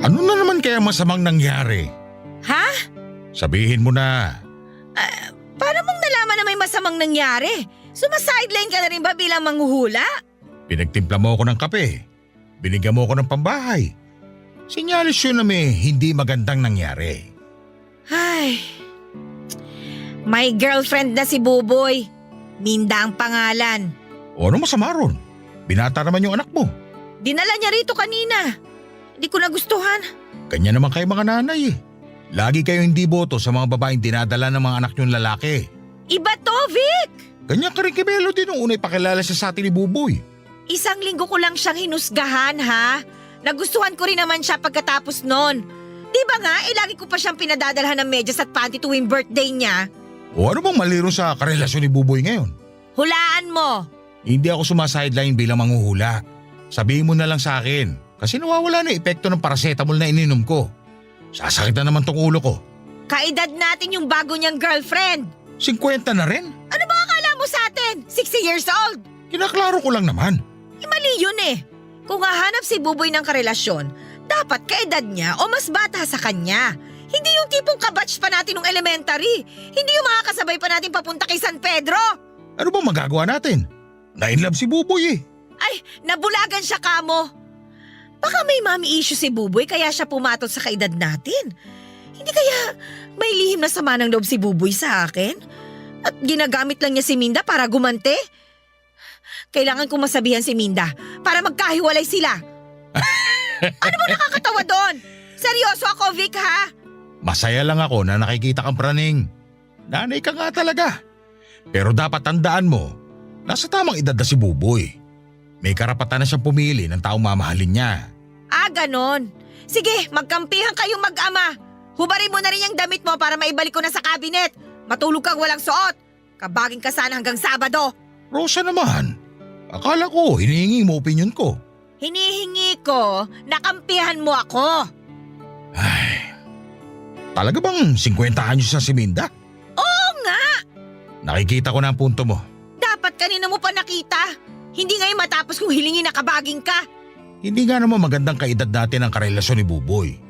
Ano na naman kaya masamang nangyari? Ha? Sabihin mo na. Paano mong nalaman na may masamang nangyari? Sumasideline ka na rin ba bilang manghuhula? Pinagtimpla mo ako ng kape. Binigyan mo ako ng pambahay. Sinyalis yun na may hindi magandang nangyari. Ay, may girlfriend na si Buboy. Minda ang pangalan. O ano masama ron? Binata naman yung anak mo. Dinala niya rito kanina. Hindi ko nagustuhan. Kanya naman kayo mga nanay eh. Lagi kayo hindi boto sa mga babaeng dinadala ng mga anak niyong lalaki. Iba to, Vic! Kanya ka rin kibelo din nung unay pakilala siya sa atin ni Buboy. Isang linggo ko lang siyang hinusgahan, ha? Nagustuhan ko rin naman siya pagkatapos nun. Di ba nga, lagi ko pa siyang pinadadalhan ng medyas at panty tuwing birthday niya. O ano bang maliro sa karelasyon ni Buboy ngayon? Hulaan mo! Hindi ako sumasideline bilang manghuhula. Sabihin mo na lang sa akin kasi nawawala na epekto ng paracetamol na ininom ko. Sasakit na naman tong ulo ko. Kaedad natin yung bago niyang girlfriend. 50 na rin? Ano ba akala mo sa atin? 60 years old? Kinaklaro ko lang naman. Mali yun eh. Kung hahanap si Buboy ng karelasyon, dapat kaedad niya o mas bata sa kanya. Hindi yung tipong kabatch pa natin ng elementary. Hindi yung mga kasabay pa natin papunta kay San Pedro. Ano bang magagawa natin? Na-inlove si Buboy eh. Ay, nabulagan siya kamo. Baka may mommy issue si Buboy kaya siya pumatol sa kaedad natin. Hindi kaya may lihim na sama ng loob si Buboy sa akin? At ginagamit lang niya si Minda para gumante? Kailangan kong masabihan si Minda para magkahiwalay sila. Ano ba nakakatawa doon? Seryoso ako, Vic, ha? Masaya lang ako na nakikita kang praning. Nanay ka nga talaga. Pero dapat tandaan mo, nasa tamang edad na si Buboy. May karapatan na siyang pumili ng taong mamahalin niya. Ah, ganon. Sige, magkampihan kayong mag-ama. Hubarin mo na rin yung damit mo para maibalik ko na sa cabinet. Matulog kang walang suot. Kabaging ka sana hanggang Sabado. Rosa naman, akala ko hinihingi mo opinion ko. Hinihingi ko, nakampihan mo ako. Ay, talaga bang 50 anyos na si Minda? Oo nga! Nakikita ko na ang punto mo. Dapat kanina mo pa nakita. Hindi ngayon matapos kung hilingin na kabaging ka. Hindi nga naman magandang kaedad natin ang karelasyon ni Buboy.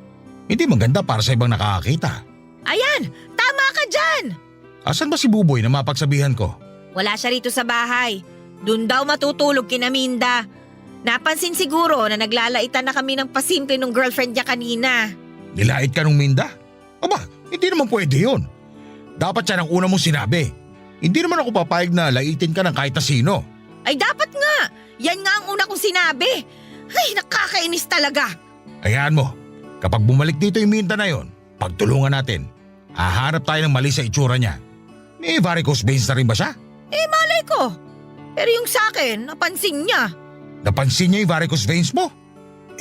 Hindi maganda para sa ibang nakakakita. Ayan, tama ka dyan. Asan ba si Buboy na mapagsabihan ko? Wala siya rito sa bahay. Doon daw matutulog kina Minda. Napansin siguro na naglalaitan na kami ng pasimple ng girlfriend niya kanina. Nilait ka nung Minda? Aba, hindi naman pwede yun. Dapat siya ang una mong sinabi. Hindi naman ako papayag na laitin ka ng kahit na sino. Ay dapat nga. Yan nga ang una kong sinabi. Ay, nakakainis talaga. Hayaan mo, kapag bumalik dito yung Minda na yon, pagtulungan natin. Hahanap tayo ng mali sa itsura niya. May varicose veins na rin ba siya? Eh malay ko. Pero yung sa akin, napansin niya. Napansin niya yung varicose veins mo?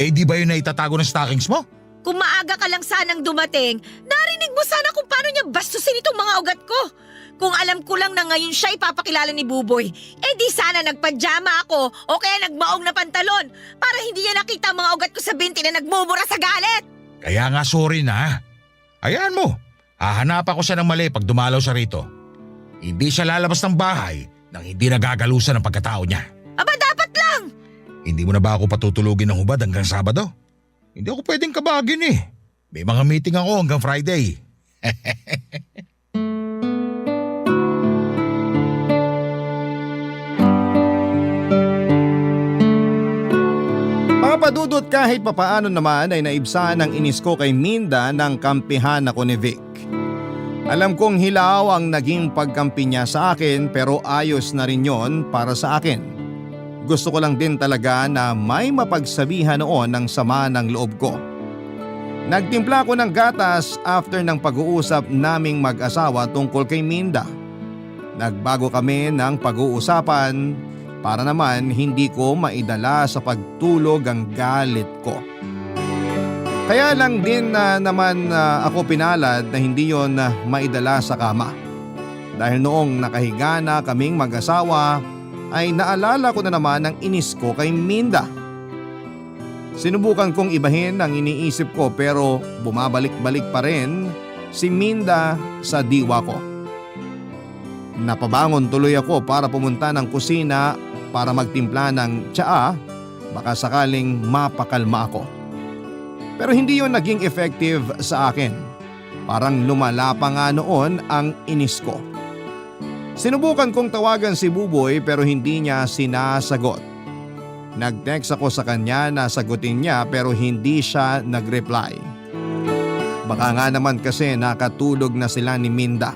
Eh di ba yun na itatago ng stockings mo? Kung maaga ka lang sanang dumating, narinig mo sana kung paano niya bastusin itong mga ugat ko. Kung alam ko lang na ngayon siya ipapakilala ni Buboy, eh di sana nagpajama ako o kaya nagmaong na pantalon para hindi niya nakita ang mga ugat ko sa binti na nagmumura sa galit. Kaya nga sorry na. Hayaan mo, hahanapan ko siya ng mali pag dumalaw siya rito. Hindi siya lalabas ng bahay nang hindi nagagalusan ng pagkatao niya. Aba dapat lang! Hindi mo na ba ako patutulugin ng hubad hanggang Sabado? Hindi ako pwedeng kabagin eh. May mga meeting ako hanggang Friday. Papadudot kahit papaano naman ay naibsan ang inis ko kay Minda ng kampihan ako ni Vic. Alam kong hilaw ang naging pagkampi niya sa akin pero ayos na rin yon para sa akin. Gusto ko lang din talaga na may mapagsabihan noon ng sama ng loob ko. Nagtimpla ko ng gatas after ng pag-uusap naming mag-asawa tungkol kay Minda. Nagbago kami ng pag-uusapan para naman hindi ko maidala sa pagtulog ang galit ko. Kaya lang din naman ako pinalad na hindi yon maidala sa kama. Dahil noong nakahiga na kaming mag-asawa ay naalala ko na naman ang inis ko kay Minda. Sinubukan kong ibahin ang iniisip ko pero bumabalik-balik pa rin si Minda sa diwa ko. Napabangon tuloy ako para pumunta ng kusina para magtimpla ng tsaa, baka sakaling mapakalma ako. Pero hindi yon naging effective sa akin. Parang lumala pa nga noon ang inis ko. Sinubukan kong tawagan si Buboy pero hindi niya sinasagot. Nag-text ako sa kanya na sagutin niya pero hindi siya nag-reply. Baka nga naman kasi nakatulog na sila ni Minda.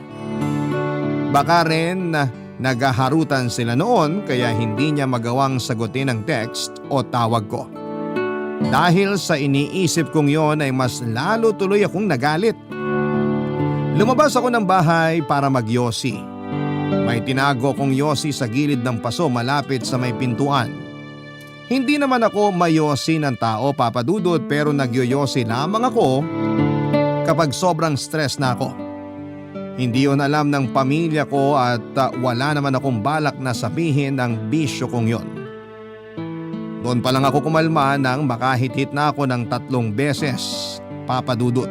Baka rin naghaharutan sila noon kaya hindi niya magawang sagutin ang text o tawag ko. Dahil sa iniisip kong yon ay mas lalo tuloy akong nagalit. Lumabas ako ng bahay para magyosi. May tinago kong yosi sa gilid ng paso malapit sa may pintuan. Hindi naman ako mayosi ng tao, Papa Dudut, pero nagyoyosi lamang ako kapag sobrang stress na ako. Hindi yon alam ng pamilya ko at wala naman akong balak na sabihin ang bisyo kong yon. Doon pa lang ako kumalma nang makahit-hit na ako ng 3 beses, Papa Dudut.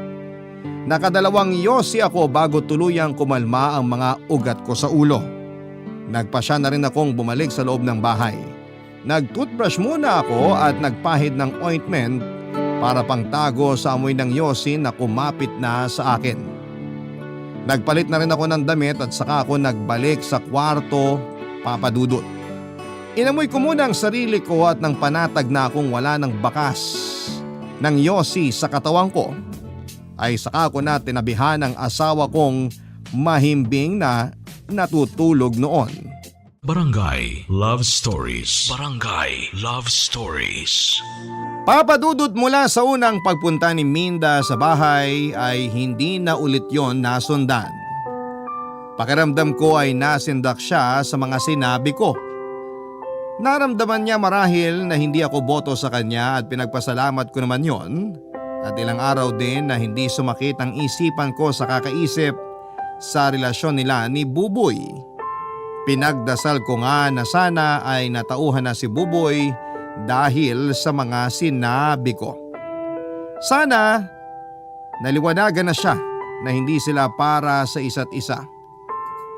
Nakadalawang yosi ako bago tuluyang kumalma ang mga ugat ko sa ulo. Nagpasya na rin akong bumalik sa loob ng bahay. Nag-toothbrush muna ako at nagpahid ng ointment para pangtago sa amoy ng yosi na kumapit na sa akin. Nagpalit na rin ako ng damit at saka ako nagbalik sa kwarto, Papa Dudut. Inamoy ko muna ang sarili ko at nang panatag na akong wala ng bakas ng yosi sa katawan ko, ay saka ko na tinabihan ang asawa kong mahimbing na natutulog noon. Barangay Love Stories. Barangay Love Stories. Papadudot mula sa unang pagpunta ni Minda sa bahay ay hindi na ulit yon nasundan. Pakiramdam ko ay nasindak siya sa mga sinabi ko. Naramdaman niya marahil na hindi ako boto sa kanya at pinagpasalamat ko naman yon. At ilang araw din na hindi sumakit ang isipan ko sa kakaisip sa relasyon nila ni Buboy. Pinagdasal ko nga na sana ay natauhan na si Buboy dahil sa mga sinabi ko. Sana naliwanagan na siya na hindi sila para sa isa't isa.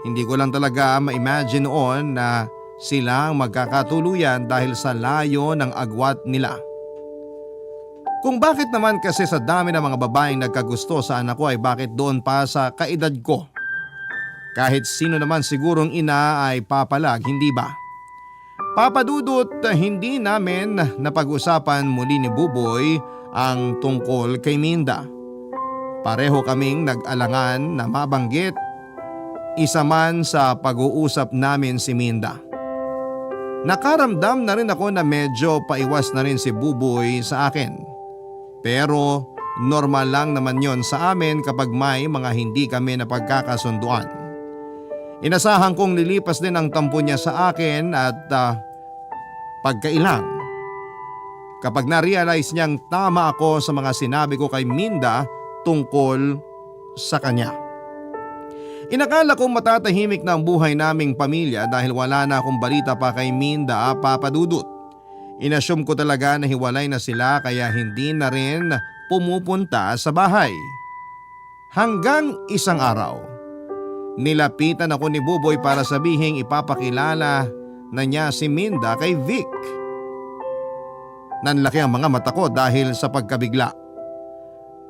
Hindi ko lang talaga ma-imagine noon na sila ang magkakatuluyan dahil sa layo ng agwat nila. Kung bakit naman kasi sa dami ng mga babaeng nagkagusto sa anak ko ay bakit doon pa sa kaedad ko? Kahit sino naman sigurong ina ay papalag, hindi ba? Papadudot, hindi namin napag-usapan muli ni Buboy ang tungkol kay Minda. Pareho kaming nag-alangan na mabanggit isa man sa pag-uusap namin si Minda. Nakaramdam na rin ako na medyo paiwas na rin si Buboy sa akin. Pero normal lang naman yon sa amin kapag may mga hindi kami napagkakasunduan. Inasahan kong lilipas din ang tampo niya sa akin at pagkailang. Kapag na-realize niyang tama ako sa mga sinabi ko kay Minda tungkol sa kanya. Inakala kong matatahimik na ang buhay naming pamilya dahil wala na akong balita pa kay Minda, papadudot. Inassume ko talaga na hiwalay na sila kaya hindi na rin pumupunta sa bahay. Hanggang isang araw, nilapitan ako ni Buboy para sabihing ipapakilala na niya si Minda kay Vic. Nanlaki ang mga mata ko dahil sa pagkabigla.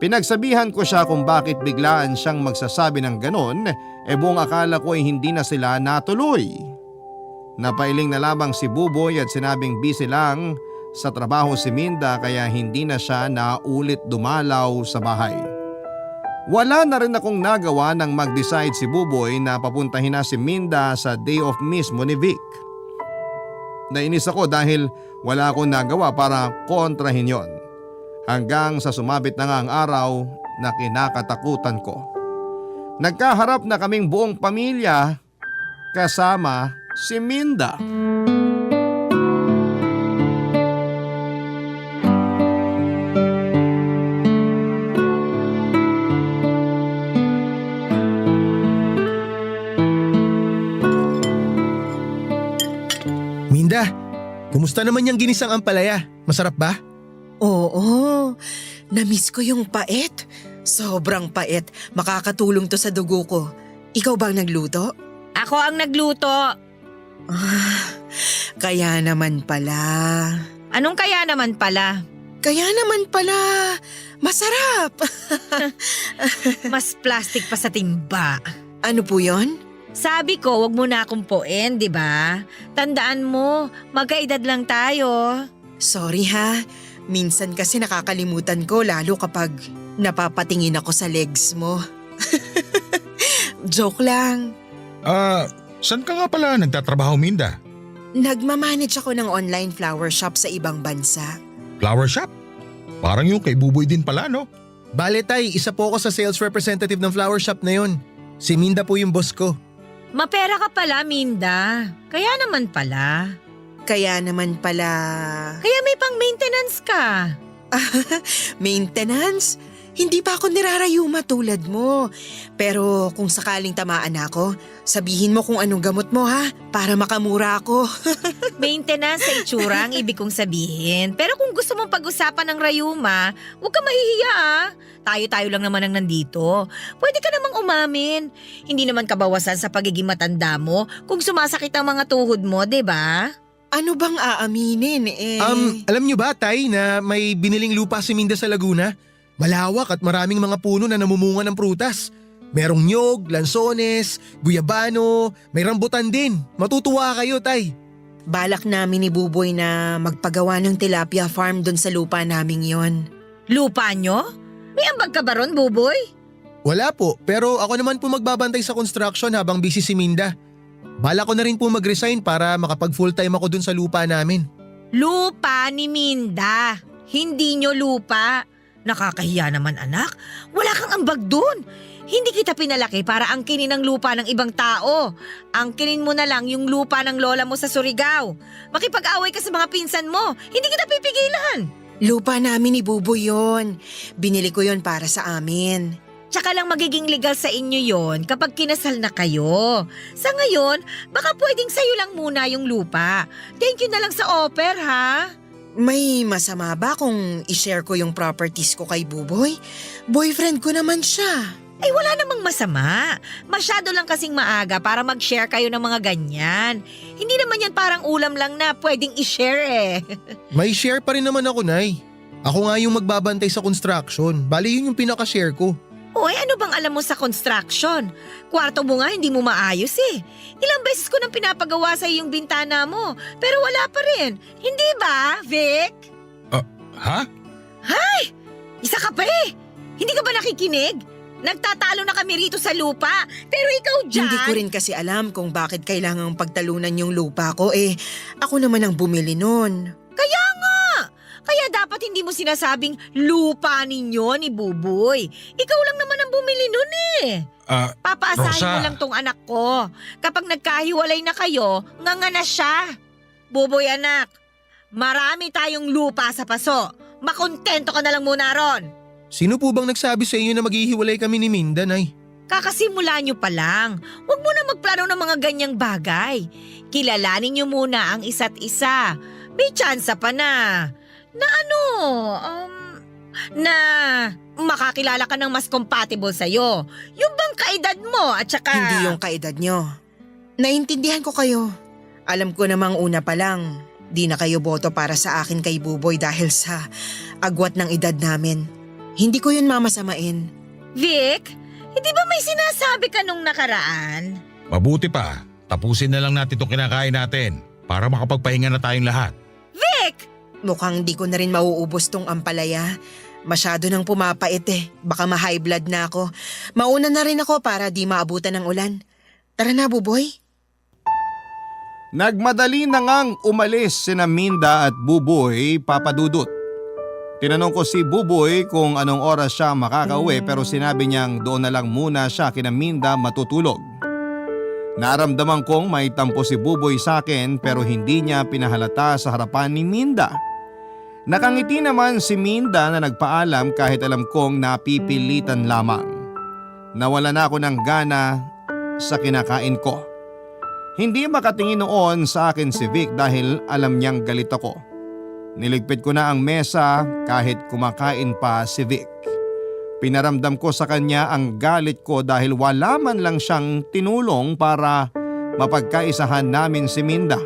Pinagsabihan ko siya kung bakit biglaan siyang magsasabi ng ganon, buong akala ko ay hindi na sila natuloy. Napailing na lamang si Buboy at sinabing busy lang sa trabaho si Minda kaya hindi na siya naulit dumalaw sa bahay. Wala na rin akong nagawa nang mag-decide si Buboy na papuntahin na si Minda sa day off mismo ni Vic. Nainis ako dahil wala akong nagawa para kontrahin yon. Hanggang sa sumabit na nga ang araw na kinakatakutan ko. Nagkaharap na kaming buong pamilya kasama si Minda. Minda, kumusta naman yung ginisang ampalaya? Masarap ba? Oo, namiss ko yung pait. Sobrang pait. Makakatulong to sa dugo ko. Ikaw ba ang nagluto? Ako ang nagluto. Kaya naman pala. Anong kaya naman pala? Kaya naman pala. Masarap. Mas plastic pa sa timba. Ano po yon? Sabi ko, wag mo na akong puin, di ba? Tandaan mo, magkaedad lang tayo. Sorry ha. Minsan kasi nakakalimutan ko lalo kapag napapatingin ako sa legs mo. Joke lang. Saan ka nga pala nagtatrabaho, Minda? Nagmamanage ako ng online flower shop sa ibang bansa. Flower shop? Parang yung kay Buboy din pala, no? Bale tay, isa po ako sa sales representative ng flower shop na yun. Si Minda po yung boss ko. Mapera ka pala, Minda. Kaya naman pala. Kaya naman pala. Kaya may pang-maintenance ka. Maintenance? Hindi pa ako nirarayuma tulad mo. Pero kung sakaling tamaan ako, sabihin mo kung anong gamot mo ha, para makamura ako. Maintenance sa itsura ang ibig kong sabihin. Pero kung gusto mong pag-usapan ng rayuma, huwag ka mahihiya ah. Tayo-tayo lang naman ang nandito. Pwede ka namang umamin. Hindi naman kabawasan sa pagiging matanda mo kung sumasakit ang mga tuhod mo, 'di ba? Ano bang aaminin Alam nyo ba tay na may biniling lupa si Minda sa Laguna? Malawak at maraming mga puno na namumunga ng prutas. Merong nyog, lansones, guyabano, may rambutan din. Matutuwa kayo tay. Balak namin ni Buboy na magpagawa ng tilapia farm doon sa lupa naming yon. Lupa nyo? May ambag ka ba ron, Buboy? Wala po, pero ako naman po magbabantay sa construction habang busy si Minda. Bala ko na rin po mag-resign para makapag full time ako dun sa lupa namin. Lupa ni Minda. Hindi nyo lupa. Nakakahiya naman anak. Wala kang ambag dun. Hindi kita pinalaki para angkinin ang lupa ng ibang tao. Angkinin mo na lang yung lupa ng lola mo sa Surigao. Makipag-away ka sa mga pinsan mo. Hindi kita pipigilan. Lupa namin ni Buboy yon. Binili ko yon para sa amin. Tsaka lang magiging legal sa inyo yon kapag kinasal na kayo. Sa ngayon, baka pwedeng sa'yo lang muna yung lupa. Thank you na lang sa offer, ha? May masama ba kung i-share ko yung properties ko kay Buboy? Boyfriend ko naman siya. Ay wala namang masama. Masyado lang kasing maaga para mag-share kayo ng mga ganyan. Hindi naman yan parang ulam lang na pwedeng i-share eh. May share pa rin naman ako, Nay. Ako nga yung magbabantay sa construction. Bali yun yung pinaka-share ko. Uy, ano bang alam mo sa construction? Kwarto mo nga hindi mo maayos eh. Ilang beses ko nang pinapagawa sa yung bintana mo, pero wala pa rin. Hindi ba, Vic? Ha? Hay! Isa ka pa eh! Hindi ka ba nakikinig? Nagtatalo na kami rito sa lupa, pero ikaw dyan… Hindi ko rin kasi alam kung bakit kailangang pagtalunan yung lupa ko eh. Ako naman ang bumili nun. Kaya nga! Kaya dapat hindi mo sinasabing lupa ninyo ni Buboy. Ikaw lang naman ang bumili nun eh. Papaasahin Rosa. mo lang tong anak ko. Kapag nagkahiwalay na kayo, nga na siya. Buboy anak, marami tayong lupa sa paso. Makontento ka na lang muna ron. Sino po bang nagsabi sa inyo na maghihiwalay kami ni Minda, Nay? Kakasimula nyo pa lang. Huwag mo na magplano ng mga ganyang bagay. Kilalanin nyo muna ang isa't isa. May tsansa pa na. Na makakilala ka ng mas compatible sa'yo. Yung bang kaedad mo at saka… Hindi yung kaedad nyo. Naintindihan ko kayo. Alam ko namang una pa lang, di na kayo boto para sa akin kay Buboy dahil sa agwat ng edad namin. Hindi ko yun mamasamain. Vic, hindi ba may sinasabi ka nung nakaraan? Mabuti pa, tapusin na lang natin itong kinakain natin para makapagpahinga na tayong lahat. Vic! Mukhang di ko na rin mauubos tong ampalaya. Masyado nang pumapait eh. Baka ma-high blood na ako. Mauna na rin ako para di maabutan ng ulan. Tara na, Buboy. Nagmadali na ngang umalis sina Minda at Buboy, Papa Dudut. Tinanong ko si Buboy kung anong oras siya makakauwi pero sinabi niyang doon na lang muna siya kina Minda matutulog. Naramdaman kong may tampo si Buboy sa akin pero hindi niya pinahalata sa harapan ni Minda. Nakangiti naman si Minda na nagpaalam kahit alam kong napipilitan lamang. Nawala na ako ng gana sa kinakain ko. Hindi makatingin noon sa akin si Vic dahil alam niyang galit ako. Niligpit ko na ang mesa kahit kumakain pa si Vic. Pinaramdam ko sa kanya ang galit ko dahil wala man lang siyang tinulong para mapagkaisahan namin si Minda.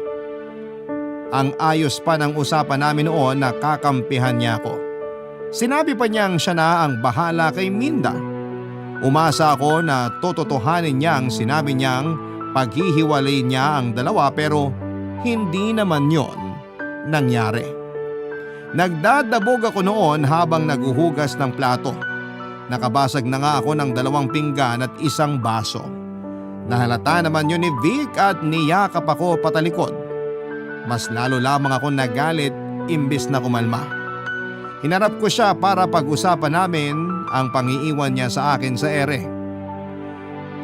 Ang ayos pa ng usapan namin noon na kakampihan niya ako. Sinabi pa niyang siya na ang bahala kay Minda. Umasa ako na tototohanin niyang sinabi niyang paghihiwalay niya ang dalawa pero hindi naman yon nangyari. Nagdadabog ako noon habang naguhugas ng plato. Nakabasag na nga ako ng 2 pinggan at 1 baso. Nahalata naman yun ni Vic at niyakap ako patalikod. Mas lalo lamang ako nagalit imbis na kumalma. Hinarap ko siya para pag-usapan namin ang pangiiwan niya sa akin sa ere.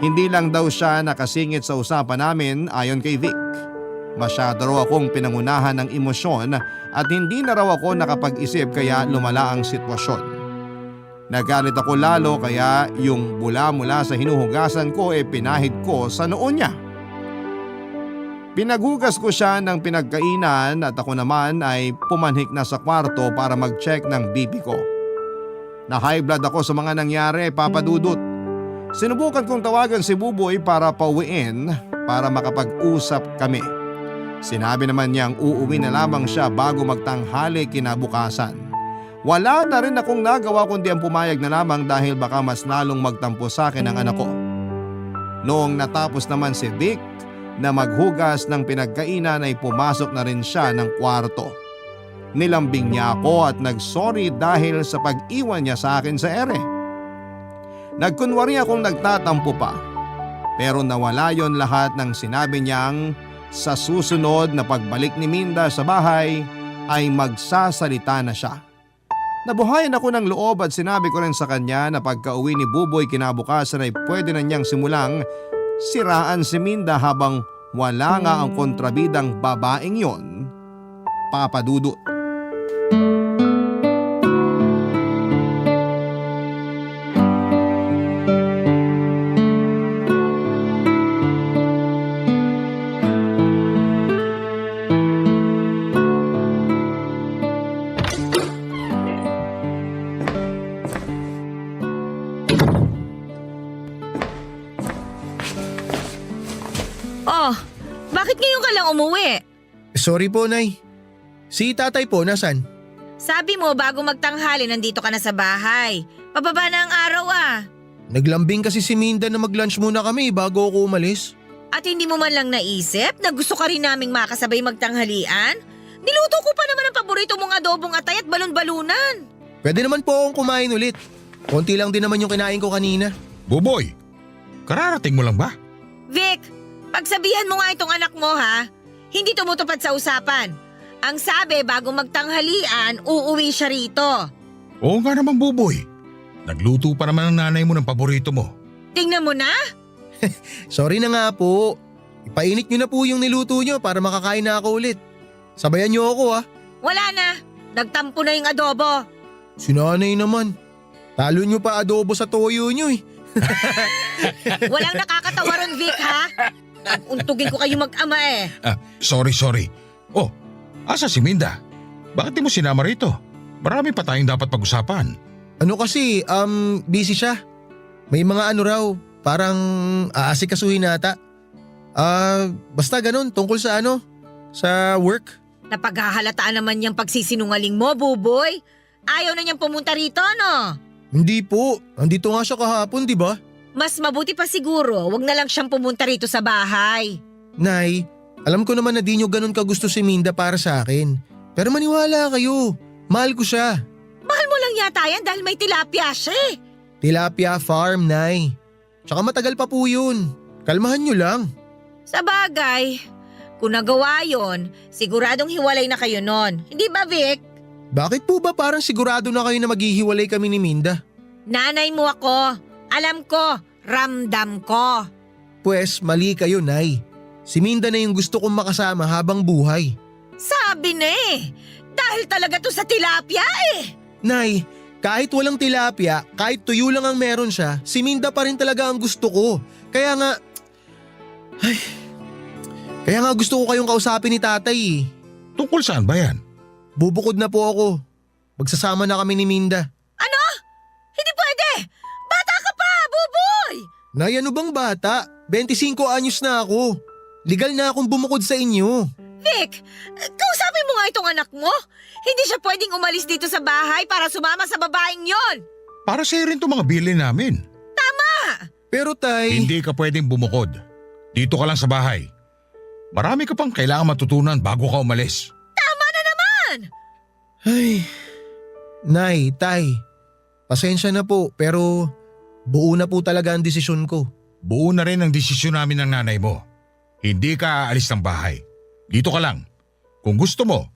Hindi lang daw siya nakasingit sa usapan namin ayon kay Vic. Masyado raw akong pinangunahan ng emosyon at hindi na raw ako nakapag-isip kaya lumala ang sitwasyon. Nagalit ako lalo kaya yung bula mula sa hinuhugasan ko pinahid ko sa noo niya. Pinaghugas ko siya ng pinagkainan at ako naman ay pumanhik na sa kwarto para mag-check ng BP ko. Na-high blood ako sa mga nangyari, Papa Dudut. Sinubukan kong tawagan si Buboy para pauwiin para makapag-usap kami. Sinabi naman niyang uuwi na lamang siya bago magtanghali kinabukasan. Wala na rin akong nagawa kundi ang pumayag na lamang dahil baka mas lalong magtampo sa akin ang anak ko. Noong natapos naman si Vic na maghugas ng pinagkainan ay pumasok na rin siya ng kwarto. Nilambing niya ako at nagsorry dahil sa pag-iwan niya sa akin sa ere. Nagkunwari akong nagtatampo pa pero nawala yon lahat ng sinabi niyang sa susunod na pagbalik ni Minda sa bahay ay magsasalita na siya. Nabuhayan ako ng loob at sinabi ko rin sa kanya na pagka-uwi ni Buboy kinabukasan ay pwede na niyang simulang siraan si Minda habang wala nga ang kontrabidang babaeng yon, Papa Dudut. Oh, bakit ngayon ka lang umuwi? Sorry po, Nay. Si tatay po, nasan? Sabi mo bago magtanghali nandito ka na sa bahay. Pababa na ang araw ah. Naglambing kasi si Minda na mag-lunch muna kami bago ako umalis. At hindi mo man lang naisip na gusto ka rin naming makasabay magtanghalian? Niluto ko pa naman ang paborito mong adobong atay at balon-balunan. Pwede naman po akong kumain ulit. Konti lang din naman yung kinain ko kanina. Buboy, kararating mo lang ba? Vic, pagsabihan mo nga itong anak mo ha. Hindi tumutupad sa usapan. Ang sabi bago magtanghalian, uuwi siya rito. Oo nga naman, Buboy. Nagluto pa naman ang nanay mo ng paborito mo. Tingnan mo na. Sorry na nga po. Ipainit nyo na po yung niluto nyo para makakain na ako ulit. Sabayan nyo ako ha. Wala na. Nagtampo na yung adobo. Si nanay naman. Talo nyo pa adobo sa toyo nyo eh. Walang nakakatawa ron, Vic ha. Untugin ko kayo mag-ama eh. Sorry. Oh, asa si Minda? Bakit di mo sinama rito? Marami pa tayong dapat pag-usapan. Ano kasi, busy siya. May mga ano raw, parang aasikasuhin nata. Basta ganun, tungkol sa ano, sa work. Napaghahalataan naman niyang pagsisinungaling mo, Buboy. Ayaw na niyang pumunta rito, no? Hindi po, andito nga siya kahapon, di ba? Mas mabuti pa siguro, wag na lang siyang pumunta rito sa bahay. Nay, alam ko naman na di nyo ganun kagusto si Minda para sa akin. Pero maniwala kayo, mahal ko siya. Mahal mo lang yata yan dahil may tilapia siya eh. Tilapia Farm, Nay. Tsaka matagal pa po yun. Kalmahan nyo lang. Sa bagay, kung nagawa yon, siguradong hiwalay na kayo nun. Hindi ba, Vic? Bakit po ba parang sigurado na kayo na maghihiwalay kami ni Minda? Nanay mo ako. Alam ko, ramdam ko. Pwes, mali kayo, Nay. Si Minda na yung gusto kong makasama habang buhay. Sabi na eh. Dahil talaga to sa tilapia eh. Nay, kahit walang tilapia, kahit tuyo lang ang meron siya, si Minda pa rin talaga ang gusto ko. Kaya nga gusto ko kayong kausapin ni tatay eh. Tungkol saan ba yan? Bubukod na po ako. Magsasama na kami ni Minda. Ano? Hindi pwede! Bata ka pa, Buboy! Nay, ano bang bata? 25 anyos na ako. Legal na akong bumukod sa inyo. Vic, kausapin mo nga itong anak mo. Hindi siya pwedeng umalis dito sa bahay para sumama sa babaeng yon. Para sa'yo rin itong mga bilin namin. Pero tay… Hindi ka pwedeng bumukod. Dito ka lang sa bahay. Marami ka pang kailangan matutunan bago ka umalis. Tama na naman! Ay, Nay, tay. Pasensya na po pero buo na po talaga ang desisyon ko. Buo na rin ang desisyon namin ng nanay mo. Hindi ka aalis ng bahay. Dito ka lang. Kung gusto mo,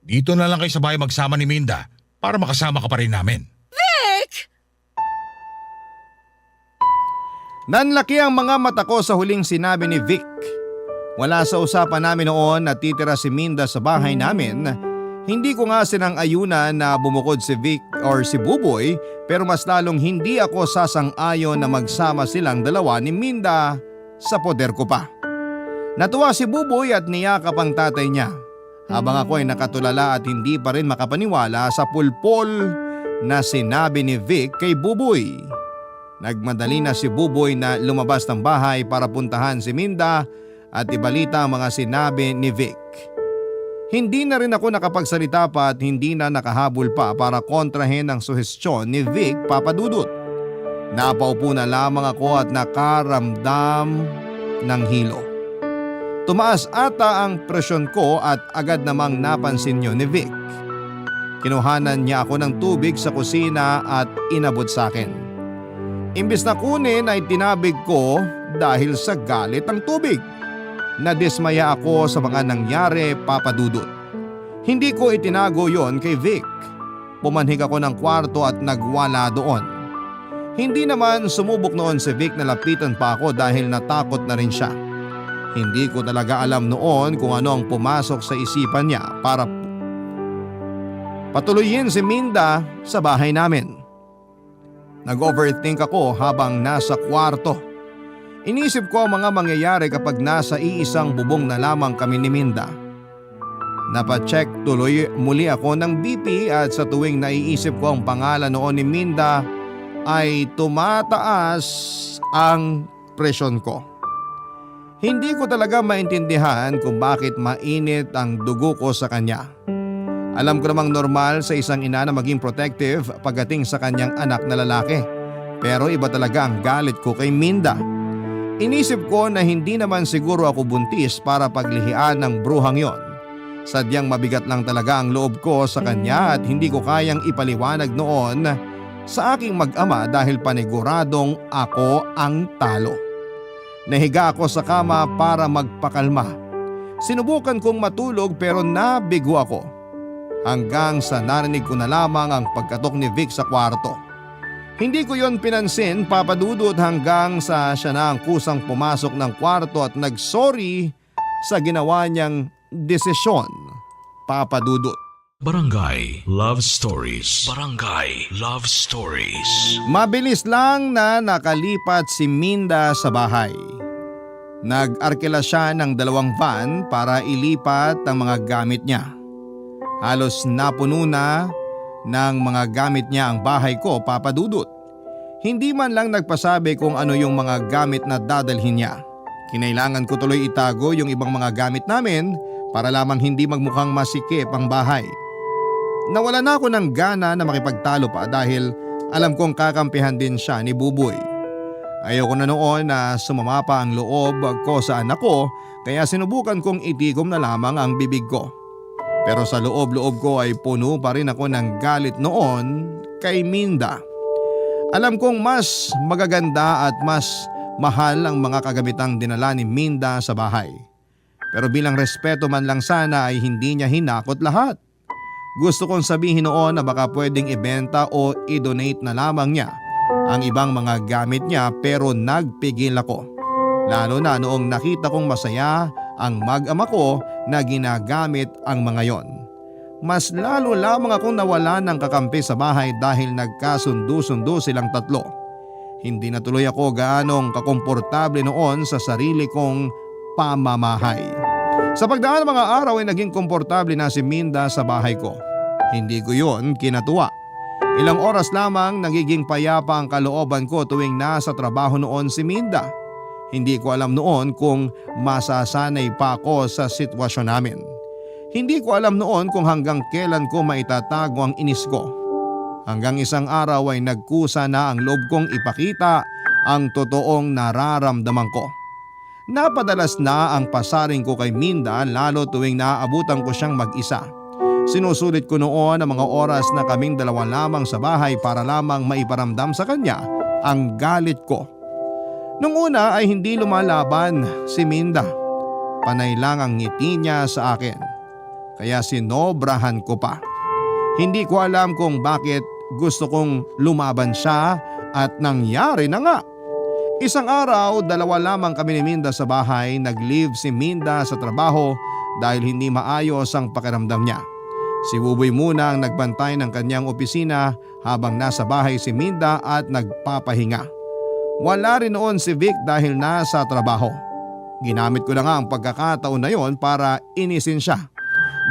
dito na lang kayo sa bahay magsama ni Minda para makasama ka pa rin namin. Vic! Nanlaki ang mga mata ko sa huling sinabi ni Vic. Wala sa usapan namin noon na titira si Minda sa bahay namin. Hindi ko nga sinang-ayunan na bumukod si Vic or si Buboy pero mas lalong hindi ako sasang-ayon na magsama silang dalawa ni Minda sa poder ko pa. Natuwa si Buboy at niyakap ang tatay niya habang ako ay nakatulala at hindi pa rin makapaniwala sa pulpol na sinabi ni Vic kay Buboy. Nagmadali na si Buboy na lumabas ng bahay para puntahan si Minda at ibalita ang mga sinabi ni Vic. Hindi na rin ako nakapagsalita pa at hindi na nakahabol pa para kontrahin ang suhestyon ni Vic Papadudut. Napaupo na lamang ako at nakaramdam ng hilo. Tumaas ata ang presyon ko at agad namang napansin niyo ni Vic. Kinuhanan niya ako ng tubig sa kusina at inabot sa akin. Imbis na kunin ay tinabig ko dahil sa galit ng tubig. Nadismaya ako sa mga nangyari, Papa Dudut. Hindi ko itinago yon kay Vic. pumanhik ako ng kwarto at nagwala doon. Hindi naman sumubok noon si Vic na lapitan pa ako dahil natakot na rin siya. Hindi ko talaga alam noon kung ano ang pumasok sa isipan niya para patuloyin si Minda sa bahay namin. Nag-overthink ako habang nasa kwarto. Inisip ko ang mga mangyayari kapag nasa iisang bubong na lamang kami ni Minda. Napacheck tuloy muli ako ng BP at sa tuwing naiisip ko ang pangalan noon ni Minda ay tumataas ang presyon ko. Hindi ko talaga maintindihan kung bakit mainit ang dugo ko sa kanya. Alam ko namang normal sa isang ina na maging protective pagdating sa kanyang anak na lalaki. Pero iba talaga ang galit ko kay Minda. Inisip ko na hindi naman siguro ako buntis para paglihian ng bruhang yon. Sadyang mabigat lang talaga ang loob ko sa kanya at hindi ko kayang ipaliwanag noon sa aking mag-ama dahil paniguradong ako ang talo. Nahiga ako sa kama para magpakalma. Sinubukan kong matulog pero nabigo ako. Hanggang sa narinig ko na lamang ang pagkatok ni Vic sa kwarto. Hindi ko yon pinansin, Papa Dudut, hanggang sa siya na ang kusang pumasok ng kwarto at nagsorry sa ginawa niyang desisyon, Papa Dudut. Barangay Love Stories. Barangay Love Stories. Mabilis lang na nakalipat si Minda sa bahay. Nag-arkila siya ng 2 van para ilipat ang mga gamit niya. Halos napuno na ng mga gamit niya ang bahay ko, Papa Dudut. Hindi man lang nagpasabi kung ano yung mga gamit na dadalhin niya. Kinailangan ko tuloy itago yung ibang mga gamit namin para lamang hindi magmukhang masikip ang bahay. Nawala na ako ng gana na makipagtalo pa dahil alam kong kakampihan din siya ni Buboy. Ayoko na noon na sumama pa ang loob ko sa anak ko kaya sinubukan kong itigom na lamang ang bibig ko. Pero sa loob-loob ko ay puno pa rin ako ng galit noon kay Minda. Alam kong mas magaganda at mas mahal ang mga kagamitang dinala ni Minda sa bahay. Pero bilang respeto man lang sana ay hindi niya hinakot lahat. Gusto kong sabihin noon na baka pwedeng ibenta o i-donate na lamang niya ang ibang mga gamit niya pero nagpigil ako. Lalo na noong nakita kong masaya ang mag-ama ko na ginagamit ang mga yon. Mas lalo lamang akong nawala ng kakampi sa bahay dahil nagkasundo-sundo silang tatlo. Hindi na tuloy ako gaanong kakomportable noon sa sarili kong pamamahay. Sa pagdaan ng mga araw ay naging komportable na si Minda sa bahay ko. Hindi ko yon kinatuwa. Ilang oras lamang nagiging payapa ang kalooban ko tuwing nasa trabaho noon si Minda. Hindi ko alam noon kung masasanay pa ako sa sitwasyon namin. Hindi ko alam noon kung hanggang kailan ko maitatago ang inis ko. Hanggang isang araw ay nagkusa na ang loob kong ipakita ang totoong nararamdaman ko. Napadalas na ang pasaring ko kay Minda lalo tuwing naaabutan ko siyang mag-isa. Sinusulit ko noon ang mga oras na kaming dalawa lamang sa bahay para lamang maiparamdam sa kanya ang galit ko. Nung una ay hindi lumalaban si Minda. Panay lang ang ngiti niya sa akin. Kaya sinobrahan ko pa. Hindi ko alam kung bakit gusto kong lumaban siya at nangyari na nga. Isang araw, 2 lamang kami ni Minda sa bahay. Nag-leave si Minda sa trabaho dahil hindi maayos ang pakiramdam niya. Si Buboy muna ang nagbantay ng kanyang opisina habang nasa bahay si Minda at nagpapahinga. Wala rin noon si Vic dahil nasa trabaho. Ginamit ko na nga ang pagkakataon na yon para inisin siya.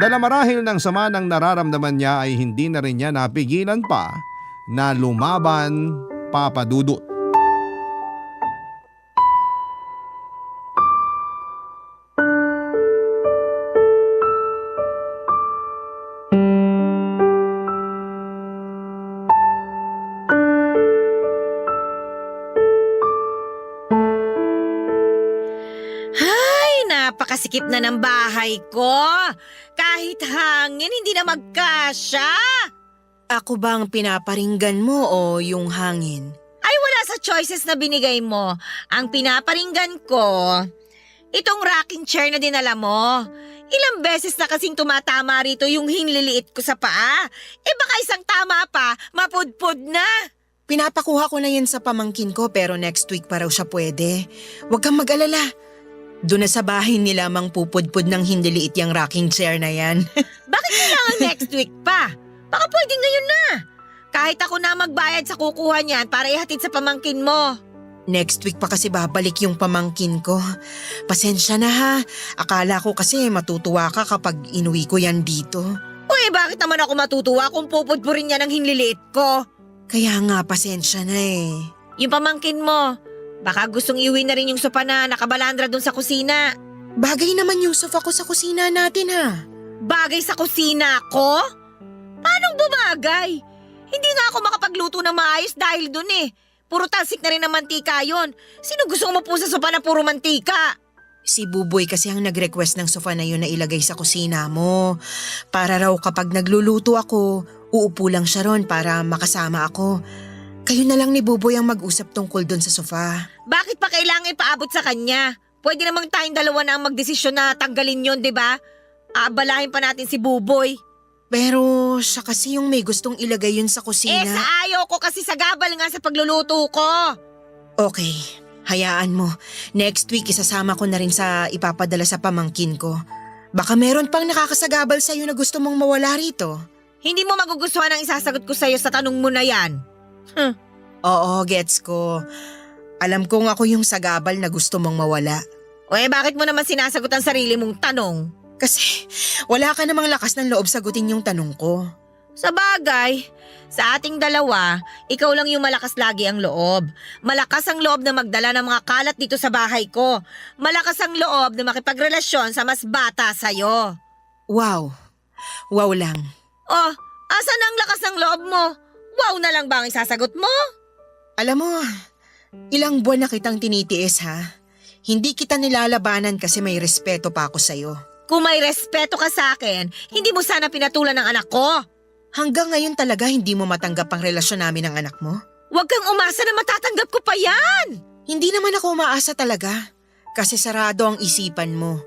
Dala marahil ng sama ng nararamdaman niya ay hindi na rin niya napigilan pa na lumaban, Papa Dudut. Napakasikip na ng bahay ko. Kahit hangin, hindi na magkasya. Ako bang pinaparinggan mo o yung hangin? Ay, wala sa choices na binigay mo. Ang pinaparinggan ko, itong rocking chair na dinala mo. Ilang beses na kasing tumatama rito yung hinliliit ko sa paa. Baka isang tama pa, mapudpud na. Pinapakuha ko na yan sa pamangkin ko pero next week pa raw siya pwede. Huwag kang mag-alala. Doon na sa bahay nila mang pupudpud ng hindiliit yung rocking chair na yan. Bakit kailangan next week pa? Baka pwede ngayon na. Kahit ako na magbayad sa kukuha niyan para ihatid sa pamangkin mo. Next week pa kasi babalik yung pamangkin ko. Pasensya na ha. Akala ko kasi matutuwa ka kapag inuwi ko yan dito. Bakit naman ako matutuwa kung pupudpurin niya ng hinliliit ko? Kaya nga pasensya na eh. Yung pamangkin mo, baka gustong iuwi na rin yung sopa na nakabalandra dun sa kusina. Bagay naman yung sofa ko sa kusina natin ha. Bagay sa kusina ko? Paanong bumagay? Hindi nga ako makapagluto ng maayos dahil dun eh. Puro talsik na rin ng mantika yon. Sino gusto mo po sa sopa na puro mantika? Si Buboy kasi ang nag-request ng sofa na yun na ilagay sa kusina mo. Para raw kapag nagluluto ako, uupo lang siya ron para makasama ako. Kayo na lang ni Buboy ang mag-usap tungkol dun sa sofa. Bakit pa kailangan ipaabot sa kanya? Pwede namang tayong dalawa na ang magdesisyon na tanggalin yon, di ba? Aabalahin pa natin si Buboy. Pero siya kasi yung may gustong ilagay yun sa kusina. Sa ayaw ko kasi sagabal nga sa pagluluto ko. Okay, hayaan mo. Next week isasama ko na rin sa ipapadala sa pamangkin ko. Baka meron pang nakakasagabal sa'yo na gusto mong mawala rito. Hindi mo magugustuhan ang isasagot ko sa'yo sa tanong mo na yan. Oo, gets ko. Alam kong ako yung sagabal na gusto mong mawala. Bakit mo naman sinasagot ang sarili mong tanong? Kasi wala ka namang lakas ng loob sagutin yung tanong ko. Sa bagay, sa ating dalawa, ikaw lang yung malakas lagi ang loob. Malakas ang loob na magdala ng mga kalat dito sa bahay ko. Malakas ang loob na makipagrelasyon sa mas bata sa'yo. Wow. Wow lang. Asan ang lakas ng loob mo? Wow na lang ba ang isasagot mo? Alam mo, ilang buwan na kitang tinitiis ha. Hindi kita nilalabanan kasi may respeto pa ako sa'yo. Kung may respeto ka sa akin, hindi mo sana pinatulan ng anak ko. Hanggang ngayon talaga hindi mo matanggap ang relasyon namin ng anak mo? Huwag kang umasa na matatanggap ko pa yan! Hindi naman ako umaasa talaga. Kasi sarado ang isipan mo.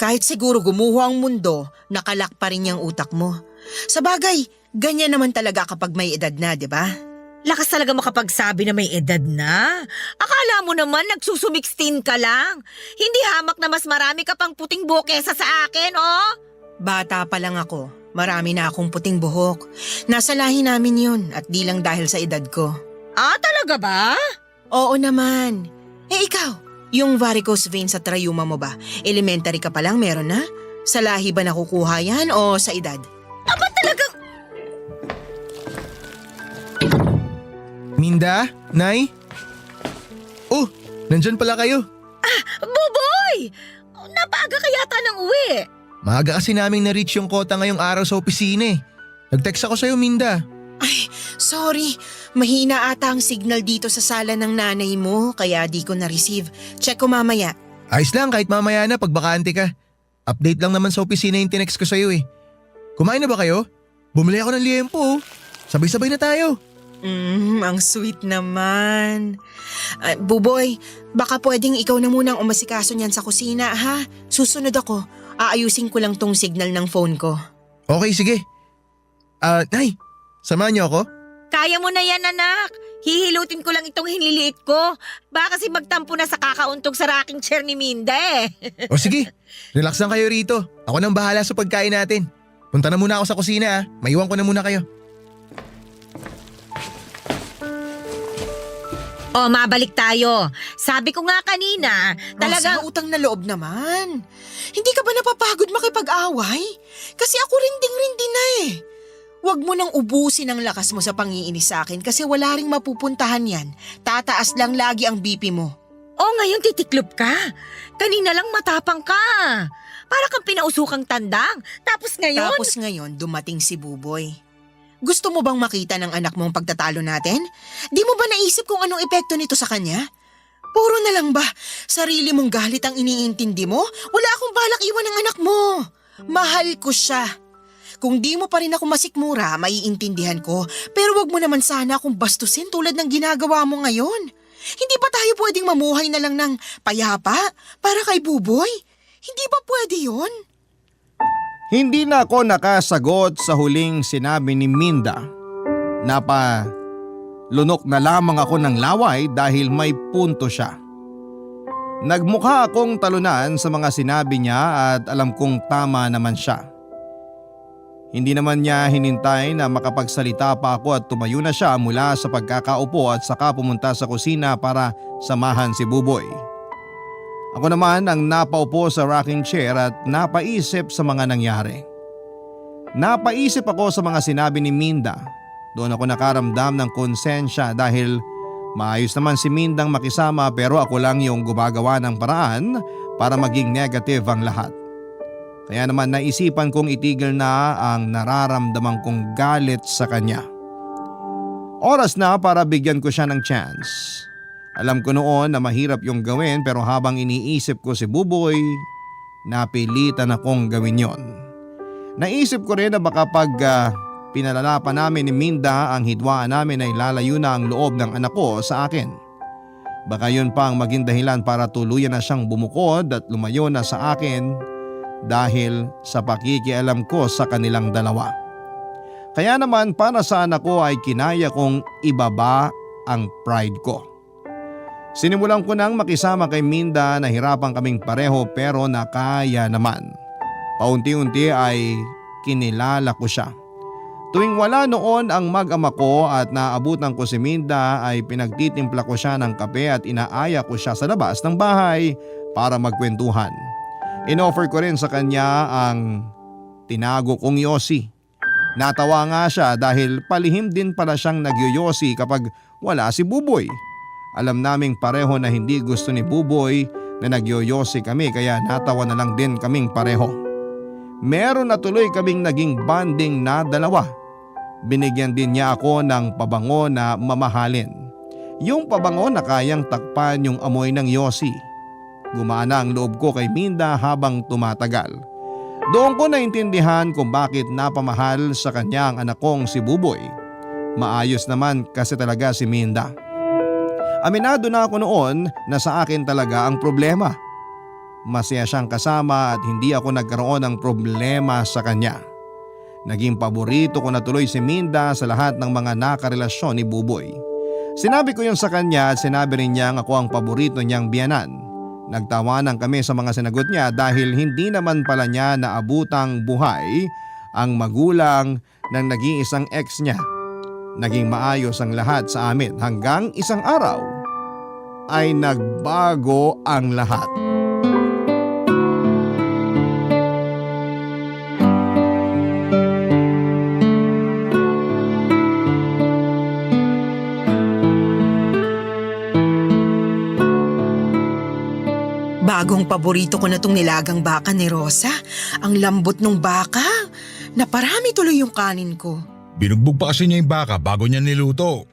Kahit siguro gumuho ang mundo, nakalak pa rin yung utak mo. Sa bagay, ganyan naman talaga kapag may edad na, di ba? Lakas talaga makapagsabi na may edad na. Akala mo naman nagsusumixtin ka lang. Hindi hamak na mas marami ka pang puting buhok kesa sa akin, oh. Bata pa lang ako. Marami na akong puting buhok. Nasa lahi namin yun at di lang dahil sa edad ko. Talaga ba? Oo naman. Ikaw, yung varicose vein sa trayuma mo ba? Elementary ka pa lang meron na? Sa lahi ba nakukuha yan o sa edad? Talagang... Minda? Nay? Oh, nandyan pala kayo. Buboy! Napaaga ka yata ng uwi. Maaga kasi naming na-reach yung kota ngayong araw sa opisina eh. Nag-text ako sa'yo, Minda. Ay, sorry. Mahina ata ang signal dito sa sala ng nanay mo kaya di ko na-receive. Check ko mamaya. Ayos lang kahit mamaya na pag bakante ka. Update lang naman sa opisina yung tinext ko sa'yo eh. Kumain na ba kayo? Bumili ako ng liempo oh. Sabay-sabay na tayo. Ang sweet naman. Buboy, baka pwedeng ikaw na munang umasikaso niyan sa kusina ha? Susunod ako. Aayusin ko lang tong signal ng phone ko. Okay, sige. Nay, samahan niyo ako? Kaya mo na yan, anak. Hihilutin ko lang itong hinliliit ko. Baka kasi magtampo na sa kakauntog sa rocking chair ni Minda eh. O sige, relax lang kayo rito. Ako nang bahala sa pagkain natin. Punta na muna ako sa kusina ah. Maiwan ko na muna kayo. Mabalik tayo. Sabi ko nga kanina, talagang... Rosa, utang na loob naman. Hindi ka ba napapagod makipag-away? Kasi ako rinding-rindi na eh. Huwag mo nang ubusin ang lakas mo sa pangiinis sa akin kasi wala ring mapupuntahan yan. Tataas lang lagi ang BP mo. Ngayon titiklop ka. Kanina lang matapang ka. Para kang pinausukang tandang. Tapos ngayon, dumating si Buboy. Gusto mo bang makita ng anak mo ang pagtatalo natin? Di mo ba naisip kung anong epekto nito sa kanya? Puro na lang ba? Sarili mong galit ang iniintindi mo? Wala akong balak iwan ng anak mo. Mahal ko siya. Kung di mo pa rin ako masikmura, maiintindihan ko. Pero wag mo naman sana akong bastusin tulad ng ginagawa mo ngayon. Hindi ba tayo pwedeng mamuhay na lang ng payapa para kay Buboy? Hindi ba pwede yun? Hindi na ako nakasagot sa huling sinabi ni Minda. Lunok na lamang ako ng laway dahil may punto siya. Nagmukha akong talunan sa mga sinabi niya at alam kong tama naman siya. Hindi naman niya hinintay na makapagsalita pa ako at tumayo na siya mula sa pagkakaupo at saka pumunta sa kusina para samahan si Buboy. Ako naman ang napaupo sa rocking chair at napaisip sa mga nangyari. Napaisip ako sa mga sinabi ni Minda. Doon ako nakaramdam ng konsensya dahil maayos naman si Mindang makisama pero ako lang yung gumagawa ng paraan para maging negative ang lahat. Kaya naman naisipan kong itigil na ang nararamdaman kong galit sa kanya. Oras na para bigyan ko siya ng chance. Alam ko noon na mahirap yung gawin pero habang iniisip ko si Buboy, napilitan akong gawin yon. Naisip ko rin na baka pag pinalala pa namin ni Minda ang hidwaan namin ay lalayo na ang loob ng anak ko sa akin. Baka yun pa ang maging dahilan para tuluyan na siyang bumukod at lumayo na sa akin dahil sa pakikialam ko sa kanilang dalawa. Kaya naman para sa anak ko ay kinaya kong ibaba ang pride ko. Sinimulan ko nang makisama kay Minda, nahirapan kaming pareho pero nakaya naman. Paunti-unti ay kinilala ko siya. Tuwing wala noon ang mag-ama ko at naabutan ko si Minda ay pinagtitimpla ko siya ng kape at inaaya ko siya sa labas ng bahay para magkwentuhan. Inoffer ko rin sa kanya ang tinago kong yosi. Natawa nga siya dahil palihim din pala siyang nagyoyosi kapag wala si Buboy. Alam naming pareho na hindi gusto ni Buboy na nagyoyosi kami kaya natawa na lang din kaming pareho. Meron na tuloy kaming naging bonding na dalawa. Binigyan din niya ako ng pabango na mamahalin. Yung pabango na kayang takpan yung amoy ng yosi. Gumana ang loob ko kay Minda habang tumatagal. Doon ko naintindihan kung bakit napamahal sa kanya ang anak kong si Buboy. Maayos naman kasi talaga si Minda. Aminado na ako noon na sa akin talaga ang problema. Masaya siyang kasama at hindi ako nagkaroon ng problema sa kanya. Naging paborito ko na tuloy si Minda sa lahat ng mga nakarelasyon ni Buboy. Sinabi ko yun sa kanya at sinabi rin niyang ako ang paborito niyang biyanan. Nagtawanan kami sa mga sinagot niya dahil hindi naman pala niya naabutang buhay ang magulang ng nag-iisang ex niya. Naging maayos ang lahat sa amin hanggang isang araw ay nagbago ang lahat. Bagong paborito ko na tong nilagang baka ni Rosa. Ang lambot ng baka. Naparami tuloy yung kanin ko. Binugbog pa kasi niya yung baka bago niya niluto.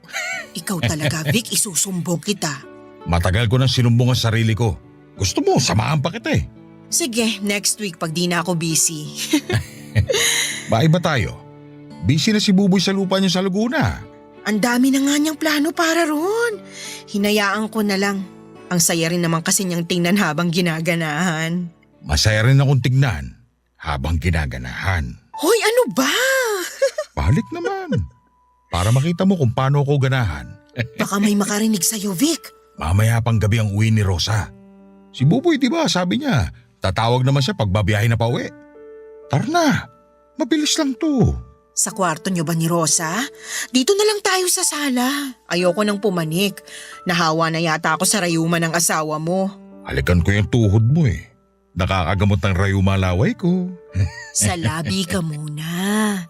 Ikaw talaga, Vic, isusumbong kita. Matagal ko nang sinumbong ang sarili ko. Gusto mo, samahan pa kita eh. Sige, next week pag di na ako busy. Maiba tayo. Busy na si Buboy sa lupa niya sa Laguna. Ang dami na nga niyang plano para roon. Hinayaan ko na lang. Ang saya rin naman kasi niyang tingnan habang ginaganahan. Masaya rin akong tignan habang ginaganahan. Hoy, ano ba? Balik naman. Para makita mo kung paano ako ganahan. Baka may makarinig sa'yo, Vic. Mamaya pang gabi ang uwi ni Rosa. Si Buboy diba sabi niya, tatawag naman siya pag babiyahe na pa uwi. Tara na, mabilis lang to. Sa kwarto niyo ba ni Rosa? Dito na lang tayo sa sala. Ayoko nang pumanik. Nahawa na yata ako sa rayuma ng asawa mo. Halikan ko yung tuhod mo eh. Nakakagamot ng rayuma laway ko. Sa labi ka muna.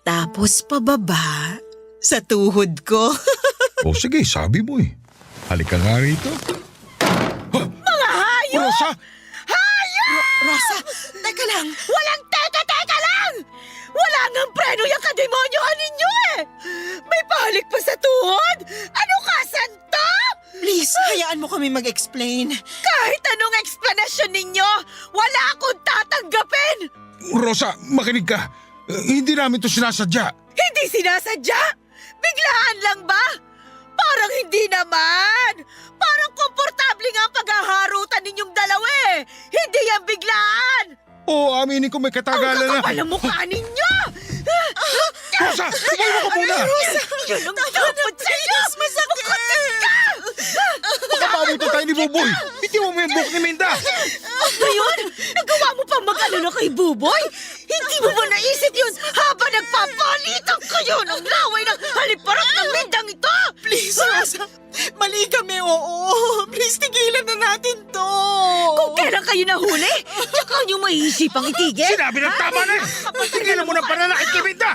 Tapos pababa sa tuhod ko. O sige, sabi mo eh. Halika nga rito. Mga hayop! Rosa! Rosa, teka lang. Walang teka lang! Wala ngang preno yung kademonyohan ninyo eh! May pahalik pa sa tuhod! Ano kasan to? Please, hayaan mo kami mag-explain. Kahit anong explanation ninyo, wala akong tatanggapin! Rosa, makinig ka. Hindi namin to sinasadya. Hindi sinasadya? Biglaan lang ba? Parang hindi naman. Parang komportable nga ang paghaharutan ninyong dalawa eh. Hindi yan biglaan. Oo, aminin ko may katagalan na. Kapal ang mukha ninyo! Rosa, kumain ka muna. Yun ang dapat sa'yo! Masakit! Baka maabutan tayo ni Buboy. Bitiwan mo yung buhok ni Minda. Ngayon, nagawa mo pa mag-alala kay Buboy? Hindi mo ba naisip yun habang nagpapalitan kayo ng laway ng haliparap ng mindang ito? Please, Rosa. Mali kami, oo. Please, tigilan na natin to. Kung kailan kayo nahuli, tsaka nyo maiisipang itigil? Sinabi ng tama na. Tigilan mo ng pananakit kay Minda.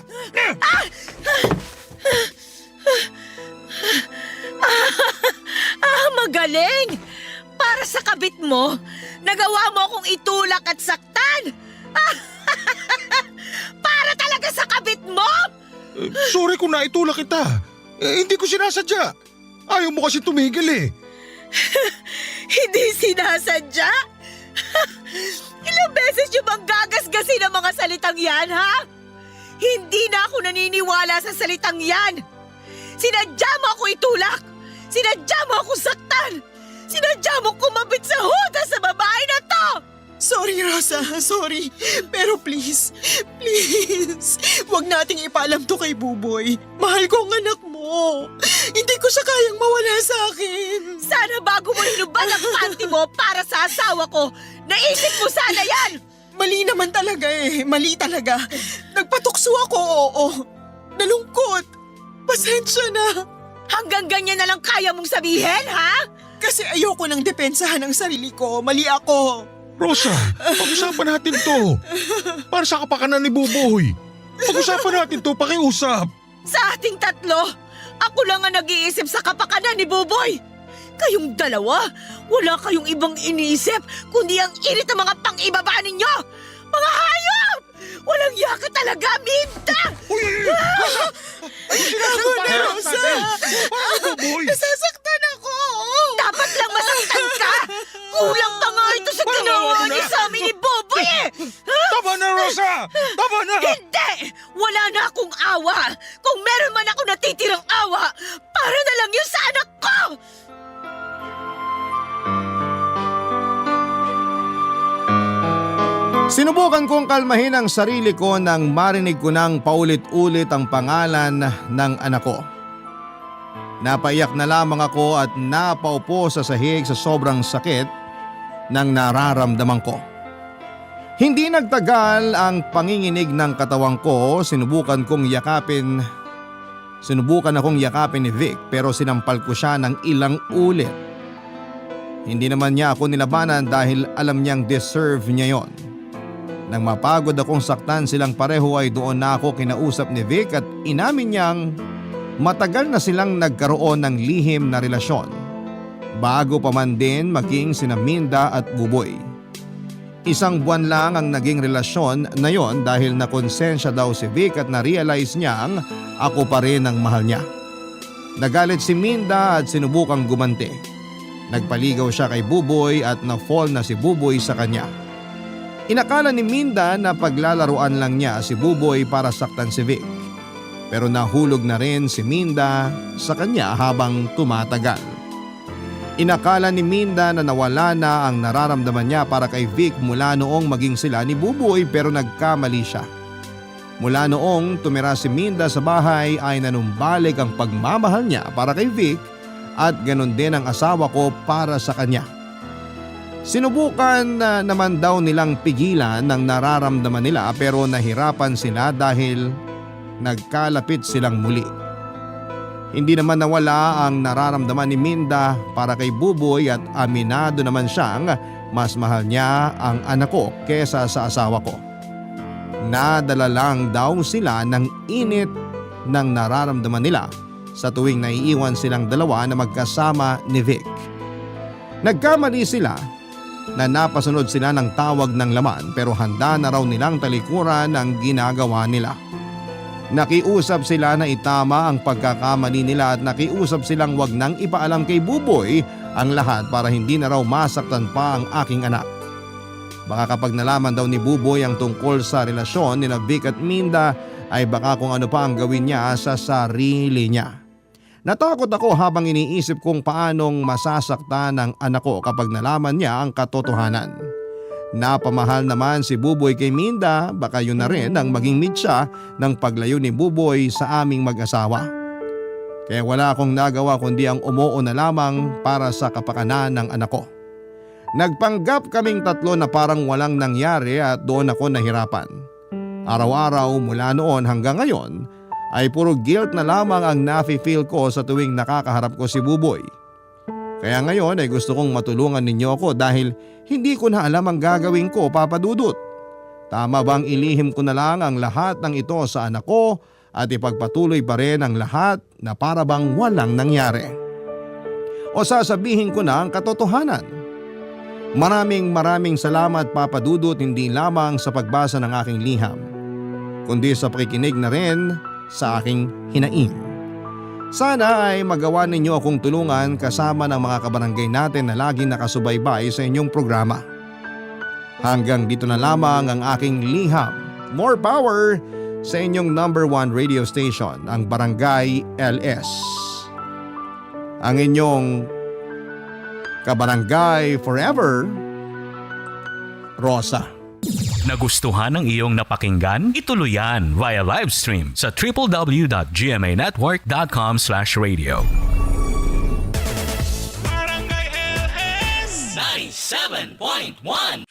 Magaling! Para sa kabit mo, nagawa mo akong itulak at saktan! Para talaga sa kabit mo! Sorry kung naitulak kita. Hindi ko sinasadya. Ayaw mo kasi tumigil eh. Hindi sinasadya? Ilang beses nyo bang gagasgasin ang mga salitang yan, ha? Hindi na ako naniniwala sa salitang yan! Sinadya mo ako itulak! Sinadya mo ako saktan! Sinadya mo kumabit sa huda sa babae na to! Sorry, Rosa. Sorry. Pero please, wag nating ipaalam to kay Buboy. Mahal ko ang anak mo. Hindi ko siya kayang mawala sa akin. Sana bago mo hinubad ang panty mo para sa asawa ko, naisip mo sana yan! Mali naman talaga eh. Mali talaga. Nagpatukso ako, oo. Nalungkot. Pasensya na. Hanggang ganyan na lang kaya mong sabihin, ha? Kasi ayoko nang depensahan ang sarili ko. Mali ako. Rosa, pag-usapan natin to. Para sa kapakanan ni Buboy. Pag-usapan natin to, pakiusap. Sa ating tatlo, ako lang ang nag-iisip sa kapakanan ni Buboy. Kayong dalawa, wala kayong ibang iniisip kundi ang init ng mga pang-ibaba ninyo. Mga hayop! Walang yaka talaga, Minda! Uy! Rosa! Ayun sinasabi ko para Rosa! Paano, Buboy? Nasasaktan ako. Dapat lang masaktan ka! Kulang pa nga ito sa ginawa niyo sa amin ni Buboy eh! Tama na, Rosa! Tama na! Hindi! Wala na akong awa! Kung meron man ako natitirang awa, para na lang yun sa anak ko! Sinubukan kong kalmahin ang sarili ko nang marinig ko nang paulit-ulit ang pangalan ng anak ko. Napaiyak na lamang ako at napaupo sa sahig sa sobrang sakit ng nararamdaman ko. Hindi nagtagal ang panginginig ng katawan ko, sinubukan akong yakapin ni Vic pero sinampal ko siya ng ilang ulit. Hindi naman niya ako nilabanan dahil alam niyang deserve niya yon. Nang mapagod akong saktan silang pareho ay doon na ako kinausap ni Vic at inamin niyang matagal na silang nagkaroon ng lihim na relasyon bago pa man din maging sina Minda at Buboy. Isang buwan lang ang naging relasyon na yon dahil nakonsensya daw si Vic at na-realize niyang ako pa rin ang mahal niya. Nagalit si Minda at sinubukang gumanti. Nagpaligaw siya kay Buboy at na-fall na si Buboy sa kanya. Inakala ni Minda na paglalaruan lang niya si Buboy para saktan si Vic. Pero nahulog na rin si Minda sa kanya habang tumatagal. Inakala ni Minda na nawala na ang nararamdaman niya para kay Vic mula noong maging sila ni Buboy pero nagkamali siya. Mula noong tumira si Minda sa bahay ay nanumbalik ang pagmamahal niya para kay Vic at ganon din ang asawa ko para sa kanya. Sinubukan naman daw nilang pigilan ng nararamdaman nila pero nahirapan sila dahil nagkalapit silang muli. Hindi naman nawala ang nararamdaman ni Minda para kay Buboy at aminado naman siyang mas mahal niya ang anak ko kesa sa asawa ko. Nadala lang daw sila ng init ng nararamdaman nila sa tuwing naiiwan silang dalawa na magkasama ni Vic. Nagkamali sila na napasunod sila ng tawag ng laman pero handa na raw nilang talikuran ang ginagawa nila. Nakiusap sila na itama ang pagkakamali nila at nakiusap silang wag nang ipaalam kay Buboy ang lahat para hindi na raw masaktan pa ang aking anak. Baka kapag nalaman daw ni Buboy ang tungkol sa relasyon nila Vic at Minda ay baka kung ano pa ang gawin niya sa sarili niya. Natakot ako habang iniisip kung paanong masasaktan ang anak ko kapag nalaman niya ang katotohanan. Napamahal naman si Buboy kay Minda, baka yun na rin ang maging mitya ng paglayo ni Buboy sa aming mag-asawa. Kaya wala akong nagawa kundi ang umuo na lamang para sa kapakanan ng anak ko. Nagpanggap kaming tatlo na parang walang nangyari at doon ako nahirapan. Araw-araw mula noon hanggang ngayon ay puro guilt na lamang ang nafe-feel ko sa tuwing nakakaharap ko si Buboy. Kaya ngayon ay gusto kong matulungan ninyo ako dahil hindi ko na alam ang gagawin ko, Papa Dudut. Tama bang ilihim ko na lang ang lahat ng ito sa anak ko at ipagpatuloy pa rin ang lahat na para bang walang nangyari? O sasabihin ko na ang katotohanan? Maraming salamat, Papa Dudut, hindi lamang sa pagbasa ng aking liham, kundi sa pakikinig na rin sa aking hinaing. Sana ay magawa ninyo akong tulungan kasama ng mga kabarangay natin na laging nakasubaybay sa inyong programa. Hanggang dito na lamang ang aking liham. More power sa inyong number 1 radio station, ang Barangay LS. Ang inyong kabarangay forever, Rosa. Nagustuhan ng iyong napakinggan? Ituloy yan via live stream sa www.gmanetwork.com/radio. Barangay LS 97.1